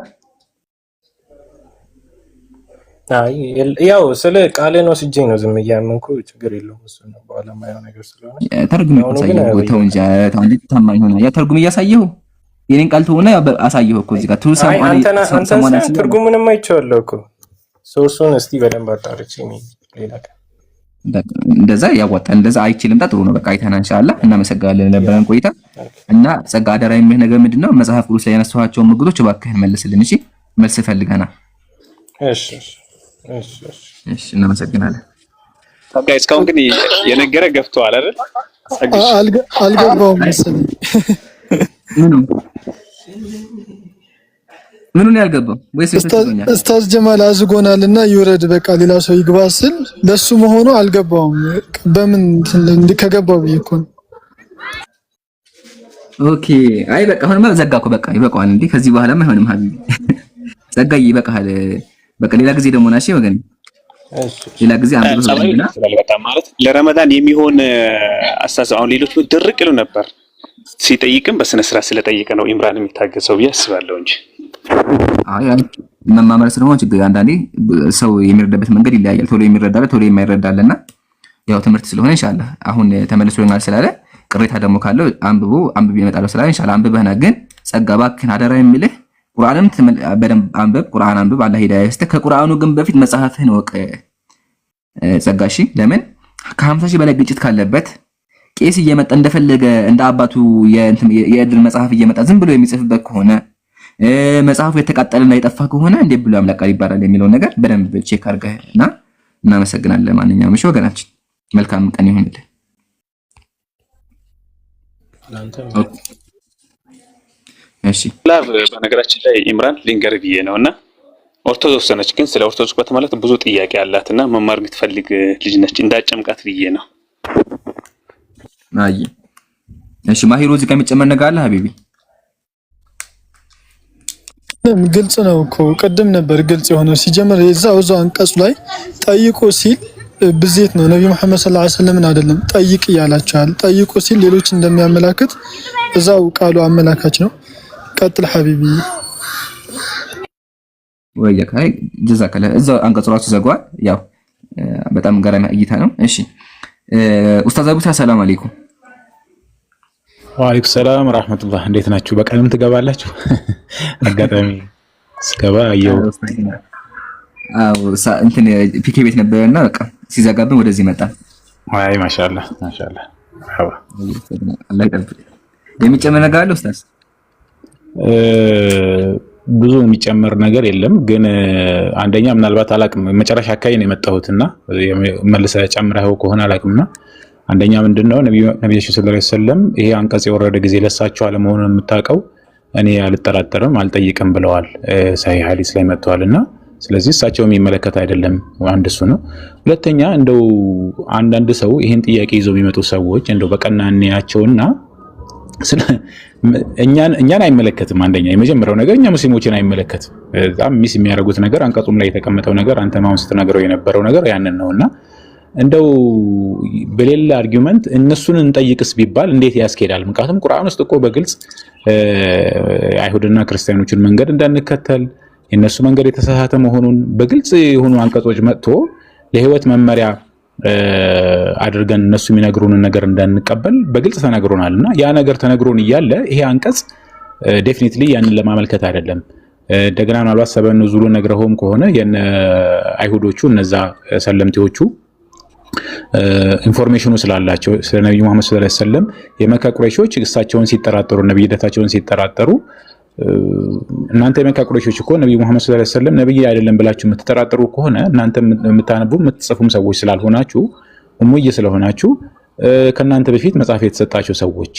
አይ ያው ስለ ቃል ነው ሲጄ ነው ዝም እያመንኩ ችግር የለውም። እሱ ነው በኋላ ማየው ነገር ስለሆነ ተርጉም ያሳየው ተው እንጂ ታንዲ ታማኝ ሆነ ያ ተርጉም እያሳየው የኔን ቃል ተውና አሳየው እኮ እዚህ ጋር አንተ ትርጉሙንም አይቼዋለሁ እኮ ሶርሱን እስቲ በደንብ አጣርቼ ነው ሌላ ቀን እንደዛ ያዋጣል። እንደዛ አይችልም። ጥሩ ነው በቃ አይተናል። ኢንሻአላህ እናመሰግናለን ለነበረን ቆይታ እና ጸጋ አደራ የሚል ነገር ምንድነው? መጽሐፍ ቅዱስ ላይ ያነሳኋቸው ምግቦች እባክህን መልስልን። እሺ መልስ ፈልገናል። እሺ እናመሰግናለን። ጋይ እስካሁን ግን የነገረ ገብቷል አይደል? አልገባውም መሰለኝ። ምኑን ያልገባው ወይስ ኡስታዝ ጀማል አዝጎናልና ይውረድ በቃ ሌላ ሰው ይግባ ስል ለሱ መሆኑ አልገባውም። በምን ከገባው ቢኮ ኦኬ። አይ በቃ አሁንማ ዘጋኩ። በቃ ይበቃዋል እንዴ ከዚህ በኋላማ አይሆንም ሀቢቢ ዘጋይ ይበቃል። በቃ ሌላ ጊዜ ደግሞ ናሽ ወገን ሌላ ጊዜ አንብበውና በጣም ማለት ለረመዳን የሚሆን አስተሳሰብ አሁን ሌሎች ድርቅ ይሉ ነበር። ሲጠይቅም በስነ ስርዓት ስለጠየቀ ነው ኢምራን የሚታገሰው ብዬ አስባለሁ እንጂ አይ መማመር ስለሆነ ችግር አንዳንዴ ሰው የሚረዳበት መንገድ ይለያያል። ቶሎ የሚረዳለ ቶሎ የማይረዳለና ያው ትምህርት ስለሆነ ኢንሻአላህ አሁን ተመልሶልናል ስላለ ቅሬታ ደግሞ ካለው አንብብ ይመጣል ስላለ ኢንሻአላህ አንብበህና ግን ጸጋ እባክህን አደራ የሚልህ ቁርአንም በደንብ አንብብ። ቁርአን አንብብ አላህ ሂዳያ ይስጥህ። ከቁርአኑ ግን በፊት መጽሐፍህን ወቅ ጸጋሺ ለምን ከ50 ሺህ በላይ ግጭት ካለበት ቄስ እየመጣ እንደፈለገ እንደ አባቱ የእድል መጽሐፍ እየመጣ ዝም ብሎ የሚጽፍበት ከሆነ መጽሐፉ የተቃጠለና የጠፋ ከሆነ እንዴ ብሎ ያምላቃል ይባላል የሚለው ነገር በደንብ ቼክ አድርገህና እናመሰግናለን። ማንኛውም እሺ ወገናችን መልካም ቀን ይሁንልህ። እሺ ላቭ በነገራችን ላይ ኢምራን ሊንገር ብዬ ነውና ኦርቶዶክስ ነች፣ ግን ስለ ኦርቶዶክስ በተመለከተ ብዙ ጥያቄ አላትና መማር የምትፈልግ ልጅ ነች። እንዳጨምቃት ብዬ ነው። አይ እሺ ማሂሩ እዚህ ጋር የሚጨመር ነገር አለ ሀቢቢ? ግልጽ ነው እኮ ቅድም ነበር ግልጽ የሆነው ሲጀምር እዛው አንቀጹ ላይ ጠይቁ ሲል ብዜት ነው። ነብዩ መሐመድ ሰለላሁ ዐለይሂ ወሰለም አይደለም ጠይቅ ያላቸዋል። ጠይቁ ሲል ሌሎች እንደሚያመላክት እዛው ቃሉ አመላካች ነው። ቀጥል ሐቢቢ ወይየካይ ጀዛከላ እዛው አንቀጹ ራሱ ዘጓል። ያው በጣም ገራሚ እይታ ነው። እሺ ኡስታዝ አቡታ ሰላም አለይኩም። ወአለይኩም ሰላም ወራህመቱላህ። እንዴት ናችሁ? በቀንም ትገባላችሁ? አጋጣሚ ስገባ አየው እንትን ፒኬ ቤት ነበርና በቃ ሲዘጋብን ወደዚህ መጣ። አይ ማሻአላህ ማሻአላህ። አላህ ይጠብቅ። የሚጨመር ነገር አለ ኡስታዝ? ብዙ የሚጨመር ነገር የለም፣ ግን አንደኛ ምናልባት አላቅም መጨረሻ አካባቢ ነው የመጣሁትና መልሰህ ጨምረኸው ከሆነ አላቅምና አንደኛ ምንድነው ነብዩ ሰለላሁ ዐለይሂ ወሰለም ይሄ አንቀጽ የወረደ ጊዜ ለሳቸው አለመሆኑን የምታውቀው እኔ አልጠራጠርም አልጠይቅም ብለዋል። ሰሂህ ሐዲስ ላይ መጥቷልና ስለዚህ እሳቸው የሚመለከት አይደለም። አንድ እሱ ነው። ሁለተኛ እንደው አንዳንድ ሰው ይሄን ጥያቄ ይዘው የሚመጡ ሰዎች እንደው በቀናኒያቸውና እኛን አይመለከትም። አንደኛ የመጀመሪያው ነገር እኛ ሙስሊሞችን አይመለከትም። በጣም ሚስ የሚያደርጉት ነገር አንቀጹም ላይ የተቀመጠው ነገር አንተ ማውን ስትነግረው የነበረው ነገር ያንን ነውና እንደው በሌላ አርጊውመንት እነሱን እንጠይቅስ ቢባል እንዴት ያስኬዳል? ምክንያቱም ቁርአን ውስጥ እኮ በግልጽ አይሁድና ክርስቲያኖችን መንገድ እንዳንከተል የነሱ መንገድ የተሳሳተ መሆኑን በግልጽ የሆኑ አንቀጾች መጥቶ ለህይወት መመሪያ አድርገን እነሱ የሚነግሩንን ነገር እንዳንቀበል በግልጽ ተነግሮናልና ያ ነገር ተነግሮን እያለ ይሄ አንቀጽ ዴፊኒትሊ ያንን ለማመልከት አይደለም። እንደገና ምናልባት ሰበብ ኑዙሉን ነግረውም ከሆነ የነ አይሁዶቹ እነዛ ሰለምቴዎቹ ኢንፎርሜሽኑ ስላላቸው ስለ ነብዩ መሐመድ ሰለላሁ ዐለይሂ ወሰለም የመካ ቁረይሾች እሳቸውን ሲጠራጠሩ ነብይነታቸውን ሲጠራጠሩ እናንተ የመካ ቁረይሾች እኮ ነብዩ መሐመድ ሰለላሁ ዐለይሂ ወሰለም ነብይ አይደለም ብላችሁ የምትጠራጠሩ ከሆነ እናንተ የምታነቡ የምትጽፉም ሰዎች ስላልሆናችሁ ኡሙይ ስለሆናችሁ ከናንተ በፊት መጽሐፍ የተሰጣቸው ሰዎች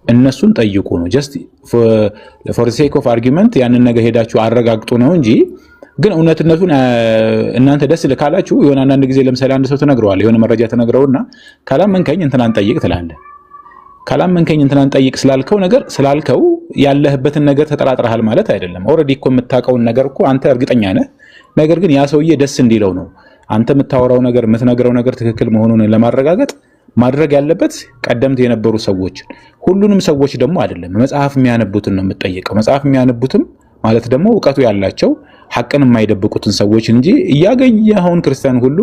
እነሱን ጠይቁ ነው። ጀስት ፎር ዘ ሴክ ኦፍ አርጊውመንት ያንን ነገር ሄዳችሁ አረጋግጡ ነው እንጂ ግን እውነትነቱን እናንተ ደስ ልካላችሁ የሆነ አንዳንድ ጊዜ ለምሳሌ አንድ ሰው ተነግረዋል የሆነ መረጃ ተነግረውና ካላመንከኝ እንትናን ጠይቅ ትላለህ። ካላመንከኝ እንትናን ጠይቅ ስላልከው ነገር ስላልከው ያለህበትን ነገር ተጠራጥረሃል ማለት አይደለም። ኦሬዲ እኮ የምታውቀውን ነገር እኮ አንተ እርግጠኛ ነህ። ነገር ግን ያ ሰውዬ ደስ እንዲለው ነው አንተ የምታወራው ነገር የምትነግረው ነገር ትክክል መሆኑን ለማረጋገጥ ማድረግ ያለበት ቀደምት የነበሩ ሰዎች ሁሉንም ሰዎች ደግሞ አይደለም መጽሐፍ የሚያነቡትን ነው የምትጠይቀው። መጽሐፍ የሚያነቡትም ማለት ደግሞ ዕውቀቱ ያላቸው ሐቅን የማይደብቁትን ሰዎች እንጂ እያገኘኸውን ክርስቲያን ሁሉ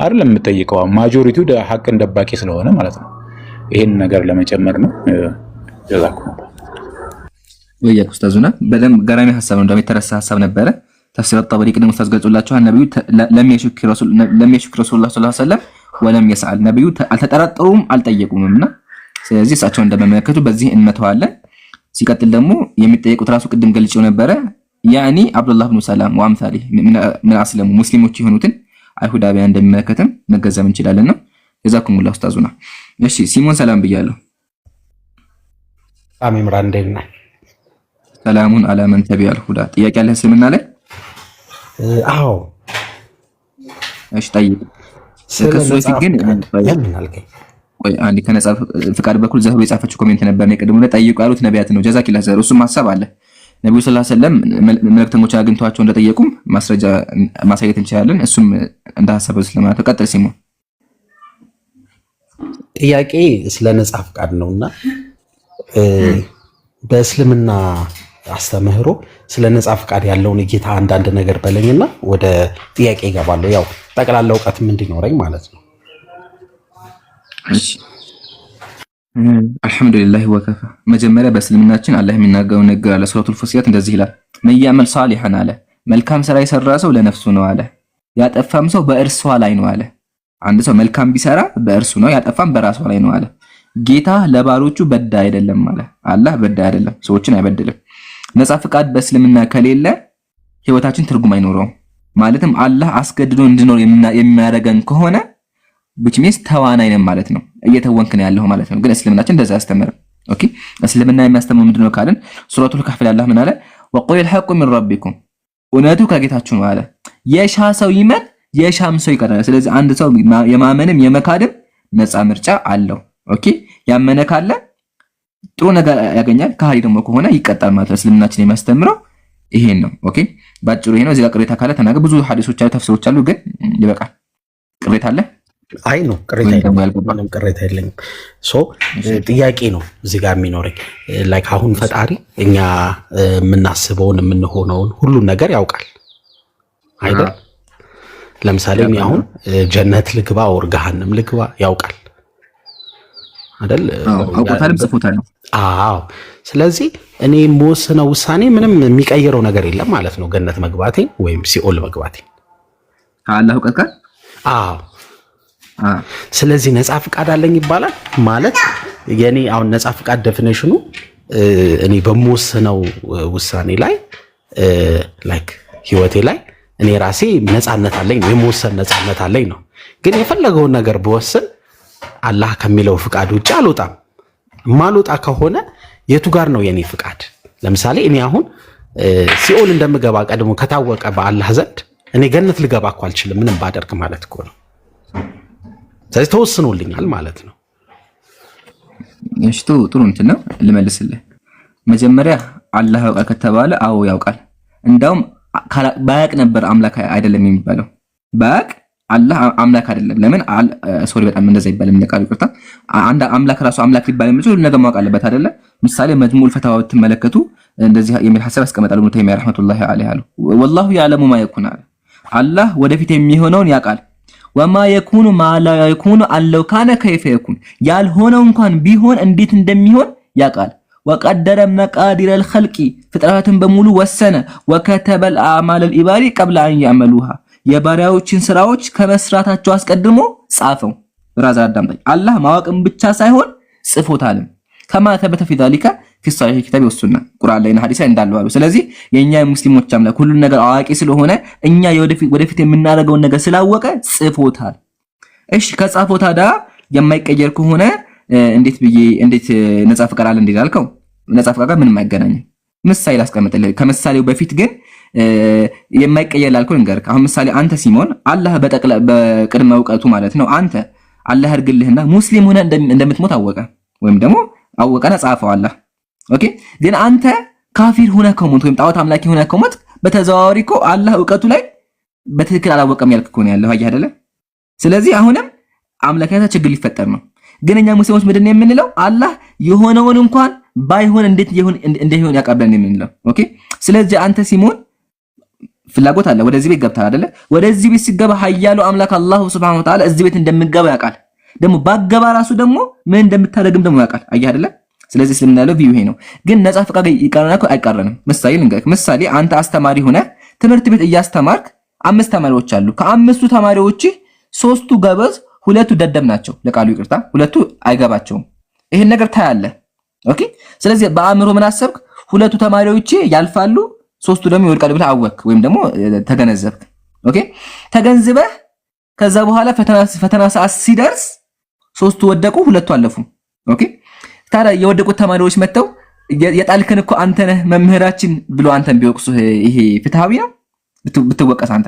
አይደለም የምትጠይቀው። ማጆሪቲው ሐቅን ደባቂ ስለሆነ ማለት ነው። ይሄን ነገር ለመጨመር ነው። ጀዛኩም ወይያ ኡስታዙና በደንብ ገራሚ ሐሳብ ነው። እንደውም የተረሳ ሐሳብ ነበረ። ተፍሲር አጣበሪ ቅድም ኡስታዝ ገልጾላችኋል። ነብዩ ለሚሽክ ረሱላህ ሰለላሁ ዐለይሂ ወሰለም ወለም يسأل ነብዩ አልተጠራጠሩም አልጠየቁምና ስለዚህ እሳቸው እንደመመለከቱ በዚህ እንመተዋለን። ሲቀጥል ደግሞ የሚጠየቁት ራሱ ቅድም ገልጬው ነበረ ያኒ አብዱላህ ኢብኑ ሰላም ወአምሳሊ ምን አስለሙ ሙስሊሞች የሆኑትን አይሁዳውያን እንደሚመለከትም መገንዘብ እንችላለን ነው። ጀዛኩሙላህ ኡስታዙና። እሺ ሲሞን ሰላም ብያለሁ። ኢምራን እንዴት ነህ? ሰላሙን አላ መን ተቢዐል ሁዳ። ጥያቄ አለ እስልምና ላይ? አዎ። እሺ ጠይቅ። ከሱ በፊት ግን ቆይ አንዴ ከነጻ ፍቃድ በኩል ዘህሩ የጻፈችው ኮሜንት ነበር። ነው ቀድሞ ጠይቁ ያሉት ነቢያት ነው። ጀዛኪላህ ዘህሩ። እሱም ሐሳብ አለ። ነብዩ ሰለላሁ ዐለይሂ ወሰለም መልእክተኞች አግኝቷቸው እንደጠየቁም ማስረጃ ማሳየት እንችላለን። እሱም እንደ ሐሳብ ስለማለት ተቀጥል። ሲሞን ጥያቄ ስለ ነጻ ፍቃድ ነውና በእስልምና አስተምህሮ ስለ ነጻ ፍቃድ ያለውን ጌታ አንዳንድ ነገር በለኝና ወደ ጥያቄ ይገባለሁ። ያው ጠቅላላ ዕውቀትም እንዲኖረኝ ማለት ነው። እሺ አልሐምዱሊላህ ወከፋ። መጀመሪያ በእስልምናችን አላህ የሚናገረው ነገር አለ። ሱረቱል ፉሲላት እንደዚህ ይላል፣ መያመል ሷሊሐን አለ፣ መልካም ስራ የሰራ ሰው ለነፍሱ ነው አለ፣ ያጠፋም ሰው በእርሷ ላይ ነው አለ። አንድ ሰው መልካም ቢሰራ በእርሱ ነው፣ ያጠፋም በራሷ ላይ ነው አለ። ጌታ ለባሮቹ በዳ አይደለም አለ። አላህ በዳ አይደለም፣ ሰዎችን አይበድልም። ነጻ ፍቃድ በእስልምና ከሌለ ህይወታችን ትርጉም አይኖረውም። ማለትም አላህ አስገድዶ እንድኖር የሚያደርገን ከሆነ which means ተዋናይ ነን ማለት ነው፣ እየተወንክ ነው ያለው ማለት ነው። ግን እስልምናችን እንደዛ ያስተምራል። ኦኬ እስልምና የሚያስተምረው ምንድነው ካልን ሱረቱል ከህፍ ላይ አላህ ምን አለ? ወቁል ሐቁ ሚን ረቢኩም፣ እውነቱ ከጌታችሁ ነው አለ። የሻ ሰው ይመን የሻም ሰው ይቀራል። ስለዚህ አንድ ሰው የማመንም የመካድም ነጻ ምርጫ አለው። ኦኬ ያመነ ካለ ጥሩ ነገር ያገኛል፣ ከሃዲ ደግሞ ከሆነ ይቀጣል ማለት ነው። እስልምናችን የሚያስተምረው ይሄን ነው። ኦኬ ባጭሩ ይሄ ነው። እዚህ ጋር ቅሬታ ካለ ተናገር። ብዙ ሐዲሶች አሉ፣ ተፍሲሮች አሉ፣ ግን ይበቃል። ቅሬታ አለ? አይ ነው ቅሬታ የለኝም፣ ቅሬታ የለኝም። ጥያቄ ነው እዚህ ጋር የሚኖረኝ ላይክ አሁን ፈጣሪ እኛ የምናስበውን የምንሆነውን ሁሉን ነገር ያውቃል አይደል? ለምሳሌ እኔ አሁን ጀነት ልግባ ወር ገሃነም ልግባ ያውቃል አይደል? አውቆታልም ጽፎታል። አዎ። ስለዚህ እኔ የምወስነው ውሳኔ ምንም የሚቀይረው ነገር የለም ማለት ነው፣ ገነት መግባቴ ወይም ሲኦል መግባቴ አላህ እውቀት ጋር። አዎ። ስለዚህ ነጻ ፍቃድ አለኝ ይባላል ማለት የኔ አሁን ነጻ ፍቃድ ዴፊኒሽኑ እኔ በምወስነው ውሳኔ ላይ ላይክ ህይወቴ ላይ እኔ ራሴ ነጻነት አለኝ ነው፣ የመወሰን ነጻነት አለኝ ነው። ግን የፈለገውን ነገር ብወስን አላህ ከሚለው ፍቃድ ውጭ አልወጣም። ማልወጣ ከሆነ የቱ ጋር ነው የኔ ፍቃድ? ለምሳሌ እኔ አሁን ሲኦል እንደምገባ ቀድሞ ከታወቀ በአላህ ዘንድ እኔ ገነት ልገባ እኮ አልችልም ምንም ባደርግ ማለት እኮ ነው። ስለዚህ ተወስኖልኛል ማለት ነው። እሺ ጥሩ እንትን ነው ልመልስልህ። መጀመሪያ አላህ ያውቃል ከተባለ አዎ ያውቃል። እንዳውም ባያቅ ነበር አምላክ አይደለም የሚባለው። ባያቅ አላህ አምላክ አይደለም። ለምን ሶሪ በጣም እንደዛ ይባላል። እንደቃል ይቅርታ። አንድ አምላክ ራሱ አምላክ ሊባል የሚችል ነገር ማወቅ አለበት አይደለ? ምሳሌ መጅሙዕ ፈታዋ ብትመለከቱ እንደዚህ የሚል ሐሳብ ያስቀምጣሉ። ኢብኑ ተይሚያ ረህመቱላሂ ዐለይሂ አሉ ወላሁ ያዕለሙ ማ የኩን አለ። አላህ ወደፊት የሚሆነውን ያውቃል። ወማ የኩኑ ማ ላ የኩኑ አለው ካነ ከይፈ የኩን፣ ያልሆነው እንኳን ቢሆን እንዴት እንደሚሆን ያውቃል። ወቀደረ መቃዲረል ኸልቂ፣ ፍጥረታትን በሙሉ ወሰነ። ወከተበል አዕማለል ኢባዲ ቀብለ አን ያዕመሉሃ፣ የባሪያዎችን ስራዎች ከመስራታቸው አስቀድሞ ጻፈው። ራዛ አዳምጠኝ። አላህ ማወቅም ብቻ ሳይሆን ጽፎታልም። ከማ ተበተ ፊ ዛሊካ ፊ ሷሂህ ኪታብ ወሱና፣ ቁርአን ላይና ሐዲስ ላይ እንዳለው አሉ። ስለዚህ የኛ ሙስሊሞች አምላክ ሁሉን ነገር አዋቂ ስለሆነ እኛ ወደፊት የምናደርገውን ነገር ስላወቀ ጽፎታል። እሺ ከጻፈው ታዲያ የማይቀየር ከሆነ እንዴት ነጻ ፍቃድ አለ እንዳልከው ነጻ ፍቃድ ጋር ምንም አይገናኝም። ምሳሌ ላስቀምጥልህ። ከምሳሌው በፊት ግን የማይቀየር ላልከው እንገርክ። አሁን ምሳሌ አንተ ሲሞን አላህ በቅድመ እውቀቱ ማለት ነው አንተ አላህ ያርግልህና ሙስሊም ሆነ እንደምትሞት አወቀ ወይም ደግሞ አወቀና ጻፈው አላህ። ኦኬ ግን አንተ ካፊር ሆነ ከሞት ወይም ጣዖት አምላኪ ሆነ ከሞት በተዘዋዋሪ እኮ አላህ እውቀቱ ላይ በትክክል አላወቀም ያልክ እኮ ነው ያለው አየህ አይደለ? ስለዚህ አሁንም አምላካታ ችግር ሊፈጠር ነው። ግን እኛ ሙስሊሞች ምንድነው የምንለው? አላህ የሆነውን እንኳን ባይሆን እንዴት ይሁን ያቀርበን የምንለው። ኦኬ ስለዚህ አንተ ሲሞን ፍላጎት አለ፣ ወደዚህ ቤት ገብተሃል አይደለ? ወደዚህ ቤት ሲገባ ኃያሉ አምላክ አላሁ ሱብሓነሁ ወተዓላ እዚህ ቤት እንደምገባ ያውቃል። ደግሞ ባገባ ራሱ ደግሞ ምን እንደምታደርግም ደግሞ ያውቃል። አየህ አይደለ? ስለዚህ እስልምና ያለው ቪው ይሄ ነው። ግን ነጻ ፍቃድ ይቀርናል አይቀርንም። ምሳሌ ልንገርህ። ምሳሌ አንተ አስተማሪ ሆነ ትምህርት ቤት እያስተማርክ 5 ተማሪዎች አሉ። ከ5ቱ ተማሪዎች 3ቱ ገበዝ፣ 2ቱ ደደብ ናቸው። ለቃሉ ይቅርታ፣ 2ቱ አይገባቸውም። ይሄን ነገር ታያለህ። ኦኬ ስለዚህ በአእምሮ ምን አሰብክ? 2ቱ ተማሪዎች ያልፋሉ፣ 3ቱ ደግሞ ይወድቃሉ ብለህ አወክ ወይም ደግሞ ተገነዘብክ። ኦኬ ተገንዝበህ ከዛ በኋላ ፈተና ሰዓት ሲደርስ ሶስቱ ወደቁ፣ ሁለቱ አለፉ። ኦኬ ታዲያ የወደቁት ተማሪዎች መተው የጣልከን እኮ አንተ ነህ መምህራችን ብሎ አንተን ቢወቅሱ ይሄ ፍትሃዊ ነው? ብትወቀስ አንተ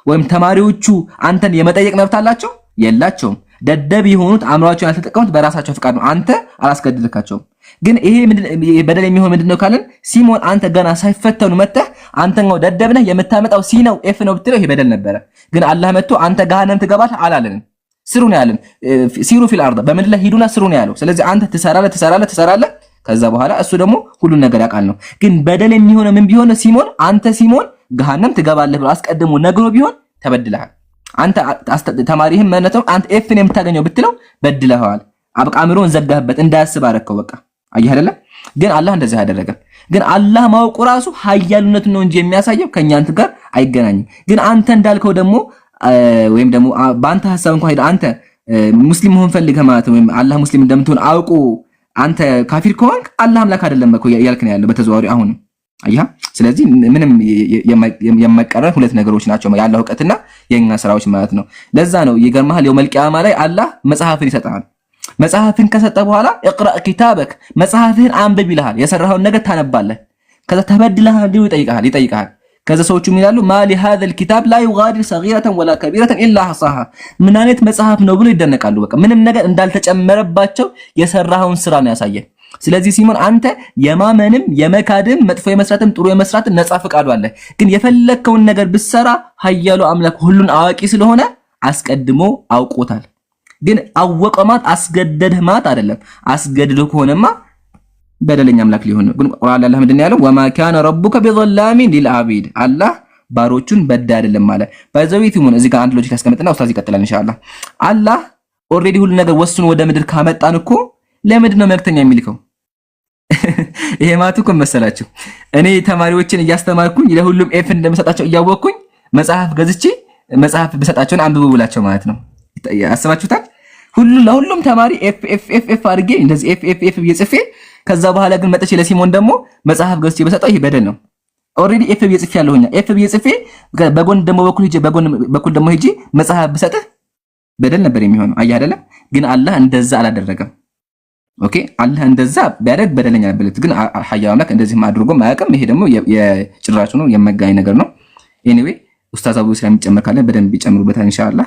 ወይም ተማሪዎቹ አንተን የመጠየቅ መብት አላቸው? የላቸውም። ደደብ የሆኑት አእምሯቸውን ያልተጠቀሙት በራሳቸው ፍቃድ ነው። አንተ አላስገድድካቸውም። ግን ይሄ በደል የሚሆን ምንድነው ካለን ሲሞን አንተ ገና ሳይፈተኑ መተህ አንተኛው ደደብ ነህ የምታመጣው ሲ ነው ኤፍ ነው ብትለው ይሄ በደል ነበረ። ግን አላህ መጥቶ አንተ ገሃነም ትገባለህ አላለንም። ስሩ ነው ያለን። ሲሩ ፊል አርድ በምድር ላይ ሂዱና ስሩ ነው ያለው። ስለዚህ አንተ ትሰራለህ ከዛ በኋላ እሱ ደግሞ ሁሉን ነገር ያውቃል ነው። ግን በደል የሚሆነው ምን ቢሆን ሲሞን አንተ ሲሞን ገሃነም ትገባለህ ብሎ አስቀድሞ ነግሮ ቢሆን ተበድለሃል። አንተ ተማሪህም ማለት ነው አንተ ኤፍን የምታገኘው ብትለው በድለሃል። አብቃምሮን ዘጋህበት እንዳያስብ አረከው በቃ አየህ አይደለ? ግን አላህ እንደዚህ ያደረገ ግን አላህ ማውቁ ራሱ ኃያልነቱን ነው እንጂ የሚያሳየው ከኛ አንተ ጋር አይገናኝም። ግን አንተ እንዳልከው ደግሞ ወይም ደግሞ በአንተ ሐሳብ እንኳን ሄደ አንተ ሙስሊም መሆን ፈልገህ ማለት ወይም አላህ ሙስሊም እንደምትሆን አውቁ አንተ ካፊር ከሆንክ አላህ አምላክ አይደለም እኮ ያልክ ነው ያለው በተዘዋዋሪ አሁን አያ። ስለዚህ ምንም የማይቀረን ሁለት ነገሮች ናቸው ያለው ዕውቀትና የኛ ስራዎች ማለት ነው። ለዛ ነው ይገርምሃል የውመል ቂያማ ላይ አላህ መጽሐፍን ይሰጣል። መጽሐፍን ከሰጠ በኋላ اقرأ كتابك መጽሐፍህን አንብብ ይልሃል። የሰራኸውን ነገር ታነባለህ። ከዛ ተበድለሃል ይጠይቃል። ከዛ ሰዎቹ ምን ይላሉ? ማሊ هذا الكتاب لا يغادر صغيرة ولا كبيرة إلا أحصاها ምን አይነት መጽሐፍ ነው ብሎ ይደነቃሉ። በቃ ምንም ነገር እንዳልተጨመረባቸው የሰራኸውን ስራ ነው ያሳየን። ስለዚህ ሲሞን አንተ የማመንም የመካድም መጥፎ የመስራትም ጥሩ የመስራትም ነፃ ፈቃዱ አለ። ግን የፈለከውን ነገር ብትሰራ ኃያሉ አምላክ ሁሉን አዋቂ ስለሆነ አስቀድሞ አውቆታል። ግን አወቀማት አስገደድህ ማለት አይደለም። አስገድዶ ከሆነማ በደለኛ አምላክ ሊሆን ነው። ግን ቁርአን ላይ ምንድን ነው ያለው? ወማ ካነ ረቡከ ቢዘላሚን ሊልዓቢድ አላህ ባሮቹን በዳ አይደለም ማለት ባይዘዊት ይሁን። እዚህ ጋር አንድ ሎጂክ አስቀምጥና ኡስታዝ ይቀጥላል ኢንሻአላህ። አላህ ኦሬዲ ሁሉ ነገር ወስኖ ወደ ምድር ካመጣን እኮ ለምንድን ነው መልእክተኛ የሚልከው? ይሄ ማለት እኮ መሰላችሁ እኔ ተማሪዎችን እያስተማርኩኝ ለሁሉም ኤፍ እንደምሰጣቸው እያወቅኩኝ መጽሐፍ ገዝቼ መጽሐፍ በሰጣቸውን አንብቡ ብላቸው ማለት ነው። አስባችሁታል? ለሁሉም ተማሪ ኤፍ ኤፍ ኤፍ ኤፍ አድርጌ እንደዚህ ኤፍ ኤፍ ኤፍ እየጽፌ ከዛ በኋላ ግን መጥቼ ለሲሞን ደግሞ መጽሐፍ ገዝቼ በሰጣው ይሄ በደል ነው። ኦሬዲ ኤፍ እየጽፌ ያለሁኛ ኤፍ እየጽፌ በጎን ደግሞ በኩል ደግሞ ሄጄ መጽሐፍ ብሰጥህ በደል ነበር የሚሆነው። አየህ አይደለም? ግን አላህ እንደዛ አላደረገም። ኦኬ አላህ እንደዛ ቢያደርግ በደለኛ ነበር። ግን ኃያል አምላክ እንደዚህ ማድረጉ ማያውቅም። ይሄ ደግሞ የጭራሹ ነው የማይገናኝ ነገር ነው። ኤኒዌይ ኡስታዝ አቡ እስላም ይጨመር ካለ በደንብ ይጨምሩበታል ኢንሻአላህ።